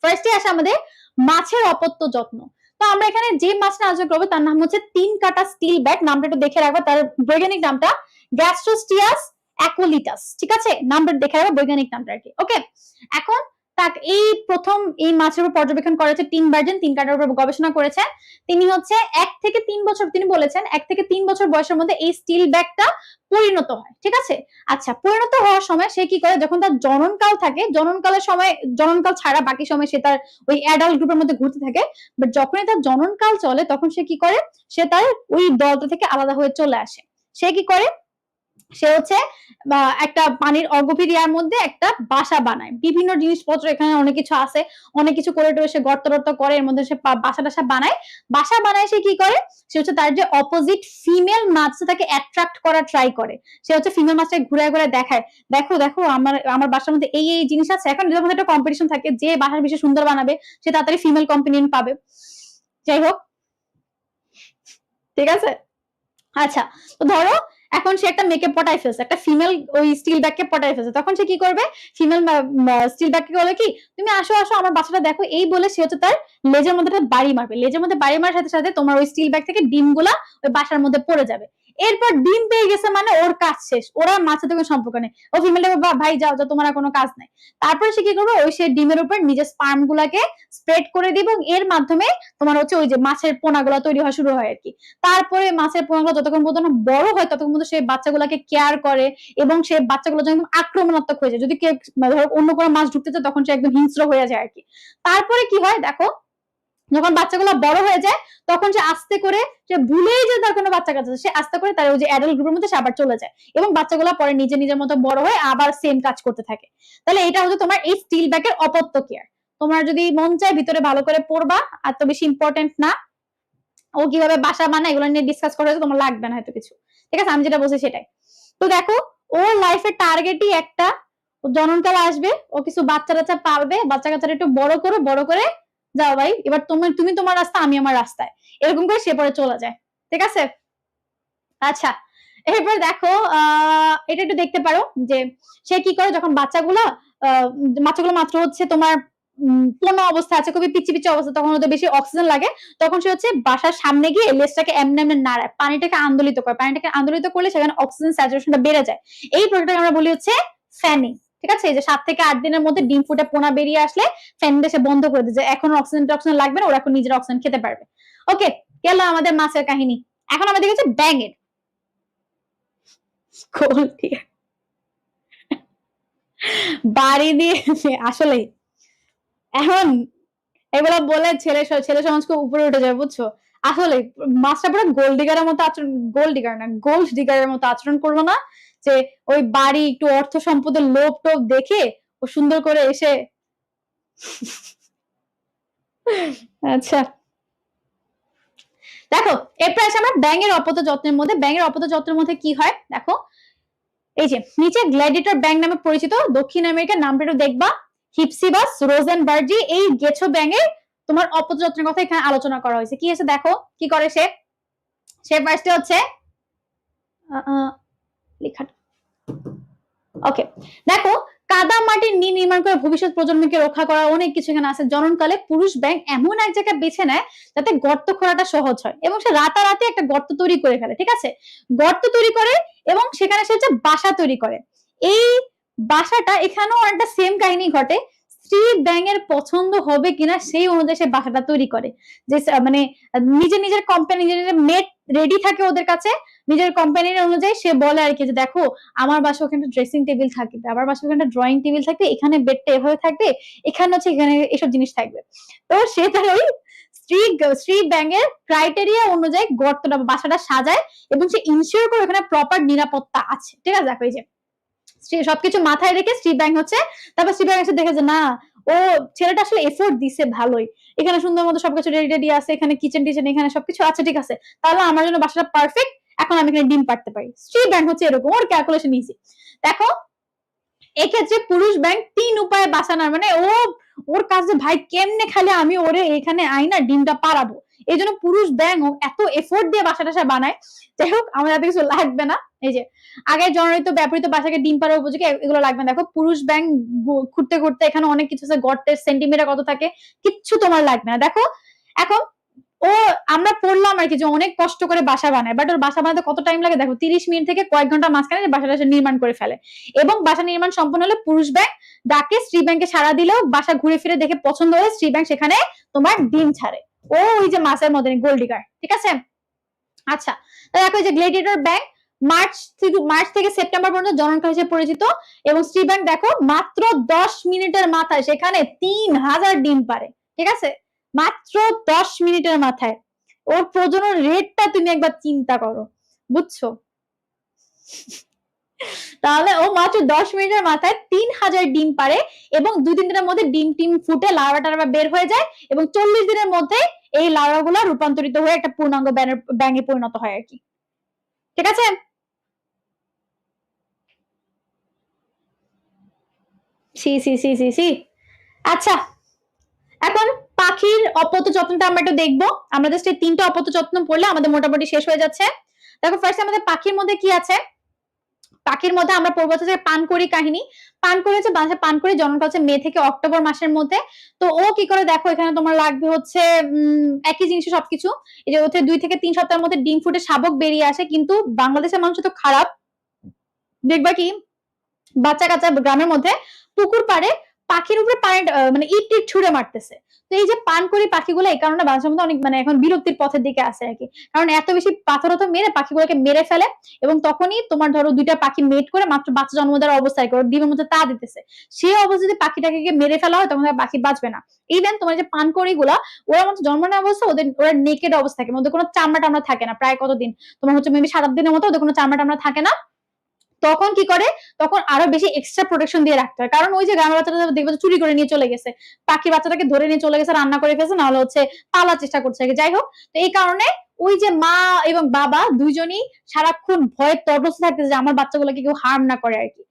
ফার্স্টে আসে আমাদের মাছের অপত্য যত্ন। তো আমরা এখানে যে মাছটা আলোচনা করবো তার নাম হচ্ছে 3 কাটা স্টিল ব্যাট, নামটা একটু দেখে রাখবা, তার বৈজ্ঞানিক নামটা গ্যাস্ট্রোস্টিয়াস অ্যাকুলিটাস। ঠিক আছে, নামটা দেখে রাখবা, বৈজ্ঞানিক নামটা আর কি। ওকে, এখন তাক এই প্রথম এই মাছের উপর পর্যবেক্ষণ করেছে টিম বার্জেন, 3 কাটার উপর গবেষণা করেছেন। তিনি হচ্ছে 1 থেকে 3 বছর, তিনি বলেছেন 1 থেকে 3 বছর বয়সের মধ্যে এই স্টিল ব্যাগটা পরিণত হয়। ঠিক আছে, আচ্ছা, পরিণত হওয়ার সময় সে কি করে, যখন তার জননকাল থাকে, জননকালের সময়, জননকাল ছাড়া বাকি সময় সে তার ওই অ্যাডাল্ট গ্রুপের মধ্যে ঘুরতে থাকে, বাট যখনই তার জননকাল চলে তখন সে কি করে, সে তার ওই দলটা থেকে আলাদা হয়ে চলে আসে। সে কি করে, সে হচ্ছে একটা পানির অগভীর ইয়ার মধ্যে একটা বাসা বানায়, বিভিন্ন জিনিসপত্র এখানে অনেক কিছু আছে, অনেক কিছু করে সে গর্ত টর্ত করে, এর মধ্যে সে বাসা টাসা বানায়। বাসা বানায় সে কি করে, সে হচ্ছে তার যে অপোজিট ফিমেল মাছ তাকে অ্যাট্রাক্ট করা ট্রাই করে। সে হচ্ছে ফিমেল মাছটাকে ঘুরে ঘুরে দেখায়, দেখো দেখো আমার আমার বাসার মধ্যে এই এই জিনিস আছে। এখন যখন একটা কম্পিটিশন থাকে, যে বাসার বেশি সুন্দর বানাবে সে তাড়াতাড়ি ফিমেল কম্পিনিয়ন পাবে। যাই হোক, ঠিক আছে, আচ্ছা, তো ধরো এখন সে একটা মেয়েকে পটাই ফেলছে, একটা ফিমেল ওই স্টিল ব্যাগকে পটাই ফেলছে, তখন সে কি করবে, ফিমেল স্টিল ব্যাগকে বলে কি তুমি আসো আসো আমার বাচ্চাটা দেখো, এই বলে সে হচ্ছে তার লেজের মধ্যে একটা বাড়ি মারবে, লেজের মধ্যে বাড়ি মারার সাথে সাথে তোমার ওই স্টিল ব্যাগ থেকে ডিমগুলা ওই বাসার মধ্যে পড়ে যাবে। এরপর ডিম পেয়ে গেছে মানে ওর কাজ শেষ, ওরা মাছের সাথে কোনো সম্পর্ক নেই, ও ফিমেলটা ভাই যাও যাও তোমার আর কোনো কাজ নাই। তারপরে সে কি করবে, ওই সে ডিমের উপর নিজের স্পার্ম গুলাকে স্প্রেড করে দিবে এবং এর মাধ্যমে তোমার হচ্ছে ওই যে মাছের পোনাগুলা তৈরি হওয়া শুরু হয় আর কি। তারপরে মাছের পোনাগুলো যতক্ষণ পর্যন্ত বড় হয় ততক্ষণ পর্যন্ত সে বাচ্চাগুলোকে কেয়ার করে এবং সে বাচ্চাগুলো যখন আক্রমণাত্মক হয়ে যায়, যদি কেউ ধরো অন্য কোনো মাছ ঢুকতে চায় তখন সে একদম হিংস্র হয়ে যায় আর কি। তারপরে কি হয় দেখো, যখন বাচ্চাগুলো বড় হয়ে যায় তখন সে আস্তে করে, সে ভুলেই যে তার কোনো বাচ্চা কাছে, সে আস্তে করে তার ওই যে অ্যাডাল্ট গ্রুপের মধ্যে সে আবার চলে যায় এবং বাচ্চাগুলো পরে নিজে নিজের মতো বড় হয়ে আবার সেম কাজ করতে থাকে। তাহলে এটা হচ্ছে তোমার এই স্টিল ব্যাগের অপত্য কেয়ার। তোমার যদি মন চায় ভিতরে ভালো করে পড়বা, আর তো বেশি ইম্পর্টেন্ট না, ও কিভাবে বাসা বানায় এগুলো নিয়ে ডিসকাস করা হয়েছে, তোমার লাগবে না হয়তো কিছু, ঠিক আছে, আমি যেটা বলছি সেটাই। তো দেখো ওর লাইফের টার্গেটই একটা, ও জননকাল আসবে, ও কিছু বাচ্চা টাচ্চা পালবে, বাচ্চা কাচ্চারা একটু বড় করো, বড় করে যাও ভাই এবার তুমি তোমার রাস্তা আমি আমার রাস্তায়, এরকম করে সে পরে চলে যায়, ঠিক আছে। আচ্ছা এরপর দেখো এটা একটু দেখতে পারো যে সে কি করে, যখন বাচ্চাগুলো মাত্র হচ্ছে তোমার পূর্ণ অবস্থা আছে, খুবই পিচ্ছি পিচ্ছি অবস্থা, তখন ওদের বেশি অক্সিজেন লাগে, তখন সে হচ্ছে বাসার সামনে গিয়ে লেজটাকে এমনি এমনি নাড়ায়, পানিটাকে আন্দোলিত করে, পানিটাকে আন্দোলিত করলে সেখানে অক্সিজেন স্যাচুরেশনটা বেড়ে যায়। এই প্রক্রিয়াটাকে আমরা বলি হচ্ছে ফ্যানিং, ঠিক আছে। এই যে 7 থেকে 8 দিনের মধ্যে ডিম ফুটে পোনা বেরিয়ে আসলে ফ্যানটা সে বন্ধ করে দেয়, যে এখন অক্সিজেন লাগবে না, ওরা এখন নিজের অক্সিজেন খেতে পারবে। ওকে, গেল আমাদের মাছের কাহিনী। এখন আমাদের কাছে ব্যাঙের বাড়ি দিয়ে আসলে এখন এগুলো বলে ছেলে সমাজকে উপরে উঠে যাবে, বুঝছো। আসলে মাছটা পুরো গোল্ড ডিগারের মতো আচরণ, গোল্ড ডিগার না, গোল্ড ডিগারের মতো আচরণ করলো না, যে ওই বাড়ি একটু অর্থ সম্পদের লোভ টোভ দেখে ও সুন্দর করে এসে আচ্ছা দেখো এরপর আসে আমরা ব্যাঙের অপত যত্নের মধ্যে। ব্যাঙের অপত যত্নের মধ্যে কি হয় দেখো, এই যে নিচে গ্ল্যাডিয়েটর ব্যাঙ নামে পরিচিত দক্ষিণ আমেরিকার নামটা একটু দেখবা, হিপসিবাস রোজেনবার্জি, এই গেছো ব্যাঙের তোমার অপত যত্নের কথা এখানে আলোচনা করা হয়েছে। কি আছে দেখো, কি করে সে, ফার্স্টে হচ্ছে লেখা, ওকে দেখো কাদা মাটির নির্মাণ করে ভবিষ্যৎ প্রজন্মকে রক্ষা করা অনেক কিছু এখানে আছে। জননকালে পুরুষ ব্যাঙ এমন এক জায়গায় বেছে নেয় যাতে গর্ত খোঁড়াটা সহজ হয় এবং সে রাতারাতি একটা গর্ত তৈরি করে ফেলে, ঠিক আছে, গর্ত তৈরি করে এবং সেখানে সে হচ্ছে বাসা তৈরি করে। এই বাসাটা এখানেও একটা সেম কাহিনী ঘটে, স্ত্রী ব্যাঙের পছন্দ হবে কিনা সেই অনুযায়ী সে বাসাটা তৈরি করে, যে মানে নিজের কোম্পানি, নিজের মেট রেডি থাকে ওদের কাছে, নিজের কোম্পানির অনুযায়ী সে বলে আর কি যে দেখো আমার বাসায় ওখানে ড্রেসিং টেবিল থাকবে, আমার বাসায় ওখানে ড্রয়িং টেবিল থাকবে, এখানে বেডটা এভাবে থাকবে, এখানে হচ্ছে এখানে এসব জিনিস থাকবে। তো সে তার ওই স্ত্রী ব্যাঙের ক্রাইটেরিয়া অনুযায়ী গর্তটা বাসাটা সাজায় এবং সে ইনশিওর করে ওখানে প্রপার নিরাপত্তা আছে, ঠিক আছে। দেখো এই যে সবকিছু মাথায় রেখে স্ত্রী ব্যাংক হচ্ছে, তারপর স্ত্রী ব্যাংক এসে দেখে যে না ও ছেলেটা আসলে এফোর্ট দিছে ভালোই, এখানে সুন্দর মতো সবকিছু রেডি রেডি আছে, এখানে কিচেন টিচেন এখানে সবকিছু আছে, ঠিক আছে, তাহলে আমার জন্য বাসাটা পারফেক্ট, এখন আমি এখানে ডিম পাড়তে পারি। স্ত্রী ব্যাংক হচ্ছে এরকম, ওর ক্যালকুলেশন ইজি। দেখো এক্ষেত্রে পুরুষ ব্যাংক 3 উপায়ে বাসানোর, মানে ওর কাছে ভাই কেমনে খালি আমি ওরে এখানে আইনা ডিমটা পারাবো, এই জন্য পুরুষ ব্যাংক এত এফোর্ট দিয়ে বাসা টাসা বানায়। যাই হোক আমার এত কিছু লাগবে না, এই যে আগে জনরিত ব্যবহৃত বাসাকে ডিম পাড়ার উপযোগী এগুলো লাগবে না। দেখো পুরুষ ব্যাংক খুঁড়তে খুঁড়তে এখানে অনেক কিছু আছে, গর্তের সেন্টিমিটার কত থাকে কিচ্ছু তোমার লাগবে না। দেখো এখন ও আমরা পড়লাম আর কি যে অনেক কষ্ট করে বাসা বানায়, বাট ওর বাসা বানাতে কত টাইম লাগে দেখো, 30 মিনিট থেকে কয়েক ঘন্টা মাঝখানে বাসাটা নির্মাণ করে ফেলে এবং বাসা নির্মাণ সম্পন্ন হলে পুরুষ ব্যাংক ডাকে, স্ত্রী ব্যাংকে সাড়া দিলেও বাসা ঘুরে ফিরে দেখে পছন্দ হলে স্ত্রী ব্যাংক সেখানে তোমার ডিম ছাড়ে, ও ওই যে মাছের মধ্যে গোল্ড ডিগার, ঠিক আছে। আচ্ছা দেখো এই যে গ্লেডিয়েটর ব্যাংক মার্চ থেকে সেপ্টেম্বর পর্যন্ত জননকাল হিসেবে পরিচিত এবং স্ত্রী ব্যাংক দেখো মাত্র 10 মিনিটের মাথায় সেখানে 3000 ডিম পারে, ঠিক আছে, মাত্র 10 মিনিটের মাথায়। ওর প্রজনন রেটটা তুমি একবার চিন্তা করো, বুঝছো, তাহলে ও মাত্র 10 মিনিটের মাথায় 3000 ডিম পারে এবং 2-3 দিনের মধ্যে ডিম টিম ফুটে লার্ভা টার্ভা বের হয়ে যায় এবং 40 দিনের মধ্যে এই লার্ভাগুলো রূপান্তরিত হয়ে একটা পূর্ণাঙ্গ ব্যাঙে পরিণত হয় আর কি, ঠিক আছে। আচ্ছা এখন পাখির অপত্য যত্নটা আমরা একটু দেখবো, আমরা জাস্ট এই 3টা অপত্য যত্ন পড়লে আমাদের মোটামুটি শেষ হয়ে যাচ্ছে। দেখো ফার্স্ট আমাদের পাখির মধ্যে কি আছে, পাখির মধ্যে আমরা পড়বো হচ্ছে যে পানকড়ি কাহিনী। পানকড়ি হচ্ছে বাংলাদেশে পানকড়ি জন্মটা হচ্ছে মে থেকে অক্টোবর মাসের মধ্যে। তো ও কি করে দেখো এখানে তোমার লাগবে হচ্ছে একই জিনিস সবকিছু, এই যে হচ্ছে 2 থেকে 3 সপ্তাহের মধ্যে ডিম ফুটে শাবক বেরিয়ে আসে। কিন্তু বাংলাদেশের মানুষ তো খারাপ, দেখবা কি বাচ্চা কাচ্চা গ্রামের মধ্যে পুকুর পাড়ে পাখির উপরে পানি মানে ইট টিট ছুঁড়ে মারতেছে। তো এই যে পানকড়ি পাখিগুলো এই কারণে বাংলাদেশের মধ্যে অনেক মানে এখন বিরক্তির পথের দিকে আসে আর কি, কারণ এত বেশি পাথর মেরে পাখিগুলোকে মেরে ফেলে। এবং তখনই তোমার ধরো 2টা পাখি মেট করে মাত্র বাচ্চা জন্ম দেওয়ার অবস্থায় করে ডিমের মধ্যে তা দিতেছে, সেই অবস্থায় যদি পাখিটাকে মেরে ফেলা হয় তখন পাখি বাঁচবে না। ইভেন তোমার যে পানকড়ি গুলা ওরা মতো জন্ম নেওয়া অবস্থা ওরা নেকেড অবস্থা থাকে, মধ্যে কোনো চামড়া টামড়া থাকে না প্রায় কতদিন, তোমার হচ্ছে মেবি 7-8 দিনের মতো ওদের কোনো চামড়া টামড়া থাকে না। তখন কি করে, তখন আরো বেশি এক্সট্রা প্রোটেকশন দিয়ে রাখতে হয়, কারণ ওই যে গ্রামের বাচ্চাটা দেখবে চুরি করে নিয়ে চলে গেছে, পাখি বাচ্চাটাকে ধরে নিয়ে চলে গেছে, রান্না করে ফেলছে, নাহলে হচ্ছে পালার চেষ্টা করছে। যাই হোক, তো এই কারণে ওই যে মা এবং বাবা দুইজনই সারাক্ষণ ভয়ে তটস্থ থাকতেছে যে আমার বাচ্চাগুলোকে কেউ হার্ম না করে আর কি।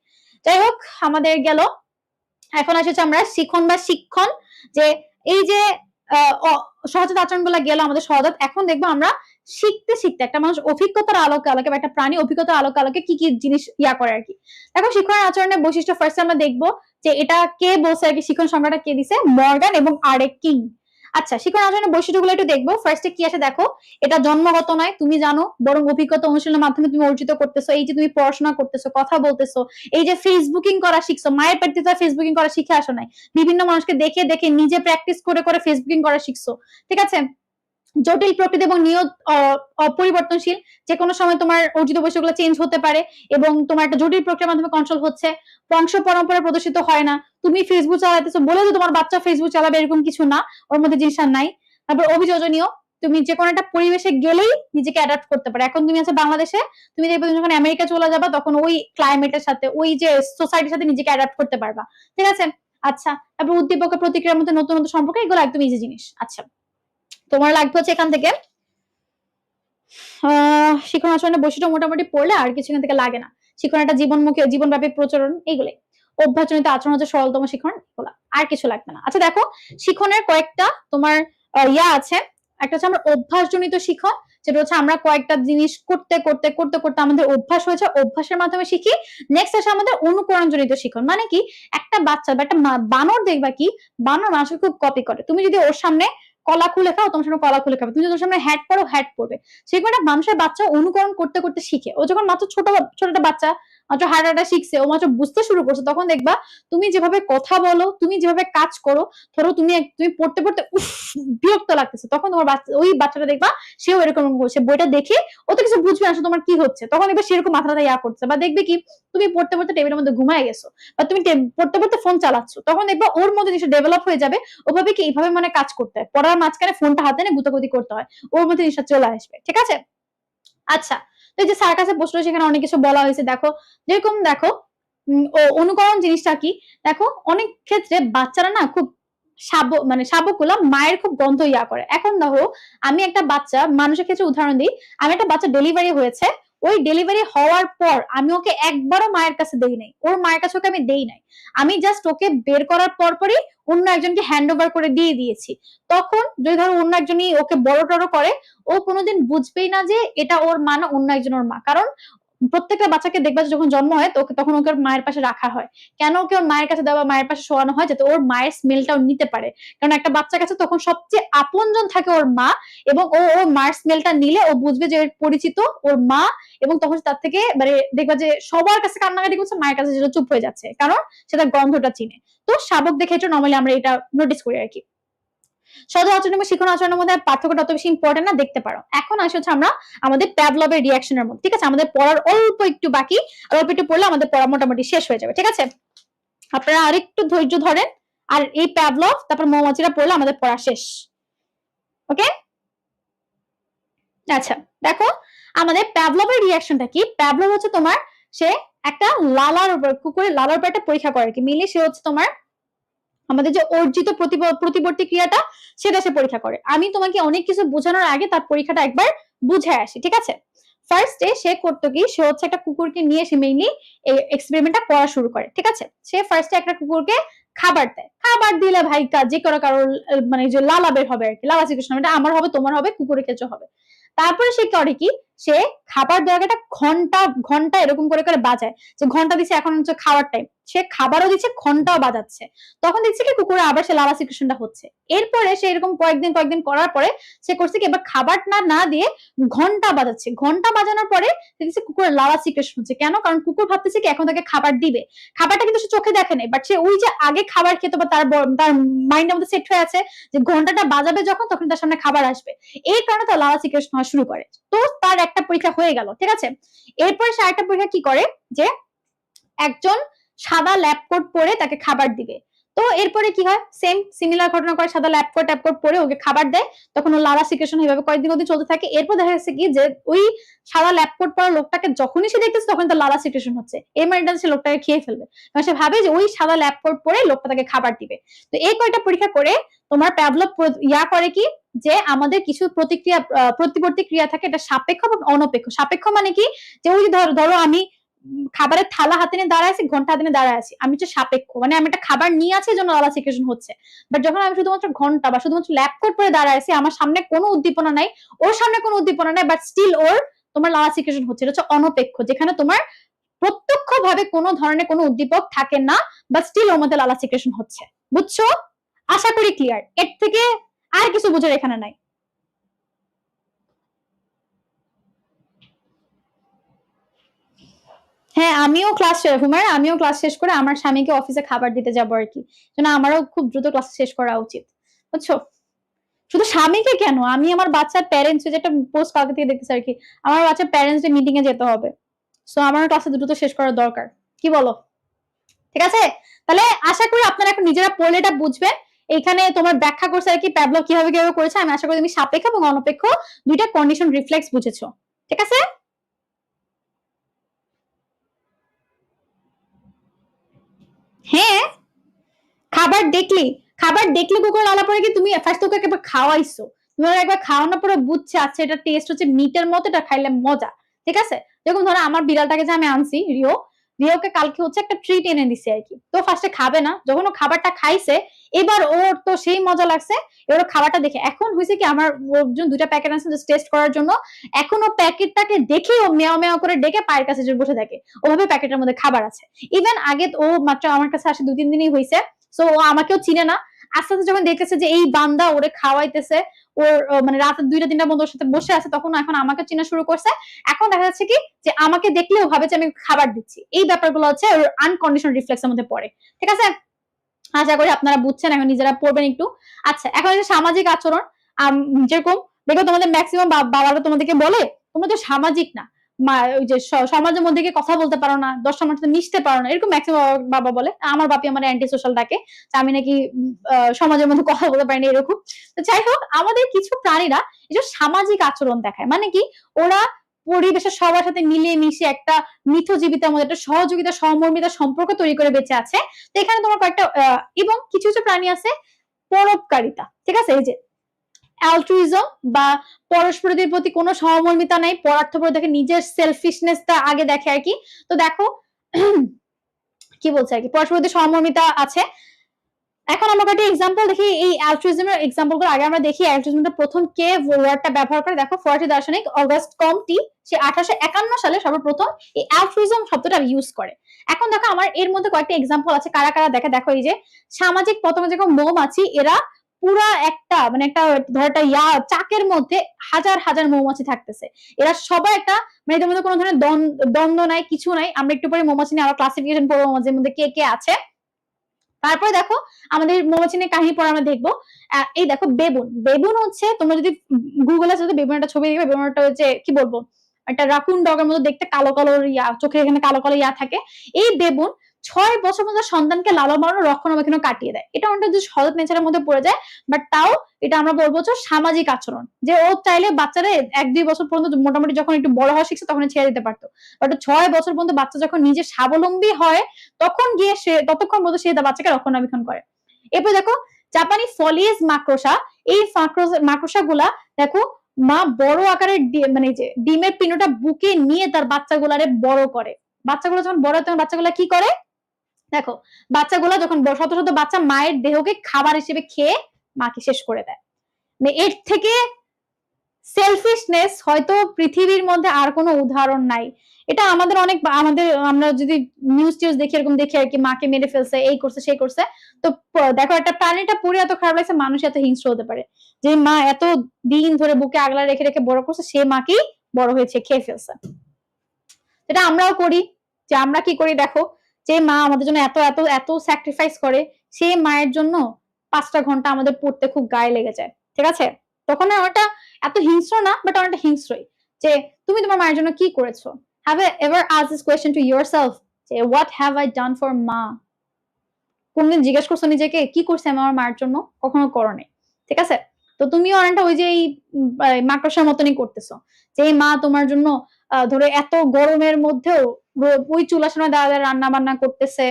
যাই হোক, আমাদের গেল। এখন আসছে আমরা শিখন বা শিক্ষণ, যে এই যে সহজাত আচরণ গুলা গেল আমাদের সহজাত। এখন দেখবো আমরা শিখতে শিখতে একটা মানুষ অভিজ্ঞতার আলোকে আলোকে বা একটা প্রাণী অভিজ্ঞতার আলোকে আলোকে কি কি জিনিস করে আর কি। দেখো শিক্ষণের আচরণের বৈশিষ্ট্য ফার্স্ট আমরা দেখবো যে এটা কে বলছে আর কি, শিক্ষণ সংজ্ঞাটা কে দিছে, মর্গান এবং আরে কিং। আচ্ছা, শিক্ষণ আচরণের বৈশিষ্ট্যগুলো একটু দেখবো। ফার্স্টে কি আছে দেখো, এটা জন্মগত নয় তুমি জানো, বরং অভিজ্ঞতা অনুশীলনের মাধ্যমে তুমি অর্জিত করতেছো। এই যে তুমি পড়াশোনা করতেছো, কথা বলতেছো, এই যে ফেসবুকিং করা শিখছো, মায়ের পেট থেকে ফেসবুকিং করা শিখে আসো নাই, বিভিন্ন মানুষকে দেখে দেখে নিজে প্র্যাকটিস করে করে ফেসবুকিং করা শিখছো, ঠিক আছে। জটিল প্রকৃতি এবং নিয়ত অপরিবর্তনশীল, যে কোনো সময় তোমার অর্জিত বৈশিষ্ট্যগুলো চেঞ্জ হতে পারে এবং তোমার একটা জটিল প্রক্রিয়ার মাধ্যমে কন্ট্রোল হচ্ছে। বংশ পরম্পরা প্রদর্শিত হয় না, তুমি ফেসবুক চালাতেছো বলে যে তোমার বাচ্চা ফেসবুক চালাবে এরকম কিছু না, ওর মধ্যে জিনিস আর নাই। তারপর অভিযোজনীয়, তুমি যে কোনো একটা পরিবেশে গেলেই নিজেকে অ্যাডাপ্ট করতে পারে। এখন তুমি আছে বাংলাদেশে, তুমি দেখবে যখন আমেরিকা চলে যাবা তখন ওই ক্লাইমেটের সাথে ওই যে সোসাইটির সাথে নিজেকে অ্যাডাপ্ট করতে পারবা, ঠিক আছে। আচ্ছা, তারপর উদ্দীপকের প্রতিক্রিয়ার মধ্যে নতুন নতুন সম্পর্ক, এগুলো একদম ইজি জিনিস। আচ্ছা, তোমার লাগবে হচ্ছে এখান থেকে শিখন আচরণের বৈশিষ্ট্য মোটামুটি পড়লে আর কিছু এখান থেকে লাগে না। শিখন একটা জীবনমুখী জীবনব্যাপী প্রচলন, এইগুলোই। অভ্যাসজনিত আচরণ হচ্ছে সরলতম শিখন, এগুলো আর কিছু লাগবে না। আচ্ছা দেখো, শিখনের কয়েকটা তোমার আছে। একটা হচ্ছে আমার অভ্যাসজনিত শিখন, যেটা হচ্ছে আমরা কয়েকটা জিনিস করতে করতে করতে করতে আমাদের অভ্যাস হয়েছে, অভ্যাসের মাধ্যমে শিখি। নেক্সট আছে আমাদের অনুকরণজনিত শিখন, মানে কি একটা বাচ্চা বা একটা বানর দেখবা কি, বানর মানুষকে খুব কপি করে। তুমি যদি ওর সামনে কলা খুলে খাও, তোমার সামনে কলা খুলে খাবে, তুমি যদি ওর সামনে হ্যাট পরো হ্যাট পরবে। সেরকম একটা মানুষের বাচ্চা অনুকরণ করতে করতে শিখে। ও যখন মাত্র ছোট ছোট একটা বাচ্চা মাত্র হাঁটাটা শিখছে, ও মাত্র বুঝতে শুরু করছে, তখন দেখবা তুমি যেভাবে কথা বলো, তুমি যেভাবে কাজ করো, ধরো তুমি পড়তে পড়তে বিরক্ত লাগতেছে, তখন তোমার বাচ্চা ওই বাচ্চাটা দেখবা সেও এরকম করছে, বইটা দেখে ও তো কিছু বুঝবে না তোমার কি হচ্ছে, তখন দেখবে সেরকম মাথাটা ইয়া করছে। বা দেখবে কি তুমি পড়তে পড়তে টেবিলের মধ্যে ঘুমায় গেছো, বা তুমি পড়তে পড়তে ফোন চালাচ্ছ, তখন দেখবা ওর মধ্যে জিনিসটা ডেভেলপ হয়ে যাবে। ওভাবে কি এইভাবে মানে কাজ করতে হয়, পড়ার মাঝখানে ফোনটা হাতে নিয়ে গুতাগুতি করতে হয়, ওর মধ্যে জিনিসটা চলে আসবে, ঠিক আছে। আচ্ছা, তো এই যে সার্কাসের প্রশ্ন, সেখানে অনেক কিছু বলা হয়েছে। দেখো যেরকম দেখো অনুকরণ জিনিসটা কি, দেখো অনেক ক্ষেত্রে বাচ্চারা না খুব মানে শাবকগুলা মায়ের খুব গন্ধ করে। এখন ধরো আমি একটা বাচ্চা, মানুষের ক্ষেত্রে উদাহরণ দিই, আমি একটা বাচ্চা ডেলিভারি হয়েছে, ওই ডেলিভারি হওয়ার পর আমি ওকে একবারও মায়ের কাছে দেই নাই, ওর মায়ের কাছে ওকে আমি দেই নাই, আমি জাস্ট ওকে বের করার পরপরই অন্য একজনকে হ্যান্ড ওভার করে দিয়ে দিয়েছি। তখন যদি ধরো অন্য একজনই ওকে বড় টড়ো করে, ও কোনোদিন বুঝবেই না যে এটা ওর মা না অন্য একজন ওর মা। কারণ প্রত্যেকটা বাচ্চাকে দেখবা যখন জন্ম হয় তখন ওকে মায়ের পাশে রাখা হয়। কেন ওকে ওর মায়ের কাছে দেওয়া, মায়ের পাশে শোয়ানো হয়, যাতে ওর মায়ের স্মেলটাও নিতে পারে। কারণ একটা বাচ্চার কাছে তখন সবচেয়ে আপনজন থাকে ওর মা, এবং ও ওর মায়ের স্মেলটা নিলে ও বুঝবে যে পরিচিত ওর মা, এবং তখন তার থেকে মানে দেখবা যে সবার কাছে কান্নাকাটি করছে, মায়ের কাছে যেটা চুপ হয়ে যাচ্ছে, কারণ সেটা গন্ধটা চিনে। তো শাবক দেখে এটা নর্মালি আমরা এটা নোটিস করি আর কি। সহজাত আচরণ এবং শিখন আচরণের মধ্যে পার্থক্যটা অত বেশি ইম্পর্টেন্ট না, দেখতে পারো। এখন আসে হচ্ছে আমরা আমাদের প্যাভলভের রিঅ্যাকশনের মধ্যে, ঠিক আছে। আমাদের পড়ার অল্প একটু বাকি, অল্প একটু পড়লে আমাদের পড়া মোটামুটি শেষ হয়ে যাবে, ঠিক আছে। আপনারা আরেকটু ধৈর্য ধরেন, আর এই প্যাভলভ তারপর মৌমাছিরা পড়লে আমাদের পড়া শেষ, ওকে। আচ্ছা দেখো, আমাদের প্যাভলভের রিঅ্যাকশনটা কি। প্যাভলভ হচ্ছে তোমার, সে একটা লালার উপর, কুকুরের লালার উপর একটা পরীক্ষা করে আর কি, মিলে সে হচ্ছে তোমার আমাদের যে অর্জিত প্রতিবর্তী ক্রিয়াটা সেটা সে পরীক্ষা করে। আমি তোমাকে অনেক কিছু বোঝানোর আগে তার পরীক্ষাটা একবার বুঝে আসি, ঠিক আছে। ফার্স্টে সে করতো কি, সে হচ্ছে একটা কুকুরকে নিয়ে সে মেইনলি এই এক্সপেরিমেন্টটা করা শুরু করে, ঠিক আছে। সে ফার্স্টে একটা কুকুরকে খাবার দেয়, খাবার দিলে ভাই যে কোনো কারোর মানে যে লালা বের হবে আর কি, লালা সিচুয়েশন, এটা আমার হবে, তোমার হবে, কুকুরের ক্ষেত্রে হবে। তারপরে সে করে কি, সে খাবার জায়গাটা ঘন্টা ঘন্টা এরকম করে করে বাজায়, যে ঘন্টা দিচ্ছে এখন হচ্ছে খাওয়ার টাইম, সে খাবারও দিচ্ছে ঘন্টাও বাজাচ্ছে। তখন দেখছে কি কুকুরে আবার সে লালা সিক্রেশনটা হচ্ছে। এরপরে সে এরকম কয়েকদিন করার পরে সে করছে কি, এবার খাবার না দিয়ে ঘন্টা বাজাচ্ছে। ঘন্টা বাজানোর পরে দেখছে কুকুরের লালা সিক্রেশন হচ্ছে। কেন? কারণ কুকুর ভাবতেছে কি এখন তাকে খাবার দিবে। খাবারটা কিন্তু সে চোখে দেখে নাই, বাট সে ওই যে আগে খাবার খেতে, বা তার মাইন্ডের মধ্যে সেট হয়ে আছে যে ঘন্টাটা বাজাবে যখন তখন তার সামনে খাবার আসবে। এই কারণে তার লালা সিক্রেশন হওয়া শুরু করে। তো তার একটা পরীক্ষা হয়ে গেল, ঠিক আছে। এরপরে সে আরেকটা পরীক্ষা কি করে, যে একজন সাদা ল্যাব কোট পরে তাকে খাবার দিবে। তো এরপরে কি হয়, সেম সিমিলার ঘটনা করে, সাদা ল্যাব কোট পরে ওকে খাবার দেয়, তখন ও লালা সিক্রেশন এইভাবে কয়েকদিন চলতে থাকে। এরপর দেখা যাচ্ছে কি, যে ওই সাদা ল্যাব কোট পরা লোকটাকে যখনই সে দেখতেছে তখন তার লালা সিক্রেশন হচ্ছে। এই মানে সে লোকটাকে খেয়ে ফেলবে, কারণ সে ভাবে যে ওই সাদা ল্যাব কোট পরে লোকটা তাকে খাবার দিবে। তো এই কয়টা পরীক্ষা করে তোমার প্যাভলভ করে কি, যে আমাদের কিছু প্রতিবর্তী ক্রিয়া থাকে, এটা সাপেক্ষ এবং অনপেক্ষ। সাপেক্ষ মানে কি, যে ওই ধরো আমি খাবারের থালা হাতে নিয়ে দাঁড়ায় আছি, ঘন্টা হাতে নিয়ে দাঁড়ায় আছি, আমি হচ্ছে সাপেক্ষ, মানে আমি একটা খাবার নিয়ে আছি জন্য লালা সিক্রেশন হচ্ছে। বাট যখন আমি শুধুমাত্র ঘন্টা বা শুধুমাত্র ল্যাব কোট পরে দাঁড়ায় আছি, আমার সামনে কোনো উদ্দীপনা নাই, ওর সামনে কোনো উদ্দীপনা নাই, বাট স্টিল ওর তোমার লালা সিক্রেশন হচ্ছে। এটা হচ্ছে অনপেক্ষ, যেখানে তোমার প্রত্যক্ষ ভাবে কোনো ধরনের কোনো উদ্দীপক থাকে না, বা স্টিল ওর মধ্যে লালা সিক্রেশন হচ্ছে। বুঝছো? আশা করি ক্লিয়ার। এর থেকে আর কিছু বোঝার এখানে নাই। হ্যাঁ, আমিও ক্লাস শেষ করে আমার স্বামীকে অফিসে খাবার দিতে যাবো আর কি। আমারও খুব দ্রুত ক্লাস শেষ করা উচিত, বুঝছো। শুধু স্বামীকে কেন, আমি আমার বাচ্চার প্যারেন্টস, যেটা পোস্ট কালকে থেকে দেখতেছি আর কি, আমার বাচ্চার প্যারেন্টস মিটিং এ যেতে হবে। সো আমার ক্লাসে দ্রুত শেষ করা দরকার, কি বলো? ঠিক আছে, তাহলে আশা করি আপনারা এখন নিজেরা পড়লে এটা বুঝবেন। এখানে তোমার ব্যাখ্যা করছে আর কি প্যাভলভ কিভাবে করেছে। আমি আশা করি তুমি সাপেক্ষ এবং অনপেক্ষ দুইটা কন্ডিশন রিফ্লেক্স বুঝেছো। ঠিক আছে, হ্যাঁ। খাবার দেখলে কুকুর লালা পরে কি, তুমি ফার্স্ট ওকে একবার খাওয়াইছো, তুমি একবার খাওয়ানোর পরে বুঝছে আচ্ছা এটা টেস্ট হচ্ছে মিটের মতো, এটা খাইলে মজা। ঠিক আছে, যেরকম ধরো আমার বিড়ালটাকে যে আমি আনছি, রিওকে কালকে হচ্ছে একটা ট্রিট এনে দিছি আর কি। তো ফার্স্টে খাবে না, যখন ও খাবারটা খাইছে এবার ওর তো সেই মজা লাগছে। এবার খাবারটা দেখে এখন হয়েছে কি, আমার ওর জন্য দুইটা প্যাকেট আছে টেস্ট করার জন্য। এখন ও প্যাকেটটাকে দেখে ও মেয়াও মেয়াও করে ডেকে পায়ের কাছে বসে থাকে, ওভাবে প্যাকেটের মধ্যে খাবার আছে। ইভেন আগে ও মাত্র আমার কাছে আসে 2-3 দিনই হয়েছে, সো ও আমাকেও চিনে না। আস্তে আস্তে যখন দেখতেছে যে এই বান্দা ওরে খাওয়াইতেছে, ওর মানে রাতে 2টা-3টার মধ্যে ওর সাথে বসে আছে, তখন এখন আমাকে চিনা শুরু করছে। এখন দেখা যাচ্ছে কি, যে আমাকে দেখলেও ভাবে যে আমি খাবার দিচ্ছি। এই ব্যাপারগুলো হচ্ছে ওর আনকন্ডিশনাল রিফ্লেক্সের মধ্যে পড়ে। ঠিক আছে, আশা করি আপনারা বুঝছেন, এখন নিজেরা পড়বেন একটু। আচ্ছা, এখন হচ্ছে সামাজিক আচরণ। যেরকম দেখো তোমাদের ম্যাক্সিমাম বাবারা তোমাদেরকে বলে তোমরা তো সামাজিক না, ওই যে সমাজের মধ্যে গিয়ে কথা বলতে পারো না, 10টা মানুষের সাথে মিশতে পারো না, এরকম ম্যাক্সিমাম বাবা বলে। আমার বাপি আমার অ্যান্টি সোশ্যাল ডাকে, আমি নাকি সমাজের মধ্যে কথা বলতে পারি না, এরকম। তো যাই হোক, আমাদের কিছু প্রাণীরা এই যে সামাজিক আচরণ দেখায়, মানে কি, ওরা পরিবেশের সবার সাথে মিলিয়ে মিশে একটা মিথজীবিতার মধ্যে একটা সহযোগিতা সহমর্মিতার সম্পর্ক তৈরি করে বেঁচে আছে। তো এখানে তোমার কয়েকটা এবং কিছু কিছু প্রাণী আছে পরোপকারিতা। ঠিক আছে, এই যে অ্যালট্রুইজম বা পরস্পরের প্রতি কোনো সহমর্মিতা নাই, পরার্থপর দেখে নিজের সেলফিশনেসটা আগে দেখে আর কি। তো দেখো কি বলছে আর কি, পরস্পরের সহমর্মিতা আছে। এখন আমরা একটা এক্সাম্পল দেখি এই অ্যালট্রুইজমের এক্সাম্পল করে। আগে আমরা দেখি অ্যালট্রুইজমটা প্রথম কে ওয়ার্ডটা ব্যবহার করে। দেখো ফরাসি দার্শনিক অগাস্ট কমটি, সে 1851 সালে সর্বপ্রথম এই অ্যালট্রুইজম শব্দটা ইউজ করে। এখন দেখো আমার এর মধ্যে কয়েকটা এক্সাম্পল আছে, কারা কারা দেখো এই যে সামাজিক পতঙ্গ, যেরকম মৌমাছি, এরা পুরা একটা মানে একটা ধর একটা চাকের মধ্যে হাজার হাজার মৌমাছি থাকতেছে। এরা সবাই একটা মানে এদের মধ্যে কোনো ধরনের দ্বন্দ্ব নাই, কিছু নাই। আমরা একটু পরে মৌমাছি নিয়ে আরো ক্লাসিফিকেশন পড়বো, মৌমাছির মধ্যে কে কে আছে। তারপরে দেখো আমাদের মৌমাছি নিয়ে কাহিনী পরে আমরা দেখবো। এই দেখো বেবুন হচ্ছে, তোমরা যদি গুগলে সাথে বেবুন একটা ছবি দেখবে, বেবুনটা হচ্ছে কি বলবো, একটা রাকুন ডগের মতো দেখতে, কালো কালো চোখে এখানে কালো কালো থাকে। এই বেবুন 6 বছর পর্যন্ত সন্তানকে লালন পালন রক্ষণাবেক্ষণ কাটিয়ে দেয়। এটা অনেকটা সহজ নেচারের মধ্যে পড়ে যায়, বাট তাও এটা আমরা বলবো সামাজিক আচরণ। যে ও চাইলে বাচ্চারা 1-2 বছর পর্যন্ত মোটামুটি যখন একটু বড় হওয়া শিখছে তখন ছেড়ে দিতে পারতো, বাট 6 বছর পর্যন্ত বাচ্চা যখন নিজে স্বাবলম্বী হয় তখন গিয়ে সে ততক্ষণ পর্যন্ত সে তার বাচ্চাকে রক্ষণাবেক্ষণ করে। এরপর দেখো জাপানি ফলিয়েজ মাকড়সা। এই মাকড়সা গুলা দেখো মা বড় আকারের মানে যে ডিমের পিণ্ডটা বুকে নিয়ে তার বাচ্চাগুলারে বড় করে। বাচ্চাগুলো যখন বড় হয় তখন বাচ্চাগুলা কি করে, দেখো বাচ্চাগুলা যখন শত শত বাচ্চা মায়ের দেহকে খাবার হিসেবে খেয়ে মাকে শেষ করে দেয়। এর থেকে সেলফি সেলফিশনেস হয়তো পৃথিবীর মধ্যে আর কোনো উদাহরণ নাই। এটা আমাদের আমরা যদি নিউজ টিউজ দেখি এরকম দেখি আর কি, মাকে মেরে ফেলছে, এই করছে সেই করছে। তো দেখো একটা প্রাণীটা পুরো এত খারাপ লাগছে, মানুষ এত হিংস্র হতে পারে যে মা এত দিন ধরে বুকে আগলা রেখে রেখে বড় করছে, সে মাকেই বড় হয়েছে খেয়ে ফেলছে। এটা আমরাও করি, যে আমরা কি করি দেখো, যে মা আমাদের জন্য এত এত এত স্যাক্রিফাইস করে, সেই মায়ের জন্য 5টা ঘন্টা আমাদের পড়তে খুব গায়ে লেগে যায়, ঠিক আছে? তখন ওটা এত হিংস্র না, বাট অনেকটা হিংস্রই, যে তুমি তোমার মায়ের জন্য কি করেছো। Have you ever asked this question to yourself, যে what have I done for মা? কোনদিন জিজ্ঞেস করছো নিজেকে কি করছে আমি আমার মায়ের জন্য? কখনো করো নাই, ঠিক আছে? তো তুমিও অনেকটা ওই যে এই মাকড়সার মতনই করতেছো, যে এই মা তোমার জন্য ধরো এত গরমের মধ্যেও ওই চুলার সামনে দাঁড়া দাঁড়া রান্না বান্না করতেছে,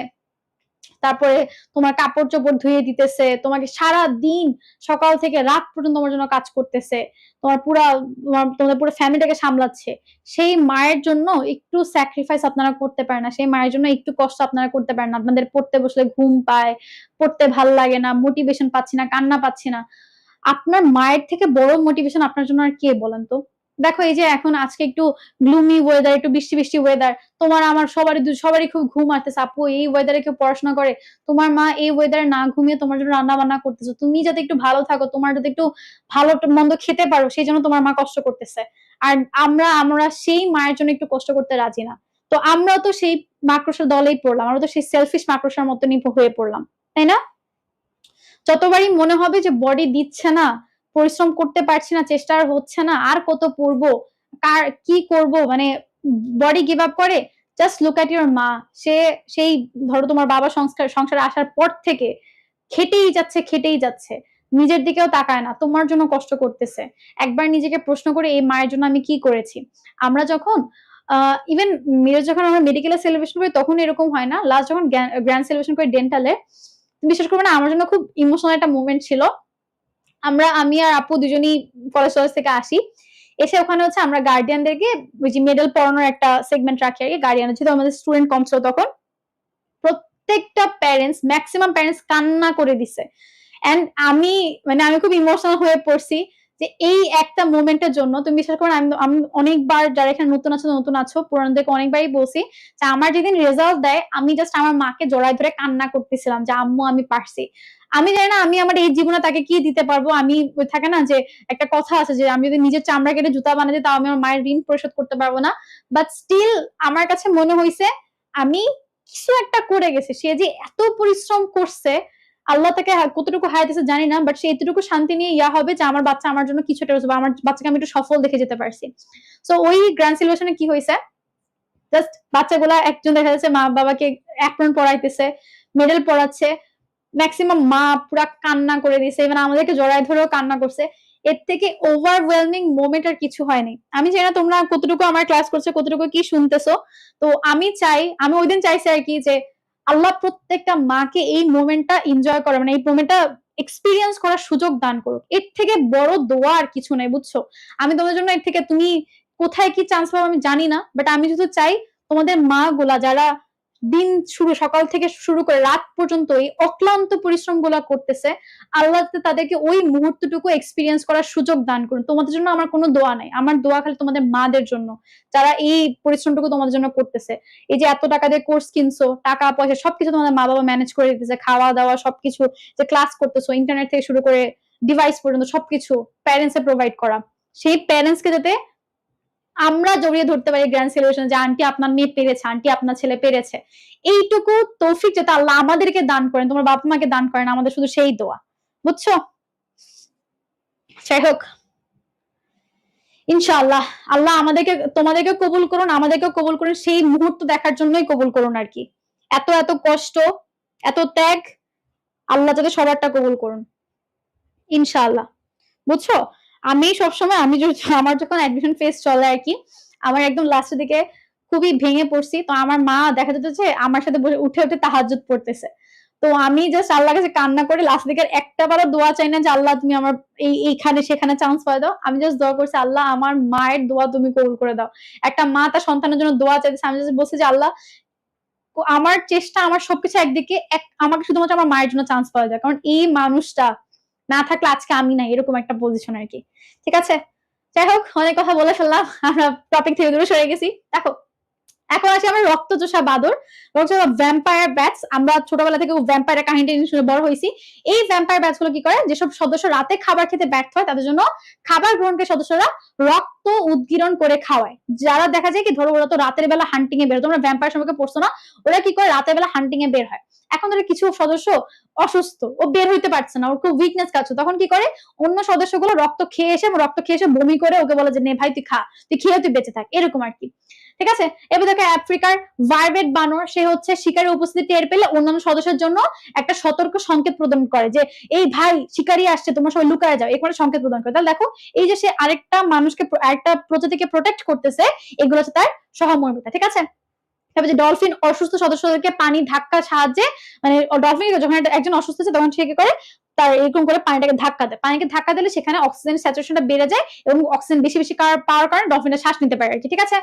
তারপরে তোমার কাপড় চোপড় ধুয়ে দিতেছে, তোমাকে সারা দিন সকাল থেকে রাত পর্যন্ত তোমার জন্য কাজ করতেছে, তোমাদের পুরো ফ্যামিলিটাকে সামলাচ্ছে। সেই মায়ের জন্য একটু স্যাক্রিফাইস আপনারা করতে পারেন না? সেই মায়ের জন্য একটু কষ্ট আপনারা করতে পারেন না? আপনাদের পড়তে বসলে ঘুম পায়, পড়তে ভাল লাগে না, মোটিভেশন পাচ্ছি না, কান্না পাচ্ছি না, আপনার মায়ের থেকে বড় মোটিভেশন আপনার জন্য আর কে বলেন তো? দেখো এই যে এখন আজকে একটু গ্লুমি ওয়েদার, একটু বৃষ্টি বৃষ্টি ওয়েদার, তোমার আমার সবারই খুব ঘুম আসতেছে, আপু এই ওয়েদারে কেউ পড়াশোনা করে? তোমার মা এই ওয়েদারে না ঘুমিয়ে তোমার জন্য রান্না বান্না করতেছে, তুমি যাতে একটু ভালো থাকো, তোমার যাতে একটু ভালো মন্দ খেতে পারো, সেই জন্য তোমার মা কষ্ট করতেছে। আর আমরা সেই মায়ের জন্য একটু কষ্ট করতে রাজি না। তো আমরাও তো সেই মাকড়সার দলেই পড়লাম, আমরা তো সেই সেলফিশ মাকড়সার মতনই হয়ে পড়লাম, তাই না? যতবারই মনে হবে যে বডি দিচ্ছে না, পরিশ্রম করতে পারছি না, চেষ্টা আর হচ্ছে না, আর কত পড়বো, কি করব, মানে বডি গিভ আপ করে, জাস্ট লুক এট ইউর মা। সেই ধরো তোমার বাবা সংসারে আসার পর থেকে খেটেই যাচ্ছে, নিজের দিকেও তাকায় না, তোমার জন্য কষ্ট করতেছে। একবার নিজেকে প্রশ্ন করে এই মায়ের জন্য আমি কি করেছি? আমরা যখন ইভেন যখন আমরা মেডিকেলে সেলিব্রেশন করি তখন এরকম হয় না, লাস্ট যখন গ্র্যান্ড সেলিব্রেশন করি ডেন্টালে, বিশেষ করে না আমার জন্য খুব ইমোশনাল একটা মুভমেন্ট ছিল। আমি আর আপু দুজনই কলেজ থেকে আসি, এসে ওখানে হচ্ছে আমরা গার্ডিয়ানদেরকে ওই যে মেডেল পড়ানোর একটা সেগমেন্ট রাখি আর কি। গার্ডিয়ান যেহেতু আমাদের স্টুডেন্ট কম ছিল তখন, প্রত্যেকটা প্যারেন্টস, ম্যাক্সিমাম প্যারেন্টস কান্না করে দিছে। এন্ড আমি খুব ইমোশনাল হয়ে পড়ছি যে এই একটা মোমেন্টের জন্য। তুমি বিশ্বাস করো আমি অনেকবার, যারা এখানে নতুন আছো পুরানোদেরকে অনেকবারই বলছি যে আমার যেদিন রেজাল্ট দেয় আমি জাস্ট আমার মাকে জড়ায় ধরে কান্না করতেছিলাম যে আম্মু আমি পারছি। আমি জানি না আমি আমার এই জীবনে তাকে কি দিতে পারবো। আমি থাকে না যে একটা কথা আছে যে আমি যদি নিজের চামড়া কেটে জুতা বানাই দিই তাও আমি আমার মায়ের ঋণ পরিশোধ করতে পারবো না, বাট স্টিল আমার কাছে মনে হয়েছে আমি কিছু একটা করে গেছি। সে যে এত পরিশ্রম করছে, আল্লাহ তাকে কতটুকু হায়াতেছে জানি না, বাট সে এতটুকু শান্তি নিয়ে হবে যে আমার বাচ্চা আমার জন্য কিছুটা, আমার বাচ্চাকে আমি একটু সফল দেখে যেতে পারছি। সো ওই গ্র্যান্ড সেলিব্রেশনে কি হয়েছে, জাস্ট বাচ্চাগুলা একজন দেখা যাচ্ছে মা বাবাকে অ্যাপ্রন পড়াইতেছে, মেডেল পড়াচ্ছে, ম্যাক্সিমাম মা পুরা কান্না করে দিছে, ইভেন আমাদেরকে জড়ায় ধরেও কান্না করছে। এর থেকে ওভারওয়েলমিং মোমেন্ট আর কিছু হয়নি। আমি জানি না তোমরা কতটুকু আমার ক্লাস করছো, কতটুকু কি শুনতেছো। তো আমি ওই দিন চাইছি আর কি যে আল্লাহ প্রত্যেকটা মাকে এই মোমেন্টটা এনজয় করা, মানে এই মোমেন্টটা এক্সপিরিয়েন্স করার সুযোগ দান করুক। এর থেকে বড় দোয়া আর কিছু নাই, বুঝছো? আমি তোমাদের জন্য এর থেকে, তুমি কোথায় কি চান্স পাবো আমি জানি না, বাট আমি শুধু চাই তোমাদের মা গুলা যারা দিন সকাল থেকে শুরু করে রাত পর্যন্ত এই অক্লান্ত পরিশ্রম গুলা করতেছে, আল্লাহ তাদেরকে ওই মুহূর্তটুকু এক্সপিরিয়েন্স করার সুযোগ দান করুন। তোমাদের জন্য আমার কোনো দোয়া নাই, আমার দোয়া খালি তোমাদের মাদের জন্য, যারা এই পরিশ্রমটুকু তোমাদের জন্য করতেছে। এই যে এত টাকা দিয়ে কোর্স কিনছো, টাকা পয়সা সবকিছু তোমাদের মা বাবা ম্যানেজ করে দিতেছে, খাওয়া দাওয়া সবকিছু, যে ক্লাস করতেছো, ইন্টারনেট থেকে শুরু করে ডিভাইস পর্যন্ত সবকিছু প্যারেন্টস এ প্রোভাইড করা। সেই প্যারেন্টস কে যাতে আমরা জড়িয়ে ধরতে পারি গ্র্যান্ড সেলিব্রেশন, যে আন্টি আপনার মেয়ে পেরেছে, আন্টি আপনার ছেলে পেরেছে, এইটুকু তৌফিক যাতে আল্লাহ আমাদেরকে দান করেন, তোমার বাবা মাকে দান করেন, আমাদের শুধু সেই দোয়া, বুঝছো? যাই হোক, ইনশাআল্লাহ আল্লাহ তোমাদেরকে কবুল করুন, আমাদেরকেও কবুল করুন, সেই মুহূর্ত দেখার জন্যই কবুল করুন আর কি। এত কষ্ট, এত ত্যাগ, আল্লাহ যাতে সবারটা কবুল করুন ইনশাআল্লাহ, বুঝছো? আমি সবসময় আমার যখন অ্যাডমিশন ফেজ চলে আর কি, আমার একদম লাস্টের দিকে খুবই ভেঙে পড়ছি, তো আমার মা দেখা যেত যে আমার সাথে উঠে তাহাজ্জুদ পড়তেছে। তো আমি জাস্ট আল্লাহর কাছে কান্না করে লাস্ট দিকের একটা বারও দোয়া চাই না যে আল্লাহ তুমি আমার এইখানে সেখানে চান্স পাই দাও, আমি জাস্ট দোয়া করছি আল্লাহ আমার মায়ের দোয়া তুমি কবুল করে দাও। একটা মা তার সন্তানের জন্য দোয়া চাইতেছে, আমি জাস্ট বলছি যে আল্লাহ আমার চেষ্টা আমার সবকিছু একদিকে, আমাকে শুধুমাত্র আমার মায়ের জন্য চান্স পাওয়া যায়, কারণ এই মানুষটা না থাকলে আজকে আমি নাই, এরকম একটা পজিশন আর কি। ঠিক আছে, যাই হোক, অনেক কথা বলে ফেললাম, আমরা টপিক থেকে দূরে সরে গেছি। দেখো এখন আসি আমরা রক্তচোষা বাদর, রক্তচোষা ভ্যাম্পায়ার ব্যাটস। আমরা ছোটবেলা থেকে ভ্যাম্পায়ারের কাহিনীটা শুনে বড় হয়েছি। এই ভ্যাম্পায়ার ব্যাটস গুলো কি করে, যেসব সদস্য রাতে খাবার খেতে ব্যর্থ হয় তাদের জন্য খাবার গ্রহণকারী সদস্যরা রক্ত উদ্গীরণ করে খাওয়ায়। যারা দেখা যায় কি, ধরো ওরা তো রাতের বেলা হান্টিং এ বের, তোমরা ভ্যাম্পায়ার সম্পর্কে পড়ছো না, ওরা কি করে রাতের বেলা হান্টিং এ বের হয়। এখন ধরো কিছু সদস্য অসুস্থ, ও বের হইতে পারছে না, ওর খুব উইকনেস কাজ, তখন কি করে অন্য সদস্যগুলো রক্ত খেয়ে এসে বমি করে ওকে বলে যে নে ভাই তুই খা, তুই খেয়ে তুই বেঁচে থাক, এরকম আর কি। ঠিক আছে। এবার দেখো আফ্রিকার ভারভেট বানর, সে হচ্ছে শিকারের উপস্থিতি টের পেলে অন্যান্য সদস্যের জন্য একটা সতর্ক সংকেত প্রদান করে যে এই ভাই শিকারী আসছে, তোমরা সবাই লুকায় যাও, এখানে সংকেত প্রদান করে। তাহলে দেখো এই যে সে আরেকটা মানুষকে, আরেকটা প্রজাতিকে প্রোটেক্ট করতেছে, এগুলো হচ্ছে তার সহমর্মিতা। ঠিক আছে। তারপর যে ডলফিন অসুস্থ সদস্যদেরকে পানি ধাক্কার সাহায্যে, মানে ডলফিন যখন একজন অসুস্থ আছে তখন সে কি করে, তার এরকম করে পানিটাকে ধাক্কা দেয়, পানিকে ধাক্কা দিলে সেখানে অক্সিজেন স্যাচুরেশনটা বেড়ে যায় এবং অক্সিজেন বেশি বেশি পাওয়ার কারণে ডলফিনটা শ্বাস নিতে পারে আর কি। ঠিক আছে।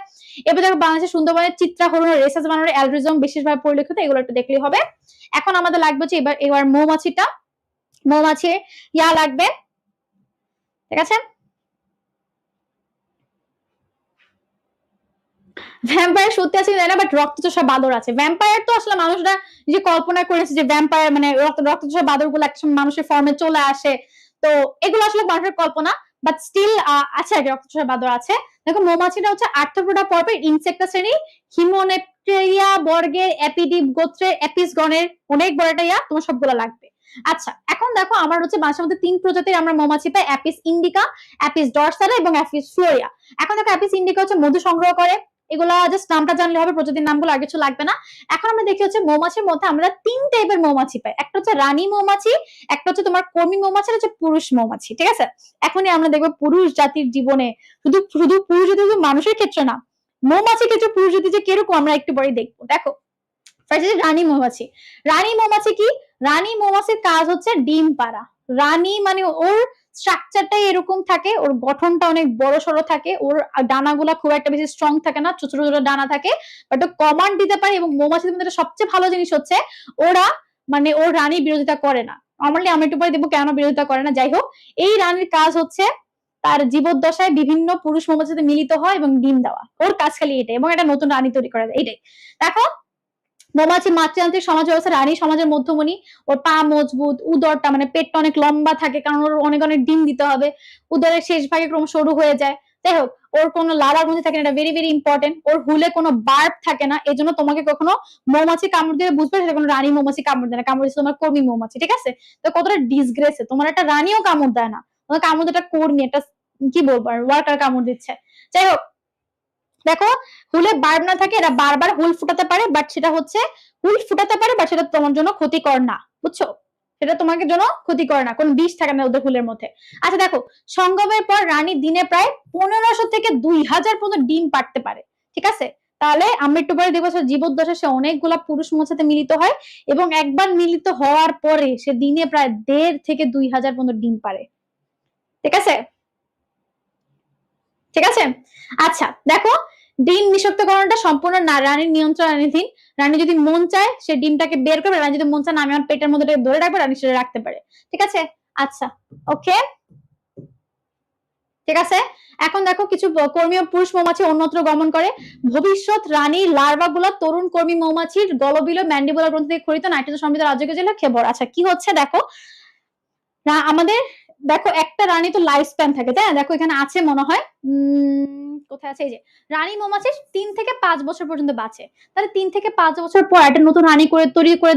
এবার দেখো বাংলাদেশের সুন্দরবনের চিত্রা হরণ, রেসাস বানরের অ্যালবিনিজম বিশেষভাবে পরিলক্ষিত, এগুলো একটু দেখলেই হবে। এখন আমাদের লাগবে হচ্ছে এবার মৌমাছিটা, মৌমাছির ইয়া লাগবে। ঠিক আছে। ভ্যাম্পায়ার সত্যি আছে জানি না, বাট রক্তচোষা বাদর আছে। ভ্যাম্পায়ার তো আসলে মানুষরা যে কল্পনা করেছে যে ভ্যাম্পায়ার মানে রক্তচোষা বাদর গুলো একটা মানুষের ফর্মে চলে আসে, তো এগুলো আসলে মানুষের কল্পনা, বাট স্টিল আছে আর কি, রক্তচোষা বাদর আছে। দেখো মৌমাছিটা হচ্ছে আর্থ্রোপোডা পর্বের ইনসেক্টা শ্রেণী, হিমোনেপটেরিয়া বর্গের, এপিডিপ গোত্রের, এপিস গণের, অনেক বড় একটা ইয়া, তোমার সবগুলো লাগবে। আচ্ছা এখন দেখো আমার হচ্ছে বাসার মধ্যে 3 প্রজাতির আমরা মৌমাছি পাই, অ্যাপিস ইন্ডিকা, অ্যাপিস ডরসালা এবং অ্যাপিস ফ্লোরিয়া। এখন দেখো অ্যাপিস ইন্ডিকা হচ্ছে মধু সংগ্রহ করে, এগুলা জাস্ট নামটা জানলে হবে, প্রজাতির নামগুলো আর কিছু লাগবে না। এখন আমরা দেখি হচ্ছে মৌমাছির মধ্যে আমরা 3 টাইপের মৌমাছি পাই, একটা হচ্ছে রানী মৌমাছি, একটা হচ্ছে তোমার কর্মী মৌমাছি, হচ্ছে পুরুষ মৌমাছি। ঠিক আছে। এখনই আমরা দেখবো পুরুষ জাতির জীবনে, শুধু শুধু পুরুষ জাতি, শুধু মানুষের ক্ষেত্রে না, মৌমাছির ক্ষেত্রে পুরুষ জাতি যে কিরকম আমরা একটু পরে দেখবো। দেখো রানী মৌমাছি। রানী মৌমাছি কি, রানী মৌমাছির কাজ হচ্ছে ডিম পাড়া। রানী মানে ওর স্ট্রাকচারটাই এরকম থাকে, ওর গঠনটা অনেক বড় সড়ো থাকে, ওর ডানাগুলা খুব একটা বেশি স্ট্রং থাকে না, ছোট ছোট ডানা থাকে, বাট ও কমান্ড দিতে পারে। এবং মৌমাছিদের মধ্যে সবচেয়ে ভালো জিনিস হচ্ছে ওরা মানে ওর রানী বিরোধিতা করে না। নরমালি আমরা একটু পরে দেখবো কেন বিরোধিতা করে না। যাই হোক, এই রানীর কাজ হচ্ছে তার জীবদ্দশায় বিভিন্ন পুরুষ মৌমাছির সাথে মিলিত হয় এবং ডিম দেওয়া, ওর কাজ খালি এটাই, এবং একটা নতুন রানী তৈরি করা, এইটাই। দেখো মৌমাছি মাতৃতান্ত্রিক সমাজ ব্যবস্থা, রানী সমাজের মধ্যমণি, ওর পা মজবুত, উদরটা মানে পেটটা অনেক লম্বা থাকে, কারণ ওর অনেক অনেক ডিম দিতে হবে, উদরের শেষ ভাগে ক্রমশ সরু হয়ে যায়। যাই হোক, ওর কোনো লালার মধ্যে থাকে না, এটা ভেরি ভেরি ইম্পর্টেন্ট। ওর হুলে কোনো বার্ব থাকে না, এই জন্য তোমাকে কখনো মৌমাছি কামড় দিয়ে বুঝবে সেটা কোনো রানী মৌমাছি কামড় দেয় না, কামড় দিচ্ছে তোমার কর্মী মৌমাছি। ঠিক আছে। তো কতটা ডিসগ্রেসে, তোমার একটা রানীও কামড় দেয় না, তোমার কামড় দেয় একটা কর্মী, একটা কি বলবো ওয়ার্কার কামড় দিচ্ছে। যাই হোক, দেখো হুলে বার্ব না থাকে, এরা বারবার হুল ফুটাতে পারে, বাট সেটা হচ্ছে হুল ফুটাতে পারে, বাট সেটা তোমার জন্য ক্ষতিকর না, বুঝছো, সেটা তোমাকে জন্য ক্ষতিকর না, কোন বিষ থাকে না ওদের হুলের মধ্যে। আচ্ছা দেখো, সঙ্গমের পর রানী দিনে প্রায় 1500 থেকে 2000 পর্যন্ত ডিম পাড়তে পারে। ঠিক আছে। তাহলে আমরা একটু পরে দেখবো জীবদ্দশা সে অনেকগুলা পুরুষ মৌমাছির সাথে মিলিত হয়, এবং একবার মিলিত হওয়ার পরে সে দিনে প্রায় 1.5 থেকে 2000 পর্যন্ত ডিম পারে। ঠিক আছে। ঠিক আছে। আচ্ছা দেখো, ডিম নিষিক্তকরণটা সম্পূর্ণ রানীর নিয়ন্ত্রণাধীন। রানী যদি মন চায় সে ডিমটাকে বের করবে, রানী যদি মন চায় না আমি আমার পেটের মধ্যে ধরে রাখবো, রানী সেটা রাখতে পারে। ঠিক আছে। আচ্ছা ওকে, ঠিক আছে। এখন দেখো কিছু কর্মী পুরুষ মৌমাছি অন্যত্র গমন করে। ভবিষ্যৎ রানী লার্ভা গুলা তরুণ কর্মী মৌমাছির গলবিল ম্যান্ডিবুলার গ্রন্থি থেকে খরিত নাইট্রোজেন সমৃদ্ধ রাজ্যকে জেলা খেবর। আচ্ছা কি হচ্ছে দেখো, আমাদের দেখো একটা রানী তো লাইফ স্প্যান থাকে, তাই না? দেখো এখানে আছে মনে হয় কোথায় আছে, এই যে রানী মৌমাছি 3 থেকে 5 বছর পর্যন্ত বাঁচে। তাহলে 3 থেকে 5 বছর পর একটা নতুন রানী তৈরি করে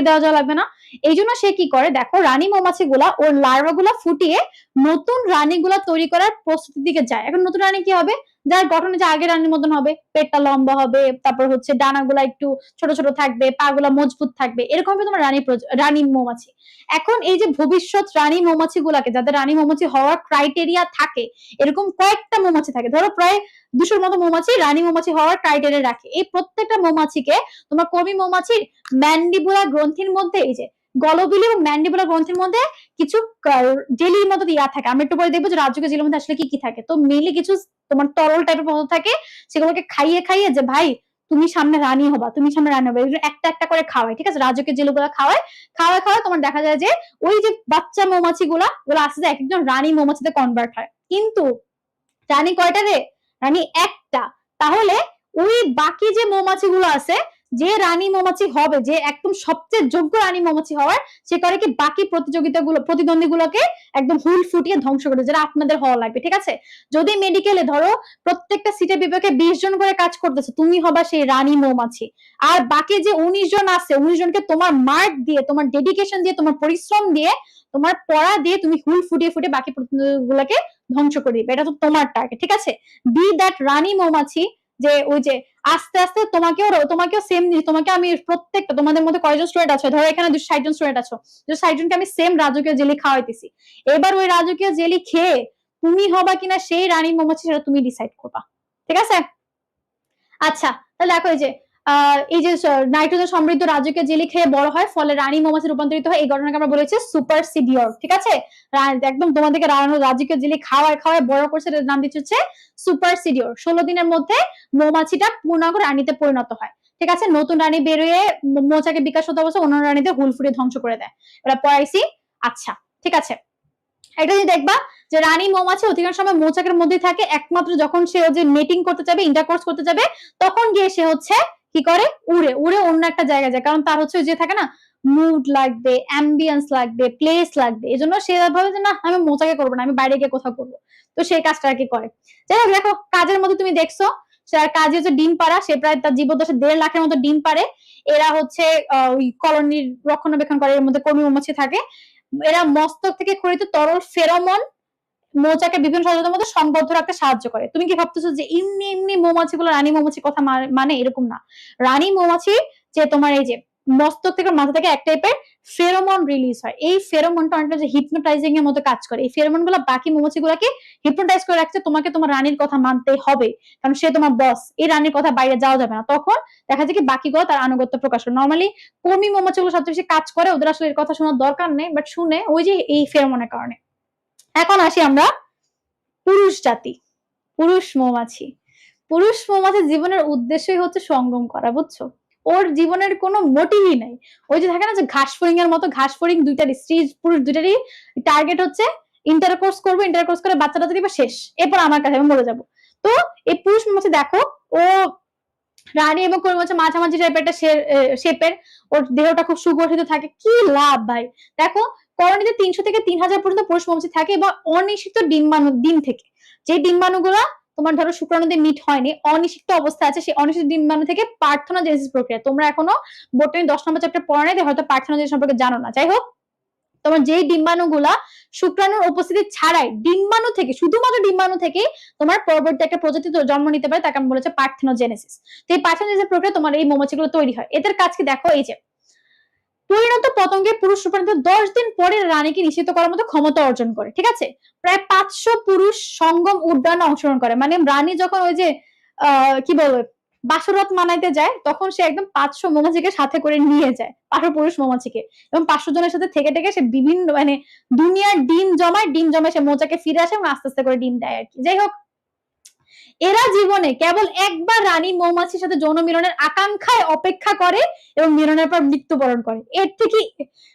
দেওয়া যা লাগবে না। এই জন্য সে কি করে, দেখো রানী মৌমাছি গুলা ওর লার্ভা গুলা ফুটিয়ে নতুন রানী গুলা তৈরি করার প্রস্তুতির দিকে যায়। এখন নতুন রানী কি হবে, যার গঠন যে আগের রানীর মতন হবে, পেটটা লম্বা হবে, তারপর হচ্ছে ডানাগুলা একটু ছোট ছোট থাকবে, পা গুলা মজবুত থাকবে, এরকম হবে তোমার রানী মৌমাছি। এখন এই যে ভবিষ্যৎ রানী মৌমাছি গুলাকে, যাদের রানী মৌমাছি হওয়ার ক্রাইটেরিয়া থাকে, এরকম কয়েকটা মৌমাছি থাকে, ধরো প্রায় 200-র মতো মৌমাছি রানী মৌমাছি হওয়ার ক্রাইটেরিয়া রাখে। এই প্রত্যেকটা মৌমাছিকে তোমার কর্মী মৌমাছির ম্যান্ডিবুলার গ্রন্থির মধ্যে, এই যে গলবিলি এবং ম্যান্ডিবুলার গ্রন্থির মধ্যে কিছু জেলির মতো ইয়া থাকে। আমরা একটু পরে দেখবো যে রাজকীয় জেলের মধ্যে আসলে কি কি থাকে। তো মেনলি কিছু তোমার তরল টাইপের পদার্থ থাকে, সেগুলোকে খাইয়ে খাইয়ে যে ভাই তুমি সামনে রানী হবা, তুমি সামনে রানী হবে, একটা একটা করে খাওয়ায়। ঠিক আছে। রাজকীয় জেলগুলো খাওয়ায়, খাওয়ায় তোমার দেখা যায় যে ওই যে বাচ্চা মৌমাছি গুলা আস্তে আস্তে এক একজন রানী মৌমাছিতে কনভার্ট হয়। কিন্তু রানী কয়টা রে? রানী একটা। তাহলে ওই বাকি যে মৌমাছিগুলো আছে, যে রানী মৌমাছি হবে, যে একদম সবচেয়ে যোগ্য রানী মৌমাছি হওয়ার, সে করে কি বাকি প্রতিদ্বন্দ্বীগুলোকে একদম হুল ফুটিয়ে ধ্বংস করে, যেটা আপনাদের হওয়া লাগবে। ঠিক আছে? যদি মেডিকেলে ধরো প্রত্যেকটা সিটের বিভাগে 20 জন করে কাজ করতেছে, তুমি হবা সেই রানী মৌমাছি। আর বাকি যে 19 জন আছে, 19 জনকে তোমার মার্ক দিয়ে, তোমার ডেডিকেশন দিয়ে, তোমার পরিশ্রম দিয়ে, তোমার পড়া দিয়ে তুমি হুল ফুটিয়ে ফুটিয়ে বাকি প্রতিদ্বন্দ্বীগুলোকে ধ্বংস করে দিবে। এটা তো তোমার টার্গেট। ঠিক আছে? বি দ্যাট রানী মৌমাছি, যে ওই যে আস্তে আস্তে তোমাকেও সেম জিনিস, তোমাকে আমি প্রত্যেকটা, তোমাদের মধ্যে কয়জন স্টুডেন্ট আছে, ধরো এখানে 260 জন স্টুডেন্ট আছো, 260 জনকে আমি সেম রাজকীয় জেলি খাওয়াইতেছি। এবার ওই রাজকীয় জেলি খেয়ে তুমি হবা কিনা সেই রানী মৌমাছি, সেটা তুমি ডিসাইড করবা। ঠিক আছে? আচ্ছা, তাহলে দেখো এই যে নাইট্রোজেন সমৃদ্ধ রাজকীয় জেলি খেয়ে বড় হয়, ফলে রানী মৌমাছি রূপান্তরিত হয়। এই ঘটনাকে আমরা বলেছি সুপারসিডিওর। ঠিক আছে? একদম তোমাদেরকে রাজকীয় জেলি খাওয়ায় খাওয়ায় বড় করছে, এটার নাম দিচ্ছে হচ্ছে সুপারসিডিওর। 16 দিনের মধ্যে মৌমাছিটা পূর্ণাঙ্গ রানীতে পরিণত হয়। ঠিক আছে? নতুন রানী বেরিয়ে মৌচাকে বিকাশ হতে অবস্থা অন্যান্য রানীদের হুল ফুটিয়ে ধ্বংস করে দেয়। এটা পড়াইছি। আচ্ছা, ঠিক আছে। এটা যদি দেখবা যে রানী মৌমাছি অধিকাংশ সময় মৌচাকের মধ্যে থাকে, একমাত্র যখন সে যে মেটিং করতে যাবে, ইন্টারকোর্স করতে যাবে, তখন গিয়ে সে হচ্ছে কি করে, উড়ে উড়ে অন্য একটা জায়গায় যায়। কারণ তার হচ্ছে যে থাকে না, মুড লাগবে, অ্যাম্বিয়েন্স লাগবে, প্লেস লাগবে। এজন্য সে ভাবে যে না, আমি মৌচাকে করবো না, আমি বাইরে গিয়ে কোথাও করবো। তো সেই কাজটা আর কি করে। যাই হোক, দেখো কাজের মধ্যে তুমি দেখছো কাজে হচ্ছে ডিম পাড়া। সে প্রায় তার জীবদ্দশায় 1.5 লাখের মতো ডিম পাড়ে। এরা হচ্ছে ওই কলোনির রক্ষণাবেক্ষণ করে, এর মধ্যে কর্মী মৌমাছি থাকে। এরা মস্তক থেকে খরিত তরল ফেরোমন মৌচাকে বিভিন্ন সচেতনের মধ্যে সংবদ্ধ রাখতে সাহায্য করে। তুমি কি ভাবতেছো যে এমনি এমনি মৌমাছিগুলো রানী মৌমাছি কথা মানে? এরকম না। রানী মৌমাছি যে তোমার এই যে মস্তক থেকে মাথা থেকে এক টাইপের ফেরোমন রিলিজ হয়। এই ফেরোমনটা অনেকটা যে হিপনোটাইজিং এর মতো কাজ করে। এই ফেরোমন গুলো বাকি মৌমাছিগুলোকে হিপনোটাইজ করে রাখছে, তোমাকে তোমার রানীর কথা মানতে হবে, কারণ সে তোমার বস। এই রানীর কথা বাইরে যাওয়া যাবে না। তখন দেখা যায় কি বাকিগুলো তার আনুগত্য প্রকাশ করে। নর্মালি কর্মী মৌমাছিগুলো সবচেয়ে বেশি কাজ করে, ওদের আসলে এর কথা শোনার দরকার নেই, বাট শুনে ওই যে এই ফেরোমনের কারণে। এখন আসি আমরা পুরুষ জাতি, পুরুষ মৌমাছি। পুরুষ মৌমাছির জীবনের উদ্দেশ্যই হচ্ছে সঙ্গম করা, বুঝছো? ওর জীবনের কোনো মোটিভই নাই। ওই যে থাকে না যে ঘাস ফড়িং এর মতো, ঘাস ফড়িং দুইটারই, স্ত্রী পুরুষ দুইটারই টার্গেট হচ্ছে ইন্টারকোর্স করবো, ইন্টারকোর্স করে বাচ্চাটা দিবা, শেষ, এরপর আমার কাছে আমি মরে যাবো। তো এই পুরুষ মৌমাছি দেখো, ও রানী এবং কর্মী মৌমাছি মাঝামাঝি টাইপের একটা শেপের, ওর দেহটা খুব সুগঠিত থাকে। কি লাভ ভাই! দেখো কলোনিতে 300 থেকে 3000 পর্যন্ত পুরুষ মৌমাছি থাকে এবং অনিষিক্ত ডিম থেকে, যে ডিম্বাণুগুলা তোমার ধরো শুক্রাণুতে মিট হয়নি, অনিষিক্ত অবস্থা আছে, সেই অনিষিক্ত ডিম্বাণু থেকে পার্থেনোজেনেসিস প্রক্রিয়া। তোমরা এখনো বোটানি 10 নম্বর চ্যাপ্টার পড়া নাই, হয়তো পার্থেনোজেনেসিস সম্পর্কে জানো না। যাই হোক, তোমার যেই ডিম্বাণুগুলা শুক্রাণুর উপস্থিতি ছাড়াই ডিম্বাণু থেকে, শুধুমাত্র ডিম্বাণু থেকে তোমার পরবর্তী একটা প্রজাতি জন্ম নিতে পারে, তাকে আমি বলেছে পার্থেনোজেনেসিস। তো এই পার্থেনোজেনেসিস প্রক্রিয়া তোমার এই মৌমাছিগুলো তৈরি হয়। এদের কাজ কি দেখো, এই যে পরিণত পতঙ্গে পুরুষ রূপান্তর 10 দিন পরে রানীকে নিষিদ্ধ করার মতো ক্ষমতা অর্জন করে। ঠিক আছে? প্রায় 500 পুরুষ সঙ্গম উদ্যানে অংশগ্রহণ করে। মানে রানী যখন ওই যে কি বলবো বাসরাত মানাইতে যায়, তখন সে একদম 500 মৌমাছিকে সাথে করে নিয়ে যায়, 500 পুরুষ মৌমাছিকে, এবং 500 জনের সাথে থেকে থেকে সে বিভিন্ন মানে দুনিয়ার ডিম জমায় সে মৌচাকে ফিরে আসে এবং আস্তে আস্তে করে ডিম দেয় আর কি। যাই হোক, এরা জীবনে কেবল একবার রানী মৌমাছির সাথে যৌন মিলনের আকাঙ্ক্ষায় অপেক্ষা করে এবং মিলনের পর মৃত্যুবরণ করে। এর থেকে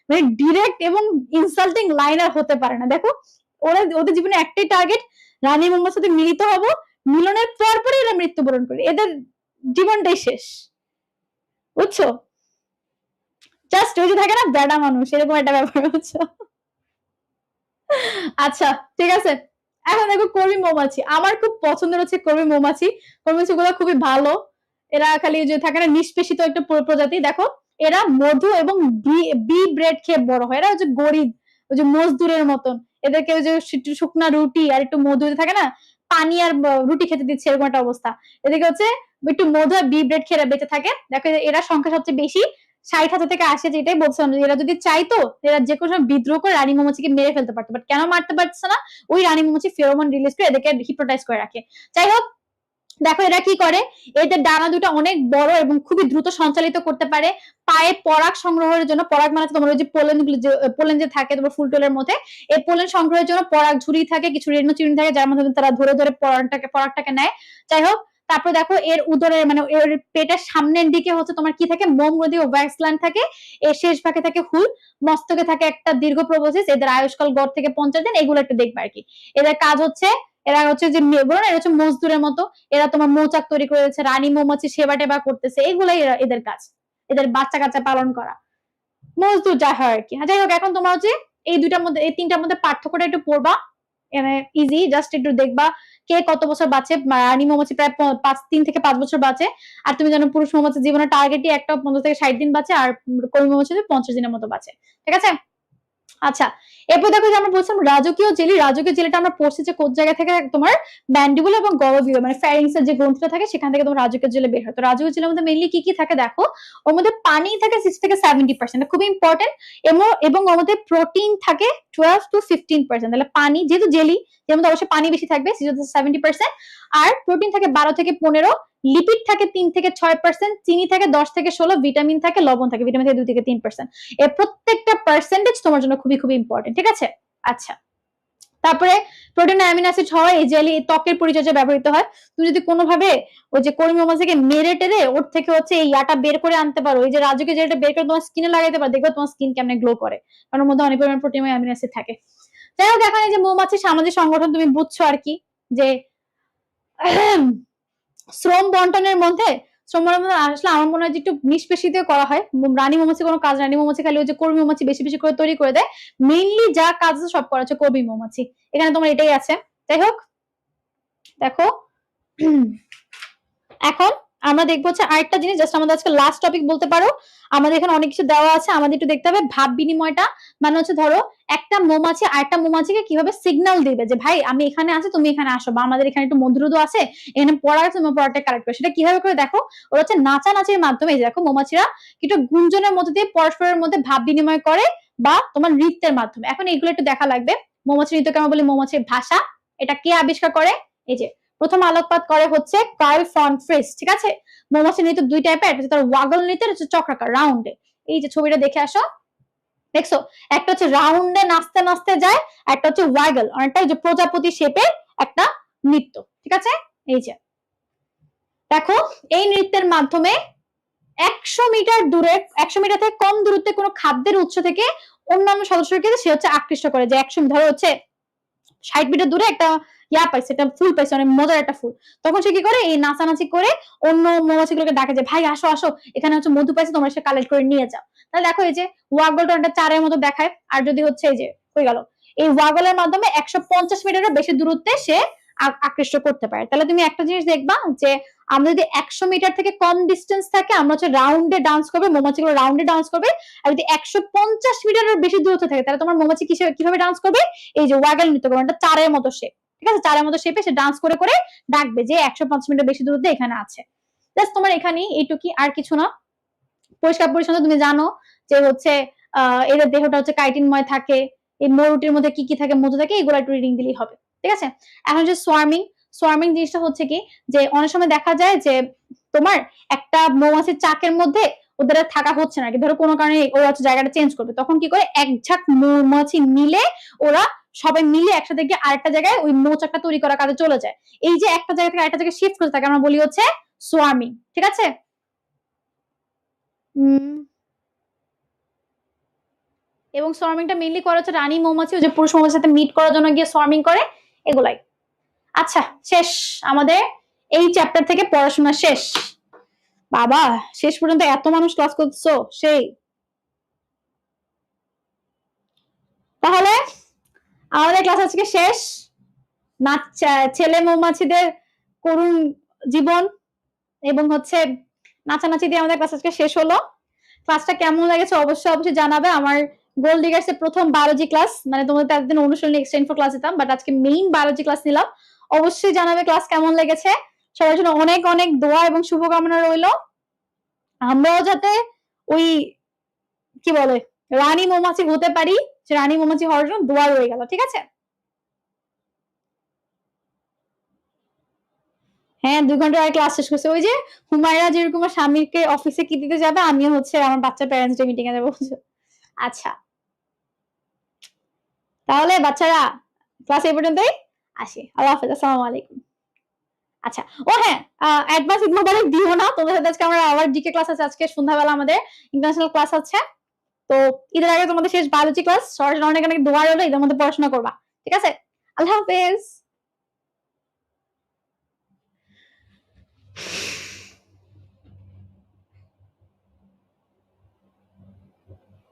মানে ডিরেক্ট এবং ইনসাল্টিং লাইন আর হতে পারে না। দেখো, ওদের জীবনে একটাই টার্গেট, রানী মৌমাছির সাথে মিলিত হব, মিলনের পর পরে এরা মৃত্যুবরণ করে, এদের জীবনটাই শেষ, বুঝছো? জাস্ট ওই যে থাকে না বেড়া মানুষ, এরকম একটা ব্যাপার, বুঝছো? আচ্ছা, ঠিক আছে। এখন দেখো কর্মী মৌমাছি। আমার খুব পছন্দের হচ্ছে কর্মী মৌমাছি। কর্মী মৌমাছিগুলো খুবই ভালো। এরা খালি যে থাকে না নিষ্পেষিত একটা প্রজাতি। দেখো, এরা মধু এবং বি ব্রেড খেয়ে বড় হয়। এরা হচ্ছে গরিব, ওই যে মজদুরের মতন। এদেরকে ওই যে শুকনা রুটি আর একটু মধু থাকে না, পানি আর রুটি খেতে দিচ্ছে, এরকম একটা অবস্থা। এদিকে হচ্ছে একটু মধু আর বি ব্রেড খেয়ে বেঁচে থাকে। দেখো এরা সংখ্যা সবচেয়ে বেশি, 60,000 থেকে 80, যেটাই বলছিলাম, এরা যদি চাইতো এরা যে কোনো সময় বিদ্রোহ করে রানী মৌমাছিকে মেরে ফেলতে পারতো, বাট কেন মারতে পারছে না? ওই রানী মৌমাছি ফেরোমন রিলিজ করে এদেরকে হিপনোটাইজ করে রাখে। যাই হোক, দেখো এরা কি করে, এদের ডানা দুটো অনেক বড় এবং খুবই দ্রুত সঞ্চালিত করতে পারে। পায়ে পরাগ সংগ্রহের জন্য, পরাগ মানে তোমার ওই যে পোলেন যে থাকে তোমার ফুলটোলের মধ্যে, এই পোলেন সংগ্রহের জন্য পরাগ ঝুড়ি থাকে, কিছু রেণু চিরুনি থাকে, যার মাধ্যমে তারা ধরে ধরে পরাগটাকে নেয়। যাই হোক, তারপর দেখো এর উদরের মানে এর পেটের সামনের দিকে হচ্ছে তোমার কি থাকে, মোম গ্রন্থি ও ভ্যাক্স গ্ল্যান্ড থাকে। এর শেষ ভাগে থাকে হুল, মস্তকে থাকে একটা দীর্ঘ প্রবসিস। এদের আয়ুষ্কাল গড় থেকে 50 দিন। এগুলো একটু দেখবে আর কি। এদের কাজ হচ্ছে এরা হচ্ছে যে বলো না, এরা হচ্ছে মজদুরের মতো, এরা তোমার মৌচাক তৈরি করেছে, রানী মৌমাছি সেবা টেবা করতেছে, এগুলাই এদের কাজ, এদের বাচ্চা কাচ্চা পালন করা, মজদুর যা হয় আর কি। যাই হোক, এখন তোমার হচ্ছে এই দুইটার মধ্যে, এই তিনটার মধ্যে পার্থক্যটা একটু পড়বা, ইজি, জাস্ট একটু দেখবা কে কত বছর বাঁচে। রানী মৌমাছি প্রায় 3 থেকে 5 বছর বাঁচে, আর তুমি জানো পুরুষ মৌমাছি জীবনের টার্গেটই একটা 50 থেকে 60 দিন বাঁচে, আর কর্মী মৌমাছি 50 দিনের মতো বাঁচে, ঠিক আছে। আচ্ছা, এরপর দেখো যে আমরা বলছিলাম রাজকীয় জেলি। রাজকীয় জেলিটা আমরা পড়ছি যে কোন জায়গা থেকে, তোমার ম্যান্ডিবুল এবং গলবিউল মানে ফ্যারিংস এর যে গ্রন্থিটা থাকে সেখান থেকে তোমার রাজকীয় জেলি বের হয়। তো রাজকীয় জেলের মধ্যে মেইনলি কি কি থাকে দেখো, ওর মধ্যে পানি থাকে 60 থেকে 70%, খুব ইম্পর্টেন্ট, এবং ওর মধ্যে প্রোটিন থাকে 12 to 15%। তাহলে পানি যেহেতু জেলি, এর মধ্যে অবশ্যই পানি বেশি থাকবে 70%, আর প্রোটিন থাকে 12 থেকে 15, লিপিড থাকে 3 থেকে 6%, চিনি থাকে 10 থেকে 16, ভিটামিন থাকে, লবণ থাকে, ভিটামিন থাকে 2 থেকে 3%। এর প্রত্যেকটা পার্সেন্টেজ তোমার জন্য খুবই খুবই ইম্পর্টেন্ট, ঠিক আছে। আচ্ছা, তারপরে প্রোটিন অ্যামিনো অ্যাসিড হয় এই জেলি ত্বকের পরিচর্যা ব্যবহৃত হয়। তুমি যদি কোনোভাবে ওই যে কর্মী মৌমাছিকে মেরে টেরে ওর থেকে হচ্ছে এই ইয়াটা বের করে আনতে পারো, এই যে রাজকীয় জেলটা বের করে তোমার স্কিনে লাগাইতে পারো, দেখবে তোমার স্কিন কেমনে গ্লো করে, কারণ ওর মধ্যে অনেক পরিমাণ প্রোটিন এবং অ্যামিনো অ্যাসিড থাকে। যাই হোক, এখন এই যে মৌমাছি সামাজিক সংগঠন তুমি বুঝছো আর কি, যে শ্রম বন্টনের মধ্যে, শ্রম বন্টনের মধ্যে আসলে আমার মনে হয় যে একটু নিষ্পেষিত করা হয়। রানী মৌমাছি কোনো কাজ, রানী মৌমাছি খালি ওই যে কর্মী মৌমাছি বেশি বেশি করে তৈরি করে দেয়, মেইনলি যা কাজ সব করা হচ্ছে কর্মী মৌমাছি, এখানে তোমার এটাই আছে। যাই হোক, দেখো এখন আমরা দেখবো হচ্ছে আরেকটা জিনিস, জাস্ট আমাদের আজকে লাস্ট টপিক বলতে পারো। আমাদের এখানে অনেক কিছু দেওয়া আছে, আমাদের একটু দেখতে হবে ভাব বিনিময়টা। মানে হচ্ছে ধরো একটা মৌমাছি আরেকটা মৌমাছিকে কিভাবে সিগন্যাল দিবে যে ভাই আমি এখানে আছি, তুমি এখানে আসো, বা আমাদের এখানে একটু মধুরোধ আছে, এখানে পড়া আছে, তোমার পড়াটা কালেক্ট করে, সেটা কিভাবে করে দেখো, ওরা হচ্ছে নাচানাচির মাধ্যমে। দেখো মৌমাছিরা একটু গুঞ্জনের মধ্যে দিয়ে পরস্পরের মধ্যে ভাব বিনিময় করে, বা তোমার নৃত্যের মাধ্যমে। এখন এগুলো একটু দেখা লাগবে। মৌমাছি নৃত্য কেমন বলি, মৌমাছির ভাষা, এটা কে আবিষ্কার করে, এই যে প্রথম আলোকপাত করে হচ্ছে কার্ল ফন ফ্রিস, ঠিক আছে। মৌমাছি নৃত্য দুই টাইপের, একটা হচ্ছে তার ওয়াগল নৃত্য, হচ্ছে চক্রাকার রাউন্ডে। এই যে ছবিটা দেখে আসো, দেখছো, একটা হচ্ছে রাউন্ডে নাচতে নাচতে যায়, একটা হচ্ছে ওয়াগল, অনেকটা যে প্রজাপতি শেপের একটা নৃত্য, ঠিক আছে। এই যে দেখো, এই নৃত্যের মাধ্যমে 100 মিটার দূরে, 100 মিটার থেকে কম দূরত্বে কোনো খাদ্যের উৎস থেকে অন্যান্য সদস্যকে সে হচ্ছে আকৃষ্ট করে, যে 100 ধরো হচ্ছে 60 মিটার দূরে একটা ইয়া পাইছে, একটা ফুল পাইছে, অনেক মজার একটা ফুল, তখন সে কি করে এই নাচানাচি করে অন্য মৌমাছিগুলোকে ডাকে যে ভাই আসো আসো, এখানে হচ্ছে মধু পাইছে, তোমরা সে কালেক্ট করে নিয়ে যাও। তাহলে দেখো এই যে ওয়াগলটা একটা চারের মতো দেখায়, আর যদি হচ্ছে এই যে হয়ে গেল, এই ওয়াগলের মাধ্যমে 150 মিটারের বেশি দূরত্বে সে আকৃষ্ট করতে পারে। তাহলে তুমি একটা জিনিস দেখবা যে আমরা যদি 100 মিটার থেকে কম ডিস্টেন্স থাকে, আমরা হচ্ছে রাউন্ডে ডান্স করবে, মৌমাছিগুলো রাউন্ডে ডান্স করবে। আর যদি 150 মিটারের বেশি দূরত্ব থাকে, তাহলে তোমার মৌমাছি কিভাবে ডান্স করবে, এই যে ওয়াগল নৃত্য করবে, একটা চারের মতো শেপ, ঠিক আছে, চারের মতো শেপে সে ডান্স করে করে ডাকবে যে 150 মিটার বেশি দূরত্বে এখানে আছে। জাস্ট তোমার এখানে এইটুকি, আর কিছু না। পরিষ্কার পরিচ্ছন্ন তুমি জানো যে হচ্ছে এদের দেহটা হচ্ছে কাইটিনময় থাকে, এই মরুটির মধ্যে কি কি থাকে, মধু থাকে, এগুলো একটু রিডিং দিলেই হবে, ঠিক আছে। এখন যে সোয়ার্মিং, সোয়ার্মিং জিনিসটা হচ্ছে কি, যে অনেক সময় দেখা যায় যে তোমার একটা মৌমাছির চাকের মধ্যে ওদের থাকা হচ্ছে না, ধরো কোনো কারণে ওরা হচ্ছে জায়গাটা চেঞ্জ করবে, তখন কি করে এক ঝাঁক মৌমাছি মিলে, ওরা সবাই মিলে একসাথে গিয়ে আরেকটা জায়গায় ওই মৌচাকটা তৈরি করার কাজে চলে যায়। এই যে একটা জায়গা থেকে আরেকটা জায়গায় শিফট করতে থাকে, আমরা বলি হচ্ছে সোয়ার্মিং, ঠিক আছে। এবং সোয়ার্মিংটা মেইনলি করে হচ্ছে রানী মৌমাছি, যে পুরুষ মৌমাছির সাথে মিট করার জন্য গিয়ে সোয়ার্মিং করে, এগুলাই। আচ্ছা, শেষ আমাদের এই চ্যাপ্টার থেকে পড়াশোনা শেষ। বাবা, শেষ পর্যন্ত এত মানুষ ক্লাস করছো, সেই। তাহলে আমাদের ক্লাস আজকে শেষ। ছেলে মৌমাছিদের করুণ জীবন এবং হচ্ছে নাচানাচি দিয়ে আমাদের ক্লাস আজকে শেষ হলো। ক্লাসটা কেমন লেগেছে অবশ্যই অবশ্যই জানাবে। আমার গোল্ড ডিগার্স এর প্রথম বায়োলজি ক্লাস, মানে তোমাদের এতদিন অনুশীলনী এক্সটেন্ড ফর ক্লাস দিতাম, বাট আজকে মেইন বায়োলজি ক্লাস নিলাম। অবশ্যই জানাবে ক্লাস কেমন লেগেছে। সবার জন্য অনেক অনেক দোয়া এবং শুভকামনা রইলো। আমরাও যাতে ওই কি বলে রানী মৌমাছি হতে পারি, সে রানী মৌমাছি হওয়ার জন্য দোয়া রয়ে গেল, ঠিক আছে। হ্যাঁ, 2 ঘন্টা আগে ক্লাস শেষ করছে। ওই যে হুমায়রা যেরকম স্বামীকে অফিসে কি দিতে যাবে, আমিও হচ্ছে আমার বাচ্চার প্যারেন্টস ডে মিটিং এ যাবো। আচ্ছা, তাহলে বাচ্চারা ক্লাস এই পর্যন্তই, আসি। আল্লাহ হাফেজ, আসসালামু আলাইকুম। আচ্ছা, ও হ্যাঁ, অ্যাডভান্স ঈদ মোবারক দিও না, তোমাদের সাথে আজকে আমরা আবার জিকে ক্লাস আছে, আজকে সন্ধ্যাবেলা আমাদের ইন্টারন্যাশনাল ক্লাস আছে। তো ঈদের আগে তোমাদের শেষ বায়োলজি ক্লাস, সবার জন্য অনেক অনেক দোয়া রইলো, ঈদের মধ্যে পড়াশোনা করবা, ঠিক আছে। আল্লাহ হাফেজ।